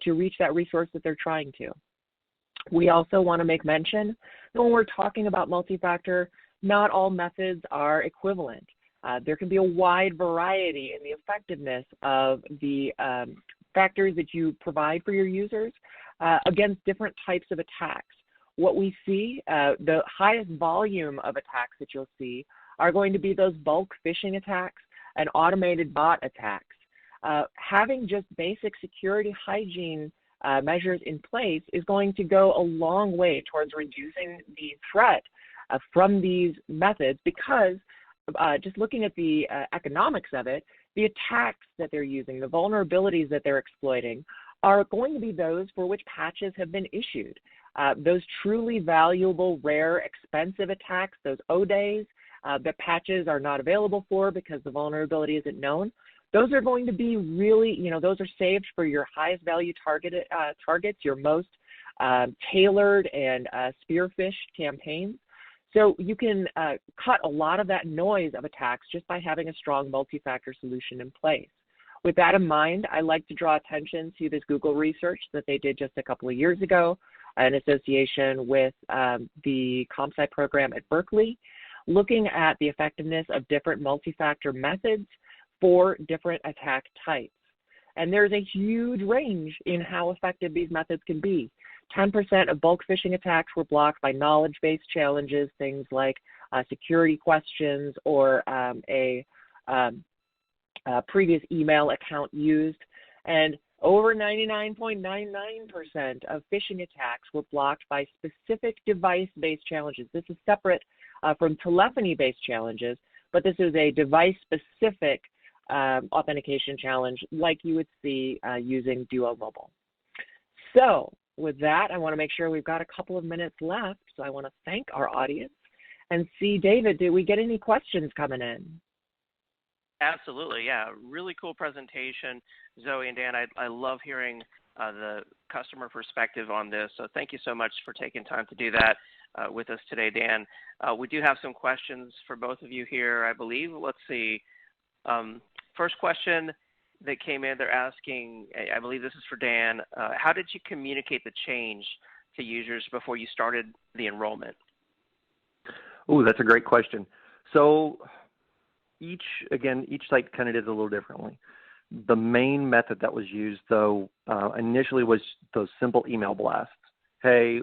to reach that resource that they're trying to. We also want to make mention that when we're talking about multi-factor, not all methods are equivalent. There can be a wide variety in the effectiveness of the factors that you provide for your users against different types of attacks. What we see, the highest volume of attacks that you'll see are going to be those bulk phishing attacks and automated bot attacks. Having just basic security hygiene measures in place is going to go a long way towards reducing the threat from these methods, because just looking at the economics of it, the attacks that they're using, the vulnerabilities that they're exploiting are going to be those for which patches have been issued. Those truly valuable, rare, expensive attacks, those O-days that patches are not available for because the vulnerability isn't known, those are going to be really, those are saved for your highest value targets, your most tailored and spearfish campaigns. So you can cut a lot of that noise of attacks just by having a strong multi-factor solution in place. With that in mind, I like to draw attention to this Google research that they did just a couple of years ago in association with the CompSci program at Berkeley, looking at the effectiveness of different multi-factor methods for different attack types. And there's a huge range in how effective these methods can be. 10% of bulk phishing attacks were blocked by knowledge-based challenges, things like security questions or a previous email account used. And over 99.99% of phishing attacks were blocked by specific device-based challenges. This is separate from telephony-based challenges, but this is a device-specific authentication challenge like you would see using Duo Mobile. So with that, I want to make sure we've got a couple of minutes left. So I want to thank our audience and see, David, did we get any questions coming in? Absolutely, yeah. Really cool presentation, Zoe and Dan. I love hearing the customer perspective on this. So thank you so much for taking time to do that with us today, Dan. We do have some questions for both of you here, I believe. Let's see. First question that came in, they're asking, I believe this is for Dan, how did you communicate the change to users before you started the enrollment? Oh, that's a great question. So each site kind of did it a little differently. The main method that was used, though, initially was those simple email blasts. Hey,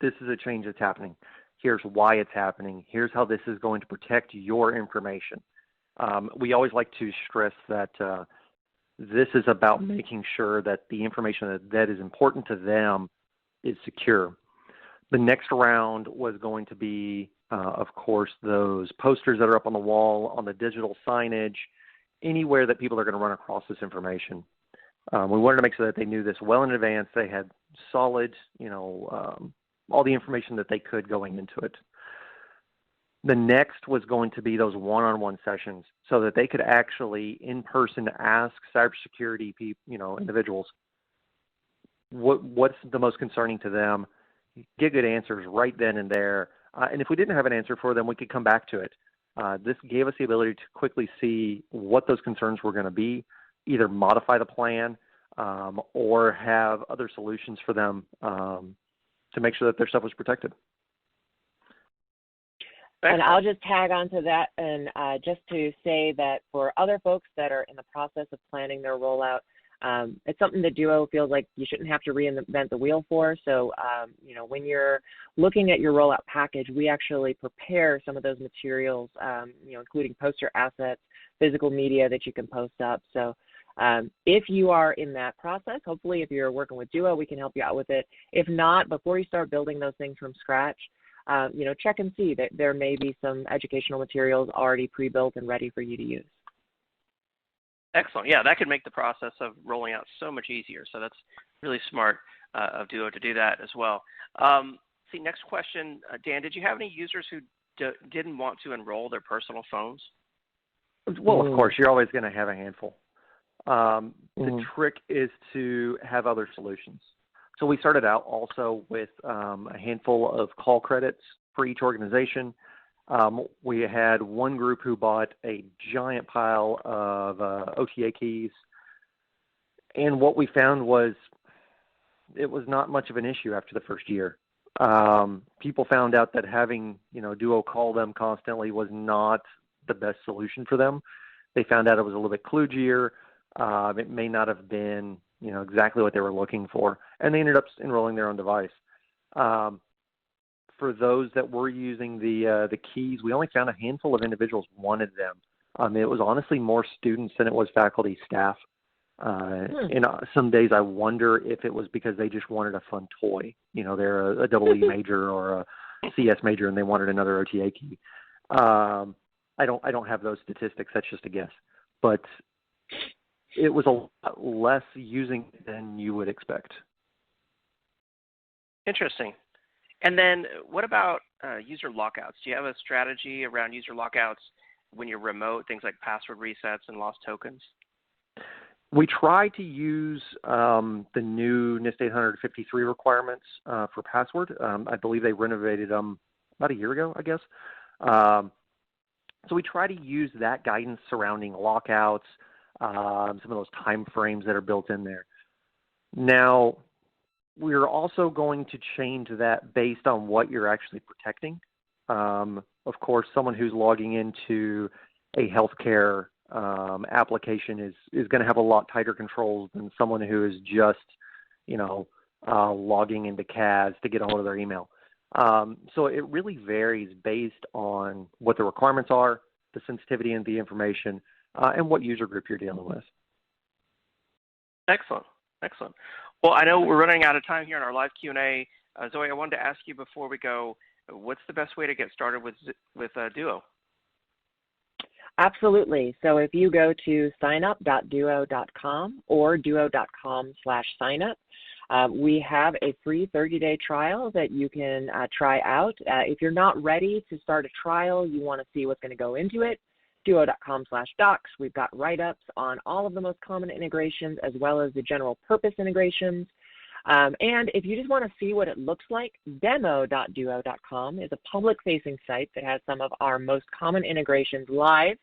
this is a change that's happening. Here's why it's happening. Here's how this is going to protect your information. We always like to stress that this is about making sure that the information that is important to them is secure. The next round was going to be, of course, those posters that are up on the wall, on the digital signage, anywhere that people are going to run across this information. We wanted to make sure that they knew this well in advance. They had solid, all the information that they could going into it. The next was going to be those one-on-one sessions so that they could actually in person ask cybersecurity individuals what's the most concerning to them, get good answers right then and there. And if we didn't have an answer for them, we could come back to it. This gave us the ability to quickly see what those concerns were going to be, either modify the plan or have other solutions for them to make sure that their stuff was protected. And I'll just tag on to that and just to say that for other folks that are in the process of planning their rollout, it's something that Duo feels like you shouldn't have to reinvent the wheel for. So, when you're looking at your rollout package, we actually prepare some of those materials, including poster assets, physical media that you can post up. So if you are in that process, hopefully if you're working with Duo, we can help you out with it. If not, before you start building those things from scratch, check and see that there may be some educational materials already pre-built and ready for you to use. Excellent. Yeah, that could make the process of rolling out so much easier. So that's really smart of Duo to do that as well. Next question, Dan, did you have any users who didn't want to enroll their personal phones? Well, of course, you're always going to have a handful. The trick is to have other solutions. So we started out also with a handful of call credits for each organization. We had one group who bought a giant pile of OTA keys. And what we found was it was not much of an issue after the first year. People found out that having, Duo call them constantly was not the best solution for them. They found out it was a little bit kludgier. It may not have been, exactly what they were looking for. And they ended up enrolling their own device. For those that were using the keys, we only found a handful of individuals wanted them. It was honestly more students than it was faculty staff. And some days I wonder if it was because they just wanted a fun toy. They're a double E major or a CS major and they wanted another OTA key. I don't have those statistics. That's just a guess. But it was a lot less using than you would expect. Interesting. And then what about user lockouts? Do you have a strategy around user lockouts when you're remote, things like password resets and lost tokens? We try to use the new NIST 853 requirements for password. I believe they renovated them about a year ago, I guess. So we try to use that guidance surrounding lockouts, some of those time frames that are built in there. Now, we're also going to change that based on what you're actually protecting. Of course, someone who's logging into a healthcare application is going to have a lot tighter controls than someone who is just, logging into CAS to get a hold of their email. So it really varies based on what the requirements are, the sensitivity and the information, and what user group you're dealing with. Excellent. Excellent. Well, I know we're running out of time here in our live Q&A. Zoe, I wanted to ask you before we go, what's the best way to get started with Duo? Absolutely. So if you go to signup.duo.com or duo.com/signup, we have a free 30-day trial that you can try out. If you're not ready to start a trial, you want to see what's going to go into it, duo.com/docs. We've got write-ups on all of the most common integrations as well as the general purpose integrations. And if you just want to see what it looks like, demo.duo.com is a public-facing site that has some of our most common integrations live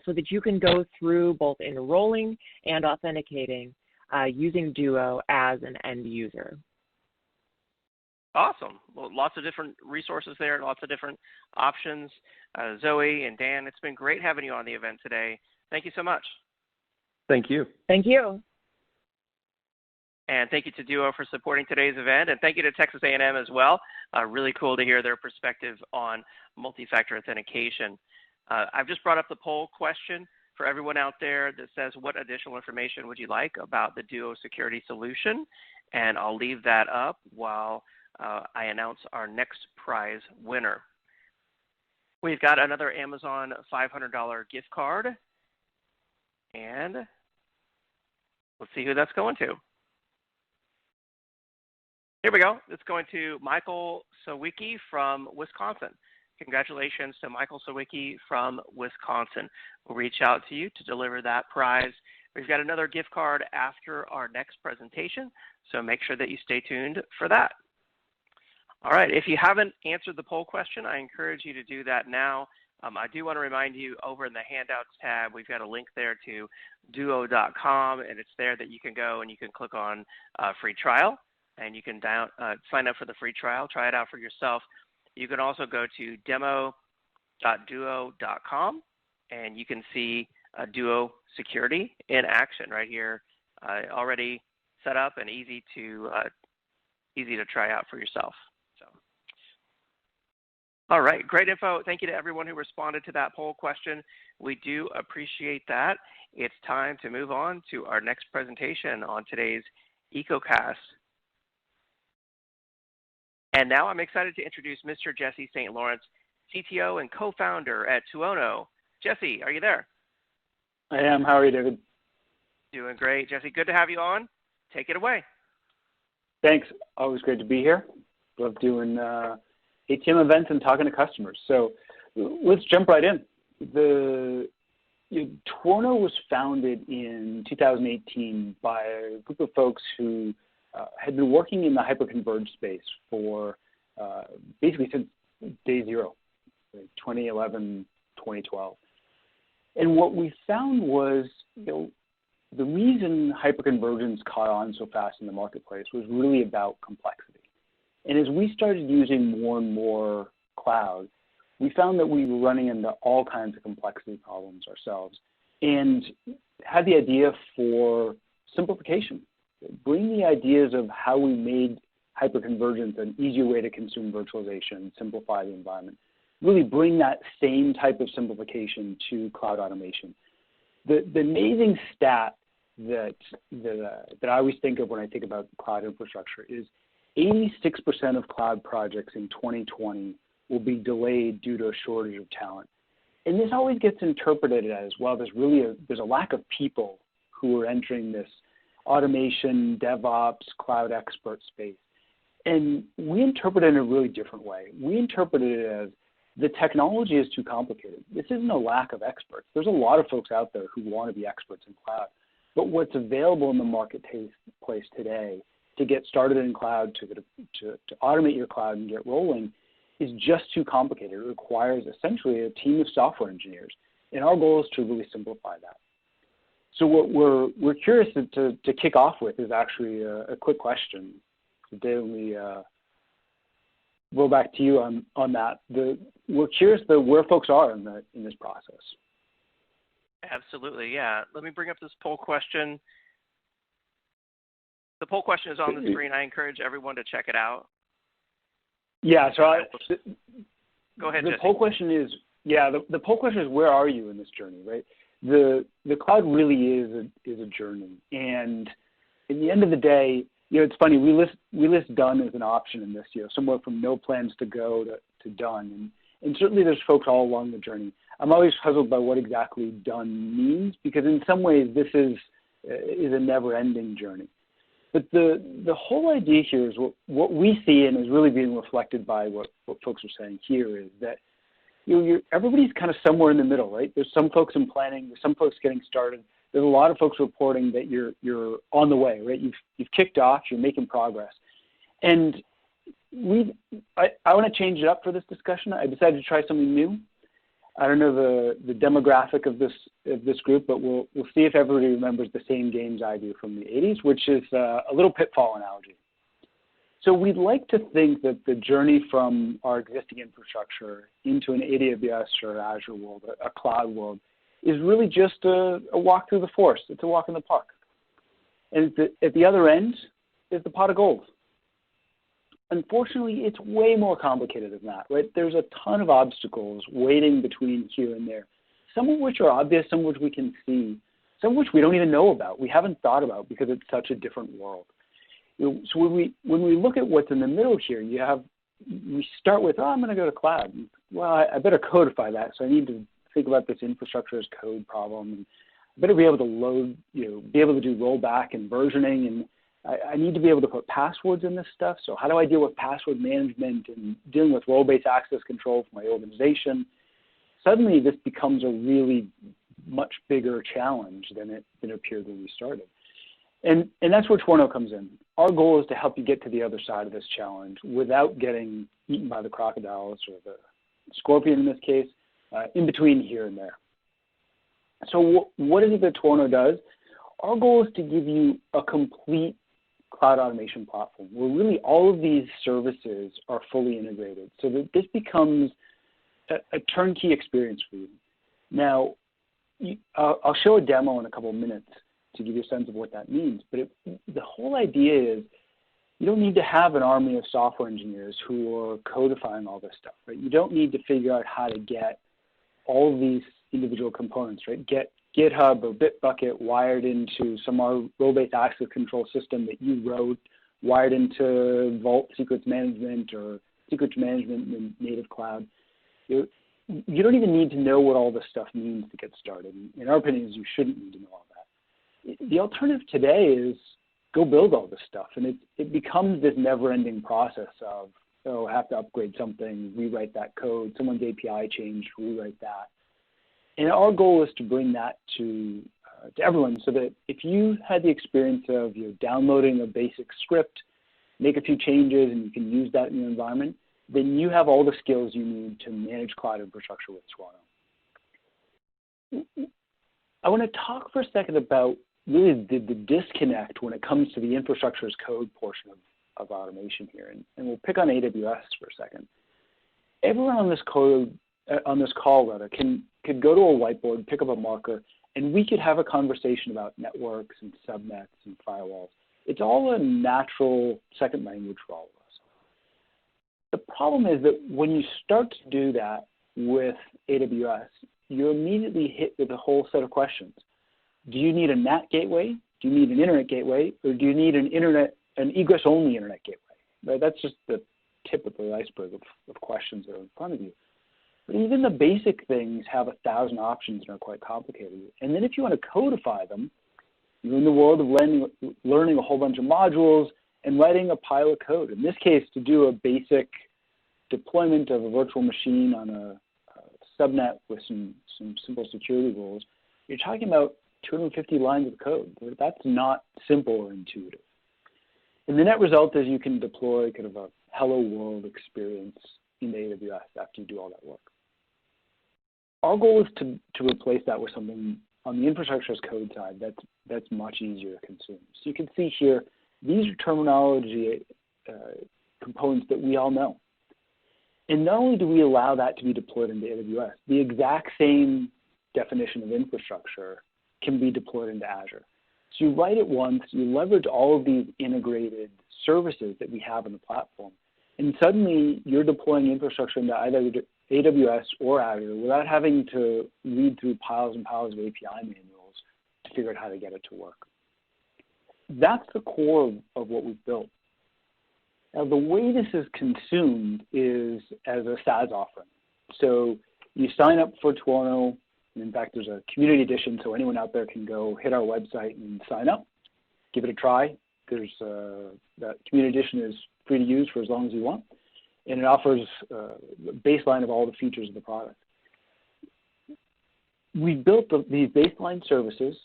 so that you can go through both enrolling and authenticating using Duo as an end user. Awesome. Well, lots of different resources there, lots of different options. Zoe and Dan, it's been great having you on the event today. Thank you so much. Thank you. Thank you. And thank you to Duo for supporting today's event. And thank you to Texas A&M as well. Really cool to hear their perspective on multi-factor authentication. I've just brought up the poll question for everyone out there that says, what additional information would you like about the Duo security solution? And I'll leave that up while I announce our next prize winner. We've got another Amazon $500 gift card. And let's see who that's going to. Here we go. It's going to Michael Sawicki from Wisconsin. Congratulations to Michael Sawicki from Wisconsin. We'll reach out to you to deliver that prize. We've got another gift card after our next presentation, so make sure that you stay tuned for that. All right, if you haven't answered the poll question, I encourage you to do that now. I do want to remind you over in the handouts tab, we've got a link there to duo.com, and it's there that you can go and you can click on free trial, and you can sign up for the free trial, try it out for yourself. You can also go to demo.duo.com, and you can see Duo security in action right here, already set up and easy to try out for yourself. So, all right, great info. Thank you to everyone who responded to that poll question. We do appreciate that. It's time to move on to our next presentation on today's EcoCast. And now I'm excited to introduce Mr. Jesse St. Lawrence, CTO and co-founder at Tuono. Jesse, are you there? I am. How are you, David? Doing great. Jesse, good to have you on. Take it away. Thanks. Always great to be here. Love doing ATM events and talking to customers. So let's jump right in. Tuono was founded in 2018 by a group of folks who had been working in the hyperconverged space for basically since day zero, 2011, 2012. And what we found was, the reason hyperconvergence caught on so fast in the marketplace was really about complexity. And as we started using more and more cloud, we found that we were running into all kinds of complexity problems ourselves and had the idea for simplification. Bring the ideas of how we made hyperconvergence an easier way to consume virtualization, simplify the environment. Really bring that same type of simplification to cloud automation. The amazing stat that I always think of when I think about cloud infrastructure is 86% of cloud projects in 2020 will be delayed due to a shortage of talent. And this always gets interpreted as, well, there's a lack of people who are entering this automation, DevOps, cloud expert space. And we interpret it in a really different way. We interpret it as the technology is too complicated. This isn't a lack of experts. There's a lot of folks out there who want to be experts in cloud, But what's available in the marketplace today to get started in cloud, to automate your cloud and get rolling, is just too complicated. It requires essentially a team of software engineers. And our goal is to really simplify that. So what we're curious to kick off with is actually a quick question. Dave, we roll back to you on that. We're curious where folks are in this process. Absolutely, yeah. Let me bring up this poll question. The poll question is on the screen. I encourage everyone to check it out. Yeah, so go ahead, the Jesse. poll question is, the poll question is, where are you in this journey, right? The cloud really is a journey, and at the end of the day, it's funny, we list done as an option in this, somewhere from no plans to go to done, and certainly there's folks all along the journey. I'm always puzzled by what exactly done means, because in some ways this is a never-ending journey. But the whole idea here is what we see, and is really being reflected by what folks are saying here, is that everybody's kind of somewhere in the middle, right? There's some folks in planning, there's some folks getting started. There's a lot of folks reporting that you're on the way, right? You've kicked off, you're making progress, and I want to change it up for this discussion. I decided to try something new. I don't know the demographic of this group, but we'll see if everybody remembers the same games I do from the 80s, which is a little pitfall analogy. So we'd like to think that the journey from our existing infrastructure into an AWS or Azure world, a cloud world, is really just a walk through the forest. It's a walk in the park. And at the other end is the pot of gold. Unfortunately, it's way more complicated than that, right? There's a ton of obstacles waiting between here and there, some of which are obvious, some of which we can see, some of which we don't even know about, we haven't thought about because it's such a different world. So when we look at what's in the middle here, we start with, I'm going to go to cloud. Well, I better codify that, so I need to think about this infrastructure as code problem. And I better be able to load, be able to do rollback and versioning, and I need to be able to put passwords in this stuff. So how do I deal with password management and dealing with role-based access control for my organization? Suddenly, this becomes a really much bigger challenge than it appeared when we started. And that's where Tworno comes in. Our goal is to help you get to the other side of this challenge without getting eaten by the crocodiles or the scorpion in this case, in between here and there. So what is it that Tworno does? Our goal is to give you a complete cloud automation platform where really all of these services are fully integrated so that this becomes a turnkey experience for you. Now, I'll show a demo in a couple of minutes to give you a sense of what that means, but the whole idea is you don't need to have an army of software engineers who are codifying all this stuff, right? You don't need to figure out how to get all of these individual components, right? Get GitHub or Bitbucket wired into some role-based access control system that you wrote, wired into Vault secrets management or secrets management in native cloud. You don't even need to know what all this stuff means to get started. In our opinion, you shouldn't need to know all that. The alternative today is go build all this stuff, and it becomes this never-ending process of, I have to upgrade something, rewrite that code, someone's API changed, rewrite that. And our goal is to bring that to everyone so that if you had the experience of downloading a basic script, make a few changes, and you can use that in your environment, then you have all the skills you need to manage cloud infrastructure with Tworno. I want to talk for a second about really the disconnect when it comes to the infrastructure as code portion of automation here. And we'll pick on AWS for a second. Everyone on this call could go to a whiteboard, pick up a marker, and we could have a conversation about networks and subnets and firewalls. It's all a natural second language for all of us. The problem is that when you start to do that with AWS, you're immediately hit with a whole set of questions. Do you need a NAT gateway? Do you need an internet gateway? Or do you need an egress-only internet gateway? Right? That's just the tip of the iceberg of questions that are in front of you. But even the basic things have 1,000 options and are quite complicated. And then if you want to codify them, you're in the world of learning a whole bunch of modules and writing a pile of code. In this case, to do a basic deployment of a virtual machine on a subnet with some simple security rules, you're talking about 250 lines of code. That's not simple or intuitive. And the net result is you can deploy kind of a hello world experience in AWS after you do all that work. Our goal is to replace that with something on the infrastructure as code side that's much easier to consume. So you can see here, these are terminology components that we all know. And not only do we allow that to be deployed into AWS, the exact same definition of infrastructure can be deployed into Azure. So you write it once, you leverage all of these integrated services that we have on the platform, and suddenly you're deploying infrastructure into either AWS or Azure without having to read through piles and piles of API manuals to figure out how to get it to work. That's the core of what we've built. Now, the way this is consumed is as a SaaS offering. So you sign up for Tuono, and in fact, there's a community edition, so anyone out there can go hit our website and sign up, give it a try. There's that community edition is free to use for as long as you want, and it offers a baseline of all the features of the product. We built these baseline services,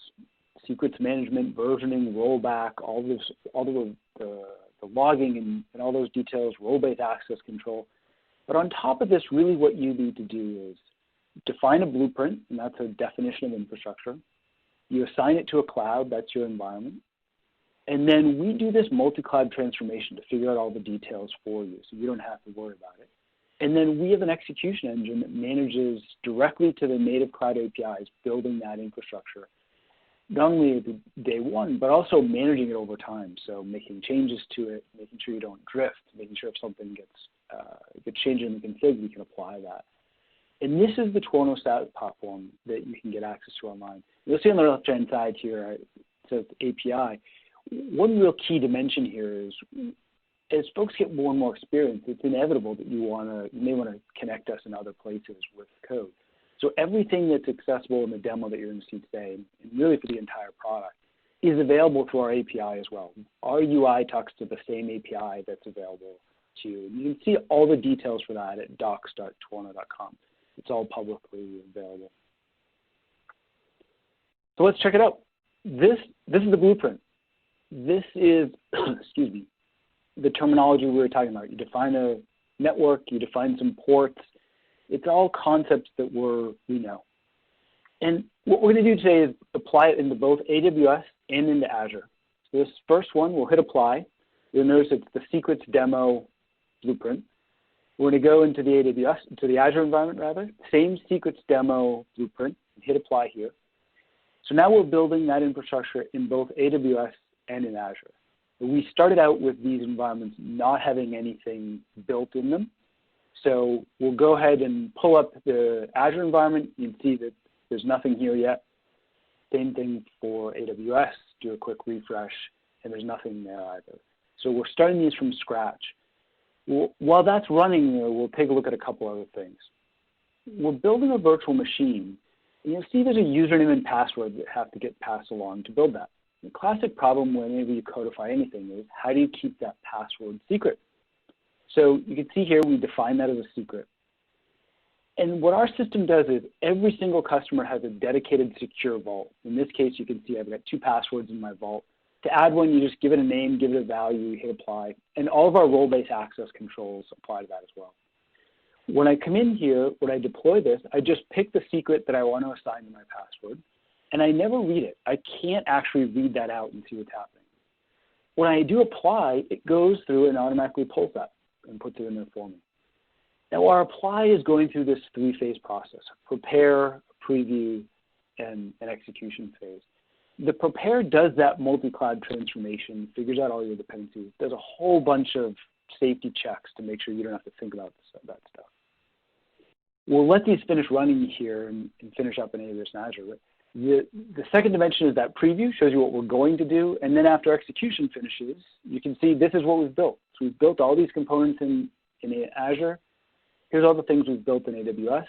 secrets management, versioning, rollback, all the logging and all those details, role-based access control. But on top of this, really what you need to do is define a blueprint, and that's a definition of infrastructure. You assign it to a cloud, that's your environment. And then we do this multi-cloud transformation to figure out all the details for you, so you don't have to worry about it. And then we have an execution engine that manages directly to the native cloud APIs, building that infrastructure, not only at day one, but also managing it over time. So making changes to it, making sure you don't drift, making sure if something gets changed in the config, we can apply that. And this is the Tuono SaaS platform that you can get access to online. You'll see on the left-hand side here, it says API. One real key dimension here is, as folks get more and more experience, it's inevitable that you may want to connect us in other places with code. So everything that's accessible in the demo that you're going to see today, and really for the entire product, is available through our API as well. Our UI talks to the same API that's available to you. You can see all the details for that at docs.tuono.com. It's all publicly available. So let's check it out. This is the blueprint. This is, excuse me, the terminology we were talking about. You define a network, you define some ports. It's all concepts that we know. And what we're going to do today is apply it into both AWS and into Azure. So this first one, we'll hit apply. You'll notice it's the secrets demo blueprint. We're going to go into the Azure environment rather, same secrets demo blueprint, and hit apply here. So now we're building that infrastructure in both AWS and in Azure. We started out with these environments not having anything built in them. So we'll go ahead and pull up the Azure environment. You can see that there's nothing here yet. Same thing for AWS. Do a quick refresh, and there's nothing there either. So we're starting these from scratch. While that's running, we'll take a look at a couple other things. We're building a virtual machine, and you'll see there's a username and password that have to get passed along to build that. The classic problem whenever you codify anything is, how do you keep that password secret? So you can see here we define that as a secret. And what our system does is every single customer has a dedicated secure vault. In this case, you can see I've got 2 passwords in my vault. To add one, you just give it a name, give it a value, hit apply, and all of our role-based access controls apply to that as well. When I come in here, when I deploy this, I just pick the secret that I want to assign to my password, and I never read it. I can't actually read that out and see what's happening. When I do apply, it goes through and automatically pulls that and puts it in there for me. Now our apply is going through this 3-phase process: prepare, preview, and an execution phase. The prepare does that multi-cloud transformation, figures out all your dependencies, does a whole bunch of safety checks to make sure you don't have to think about that stuff. We'll let these finish running here and finish up in AWS and Azure. The second dimension is that preview, shows you what we're going to do, and then after execution finishes, you can see this is what we've built. So we've built all these components in Azure. Here's all the things we've built in AWS.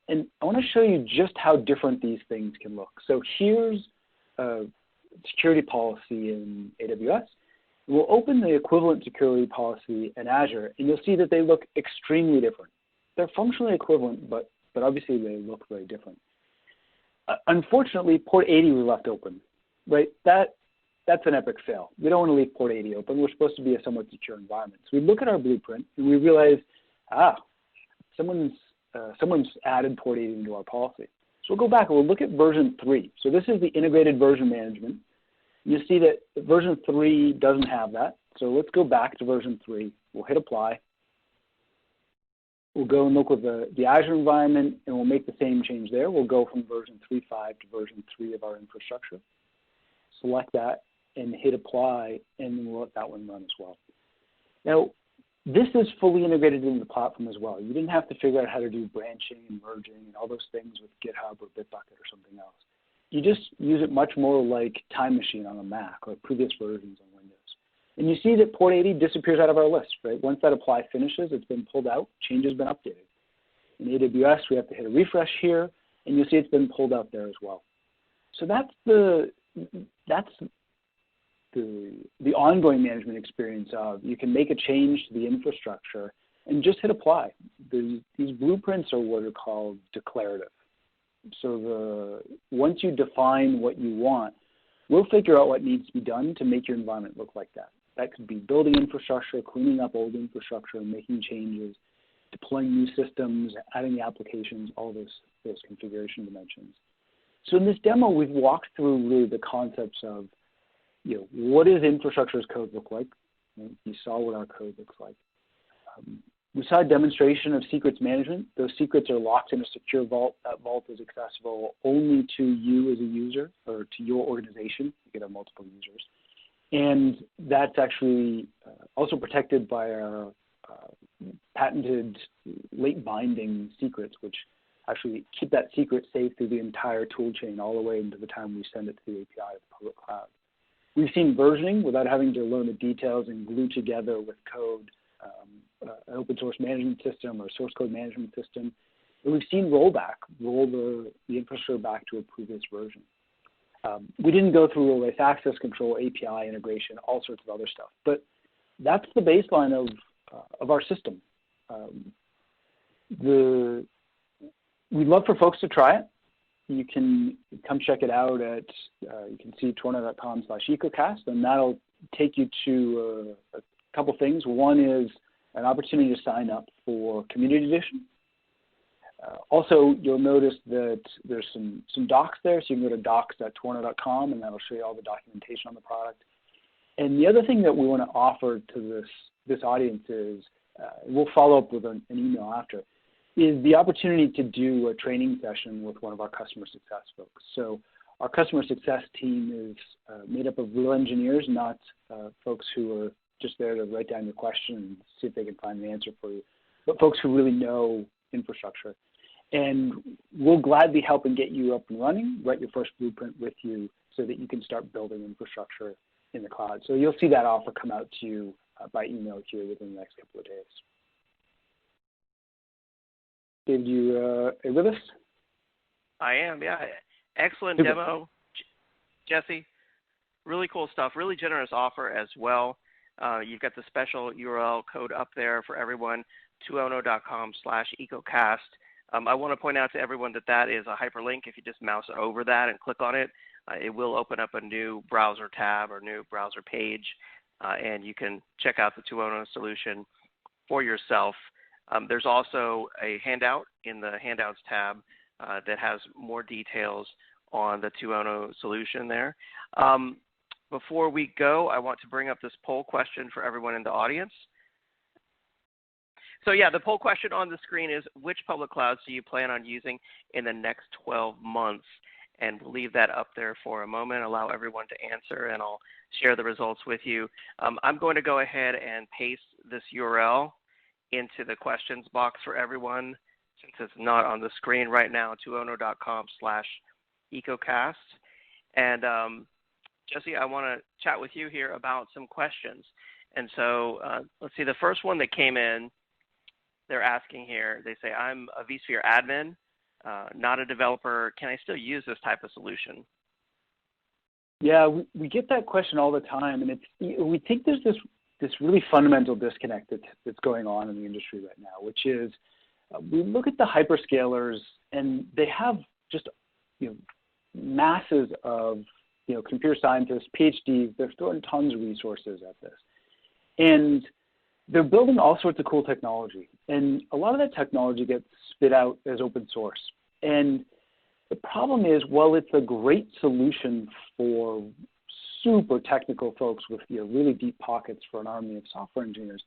And I want to show you just how different these things can look. So here's a security policy in AWS. We'll open the equivalent security policy in Azure, and you'll see that they look extremely different. They're functionally equivalent, but obviously they look very different. Unfortunately, port 80 was left open, right? That's an epic fail. We don't want to leave port 80 open. We're supposed to be a somewhat secure environment. So we look at our blueprint and we realize, someone's added port 80 into our policy. So we'll go back and we'll look at version 3. So this is the integrated version management. You see that version 3 doesn't have that. So let's go back to version 3. We'll hit apply. We'll go and look with the Azure environment, and we'll make the same change there. We'll go from version 3.5 to version 3 of our infrastructure. Select that and hit apply, and then we'll let that one run as well. Now, this is fully integrated into the platform as well. You didn't have to figure out how to do branching and merging and all those things with GitHub or Bitbucket or something else. You just use it much more like Time Machine on a Mac or previous versions on Windows. And you see that port 80 disappears out of our list, right? Once that apply finishes, it's been pulled out, change has been updated. In AWS, we have to hit a refresh here, and you'll see it's been pulled out there as well. So that's the ongoing management experience of you can make a change to the infrastructure and just hit apply. These blueprints are what are called declarative. So once you define what you want, we'll figure out what needs to be done to make your environment look like that. That could be building infrastructure, cleaning up old infrastructure, making changes, deploying new systems, adding the applications, all those configuration dimensions. So in this demo, we've walked through really the concepts of, what does infrastructure as code look like? You saw what our code looks like. We saw a demonstration of secrets management. Those secrets are locked in a secure vault. That vault is accessible only to you as a user or to your organization. You could have multiple users. And that's actually also protected by our patented late binding secrets, which actually keep that secret safe through the entire tool chain all the way into the time we send it to the API of the public cloud. We've seen versioning without having to learn the details and glue together with code an open source management system or source code management system. And we've seen rollback, roll the infrastructure back to a previous version. We didn't go through role-based access control, API integration, all sorts of other stuff, but that's the baseline of our system. We'd love for folks to try it. You can come check it out at, you can see toronto.com/EcoCast, and that'll take you to a couple things. One is an opportunity to sign up for Community Edition. Also, you'll notice that there's some docs there, so you can go to docs.toronto.com, and that'll show you all the documentation on the product. And the other thing that we want to offer to this audience is, we'll follow up with an email after, is the opportunity to do a training session with one of our customer success folks. So our customer success team is made up of real engineers, not folks who are just there to write down your question and see if they can find an answer for you, but folks who really know infrastructure. And we'll gladly help and get you up and running, write your first blueprint with you so that you can start building infrastructure in the cloud. So you'll see that offer come out to you by email here within the next couple of days. Dave, you are with us? I am, yeah. Excellent demo, Jesse. Really cool stuff. Really generous offer as well. You've got the special URL code up there for everyone, tuono.com/EcoCast. I want to point out to everyone that is a hyperlink. If you just mouse over that and click on it, it will open up a new browser tab or new browser page, and you can check out the Tuono solution for yourself. There's also a handout in the Handouts tab that has more details on the Tuono solution there. Before we go, I want to bring up this poll question for everyone in the audience. So yeah, the poll question on the screen is, which public clouds do you plan on using in the next 12 months? And we'll leave that up there for a moment, allow everyone to answer, and I'll share the results with you. I'm going to go ahead and paste this URL into the questions box for everyone, since it's not on the screen right now, tuono.com/EcoCast. And Jesse, I want to chat with you here about some questions. And so let's see, the first one that came in, they're asking here, they say, I'm a vSphere admin, not a developer. Can I still use this type of solution? Yeah, we get that question all the time, and we think there's this really fundamental disconnect that's going on in the industry right now, which is we look at the hyperscalers, and they have just masses of computer scientists, PhDs. They're throwing tons of resources at this, and they're building all sorts of cool technology. And a lot of that technology gets spit out as open source. And the problem is, while it's a great solution for super technical folks with really deep pockets for an army of software engineers,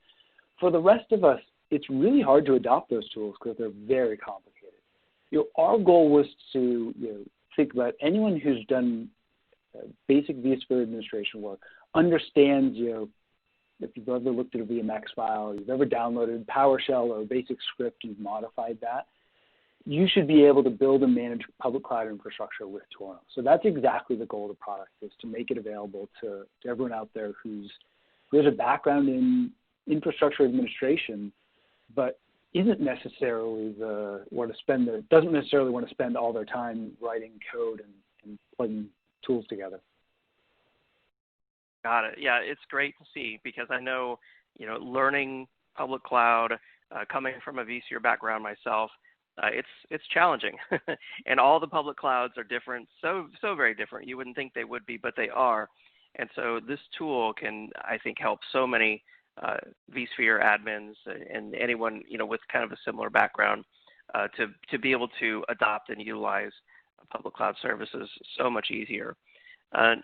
for the rest of us, it's really hard to adopt those tools because they're very complicated. Our goal was to think about anyone who's done basic vSphere administration work, understands if you've ever looked at a VMX file, you've ever downloaded PowerShell or a basic script, you've modified that, you should be able to build and manage public cloud infrastructure with Torono. So that's exactly the goal of the product, is to make it available to everyone out there who has a background in infrastructure administration, but isn't necessarily doesn't necessarily want to spend all their time writing code and plugging tools together. Got it. Yeah, it's great to see, because I know, learning public cloud, coming from a vSphere background myself, it's challenging, and all the public clouds are different, so very different. You wouldn't think they would be, but they are. And so this tool can, I think, help so many vSphere admins and anyone with kind of a similar background to be able to adopt and utilize public cloud services so much easier.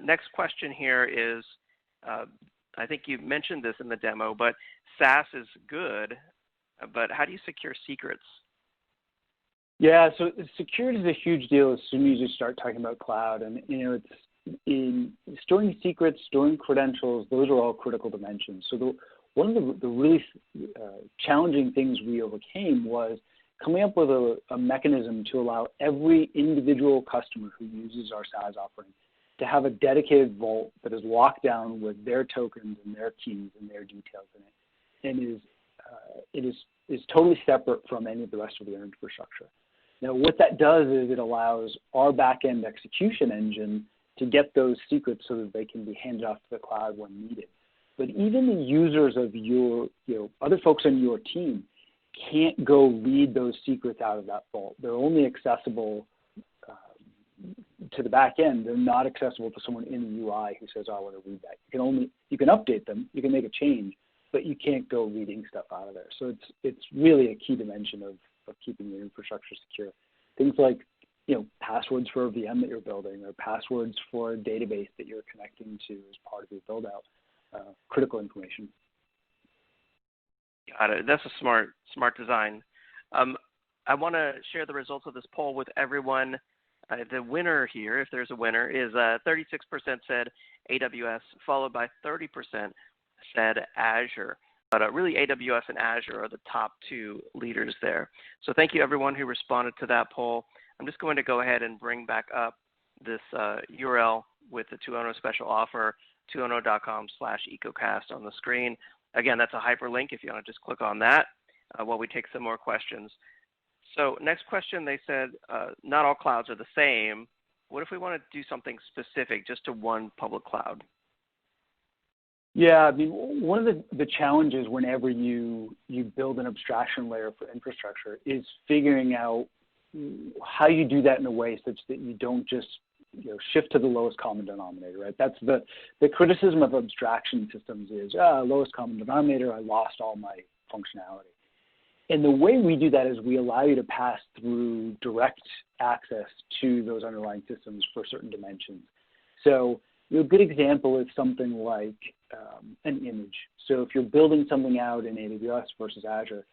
Next question here is, I think you mentioned this in the demo, but SaaS is good, but how do you secure secrets? Yeah, so security is a huge deal as soon as you start talking about cloud, and it's in storing secrets, storing credentials. Those are all critical dimensions. So one of the really challenging things we overcame was coming up with a mechanism to allow every individual customer who uses our SaaS offering to have a dedicated vault that is locked down with their tokens and their keys and their details in it, and is totally separate from any of the rest of the infrastructure. Now, what that does is it allows our back-end execution engine to get those secrets so that they can be handed off to the cloud when needed. But even the users of your, other folks on your team can't go read those secrets out of that vault. They're only accessible to the back end. They're not accessible to someone in the UI who says, oh, I want to read that. You can update them, you can make a change, but you can't go reading stuff out of there. So it's really a key dimension of keeping your infrastructure secure. Things like passwords for a VM that you're building, or passwords for a database that you're connecting to as part of your build out. Critical information. Got it. That's a smart design. I want to share the results of this poll with everyone. The winner here, if there's a winner, is 36% said AWS, followed by 30% said Azure. But really, AWS and Azure are the top two leaders there. So thank you, everyone who responded to that poll. I'm just going to go ahead and bring back up this URL with the Torono special offer, torono.com/EcoCast on the screen. Again, that's a hyperlink if you want to just click on that while we take some more questions. So next question, they said, not all clouds are the same. What if we want to do something specific just to one public cloud? Yeah, I mean, one of the challenges whenever you build an abstraction layer for infrastructure is figuring out how you do that in a way such that you don't just shift to the lowest common denominator, right? That's the criticism of abstraction systems is, lowest common denominator, I lost all my functionality. And the way we do that is we allow you to pass through direct access to those underlying systems for certain dimensions. So a good example is something like an image. So if you're building something out in AWS versus Azure,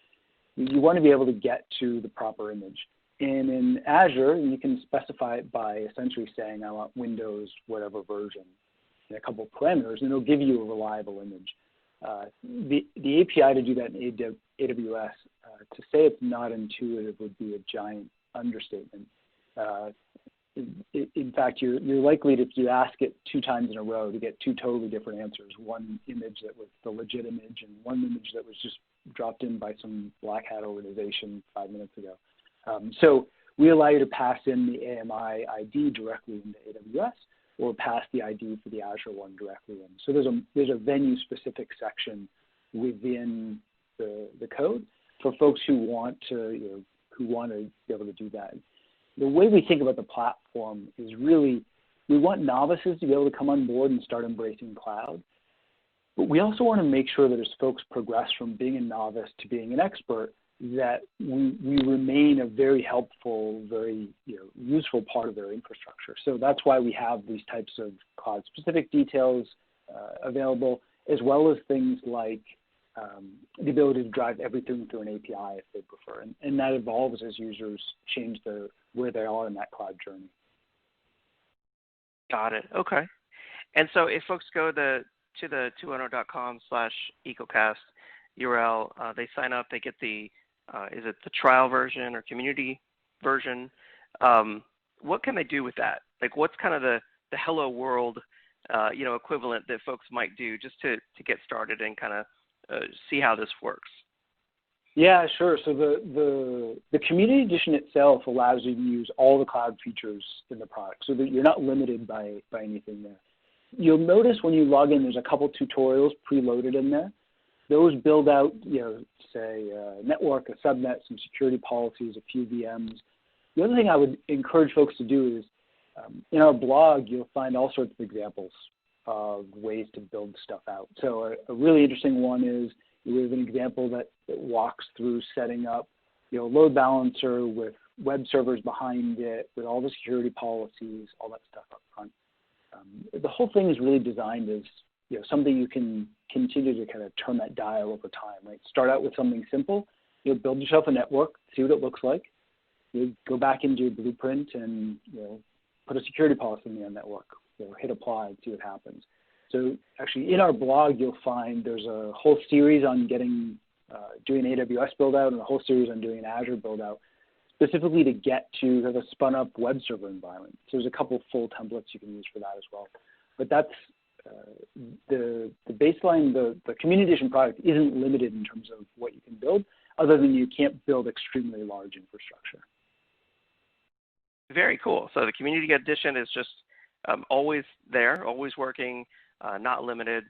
you want to be able to get to the proper image. And in Azure, you can specify it by essentially saying, I want Windows whatever version, and a couple of parameters, and it'll give you a reliable image. The API to do that in AWS, to say it's not intuitive would be a giant understatement. In fact, you're likely to, if you ask it 2 times in a row, to get 2 totally different answers. One image that was the legit image, and one image that was just dropped in by some black hat organization 5 minutes ago. So we allow you to pass in the AMI ID directly into AWS, or pass the ID for the Azure one directly in. So there's a venue-specific section within the code for folks who want to be able to do that. the way we think about the platform is really, we want novices to be able to come on board and start embracing cloud. But we also want to make sure that as folks progress from being a novice to being an expert, that we remain a very helpful, very useful part of their infrastructure. So that's why we have these types of cloud-specific details available, as well as things like the ability to drive everything through an API if they prefer. And that evolves as users change where they are in that cloud journey. Got it. Okay. And so if folks go to the 200.com/EcoCast URL, they sign up, they get the, is it the trial version or community version? What can they do with that? Like, what's kind of the hello world, equivalent that folks might do just to get started and kind of see how this works? Yeah, sure. So the community edition itself allows you to use all the cloud features in the product, so that you're not limited by anything there. You'll notice when you log in, there's a couple tutorials preloaded in there. Those build out, say, a network, a subnet, some security policies, a few VMs. The other thing I would encourage folks to do is, in our blog, you'll find all sorts of examples of ways to build stuff out. So a really interesting one is, we have an example that walks through setting up, a load balancer with web servers behind it, with all the security policies, all that stuff up front. The whole thing is really designed as something you can continue to kind of turn that dial over time. Right? Start out with something simple. Build yourself a network, see what it looks like. You go back into your blueprint and put a security policy in the network. Hit apply and see what happens. So actually, in our blog, you'll find there's a whole series on doing AWS build out, and a whole series on doing an Azure build out, specifically to get to have a spun up web server environment. So there's a couple full templates you can use for that as well. But that's the baseline. The community edition product isn't limited in terms of what you can build, other than you can't build extremely large infrastructure. Very cool. So the community edition is just always there, always working, not limited,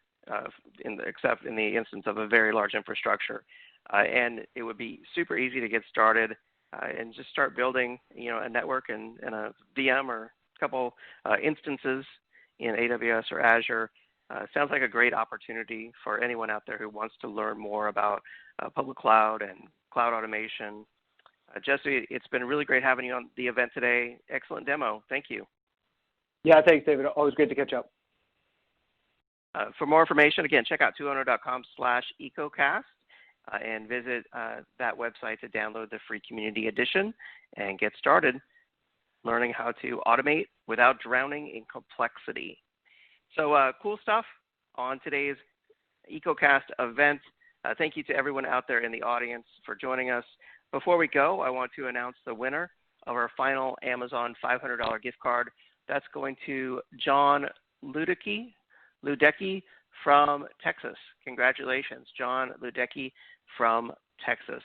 except in the instance of a very large infrastructure. And it would be super easy to get started and just start building, a network and a VM or a couple instances in AWS or Azure. Sounds like a great opportunity for anyone out there who wants to learn more about public cloud and cloud automation. Jesse, it's been really great having you on the event today. Excellent demo. Thank you. Yeah, thanks, David. Always great to catch up. For more information, again, check out 200.com/EcoCast and visit that website to download the free community edition and get started learning how to automate without drowning in complexity. So cool stuff on today's EcoCast event. Thank you to everyone out there in the audience for joining us. Before we go, I want to announce the winner of our final Amazon $500 gift card. That's going to John Ludecki from Texas. Congratulations, John Ludecki from Texas.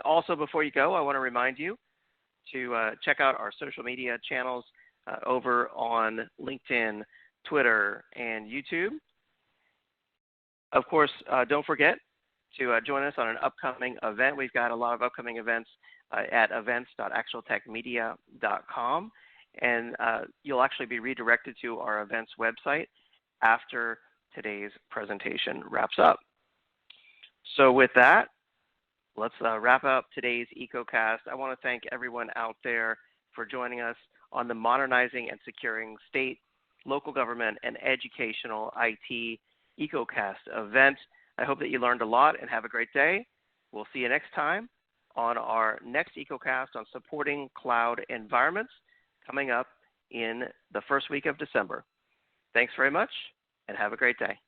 Also, before you go, I want to remind you to check out our social media channels over on LinkedIn, Twitter, and YouTube. Of course, don't forget to join us on an upcoming event. We've got a lot of upcoming events at events.actualtechmedia.com, and you'll actually be redirected to our events website after today's presentation wraps up. So with that, let's wrap up today's EcoCast. I want to thank everyone out there for joining us on the Modernizing and Securing State, Local Government, and Educational IT EcoCast event. I hope that you learned a lot and have a great day. We'll see you next time on our next EcoCast on supporting cloud environments coming up in the first week of December. Thanks very much and have a great day.